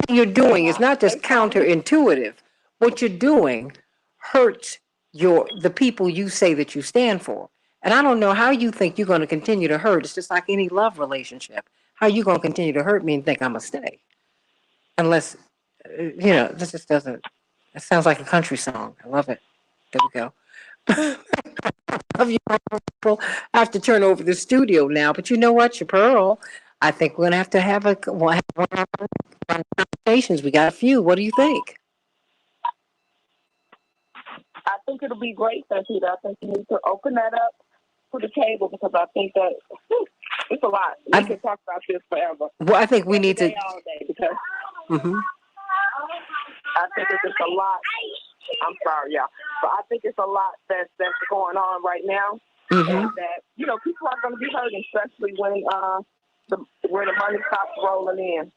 you're doing is not just counterintuitive. What you're doing hurts the people you say that you stand for. And I don't know how you think you're going to continue to hurt. It's just like any love relationship. How you going to continue to hurt me and think I'm going to stay? Unless, this just doesn't, it sounds like a country song. I love it. There we go. Love you, people. I have to turn over the studio now, but you know what, Shapiro? I think we're going to have one conversations. We got a few. What do you think? I think it'll be great, Santita. I think you need to open that up to the table because I think that it's a lot. We can talk about this forever. Well, I think we need to all day because mm-hmm. I think it's just a lot. I'm sorry, y'all, but I think it's a lot that's going on right now. Mm-hmm. And that people are going to be hurting, especially when the money stops rolling in.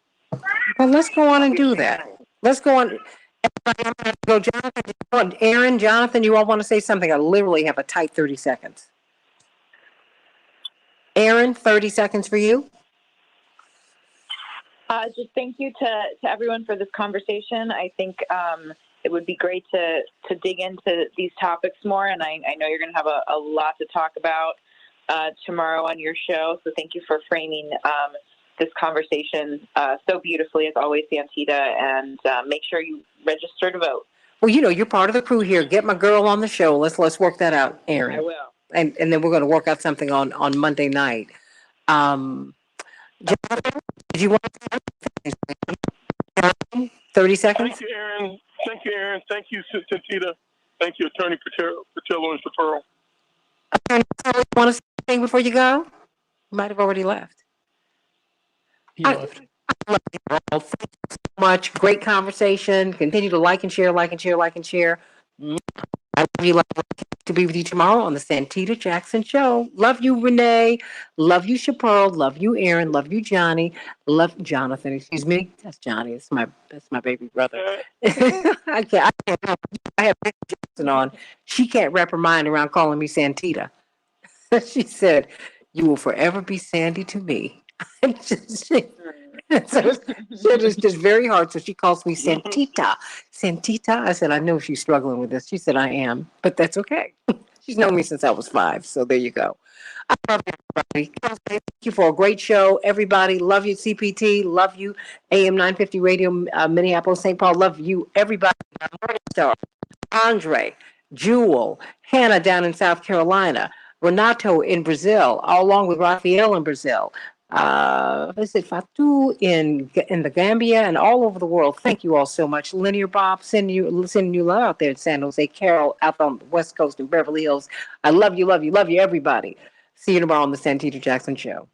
Well, let's go on and do that. Let's go on. Go, Jonathan, Aaron, Jonathan, you all want to say something? I literally have a tight 30 seconds. Aaron, 30 seconds for you. Just thank you to everyone for this conversation. I think it would be great to dig into these topics more, and I know you're going to have a lot to talk about tomorrow on your show. So thank you for framing this conversation so beautifully, as always, Santita, and make sure you register to vote. Well, you're part of the crew here. Get my girl on the show. Let's work that out, Aaron. I will. And then we're going to work out something on Monday night. Jonathan, did you want to 30 seconds? Thank you, Aaron. Thank you, Santita. Thank you, Attorney Patillo and Chaparro. Attorney, want to say anything before you go? You might have already left. He left. I love you all. Thank you so much. Great conversation. Continue to like and share. I love you. To be with you tomorrow on the Santita Jackson Show. Love you, Renee. Love you, Chaparro. Love you, Aaron. Love you, Johnny. Love Jonathan. Excuse me. That's Johnny. That's my baby brother. I can't. I have Becky Jackson on. She can't wrap her mind around calling me Santita. She said, "You will forever be Sandy to me." So it's just very hard. So she calls me Santita. Santita. I said, I know she's struggling with this. She said, I am, but that's okay. She's known me since I was 5. So there you go. I love everybody. Thank you for a great show. Everybody, love you, CPT. Love you, AM 950 Radio, Minneapolis, St. Paul. Love you, everybody. Morningstar, Andre, Jewel, Hannah down in South Carolina, Renato in Brazil, along with Rafael in Brazil. Fatu in the Gambia and all over the world. Thank you all so much. Linear Bob, sending you love out there in San Jose. Carol out on the West Coast in Beverly Hills. I love you, everybody. See you tomorrow on the Santita Jackson Show.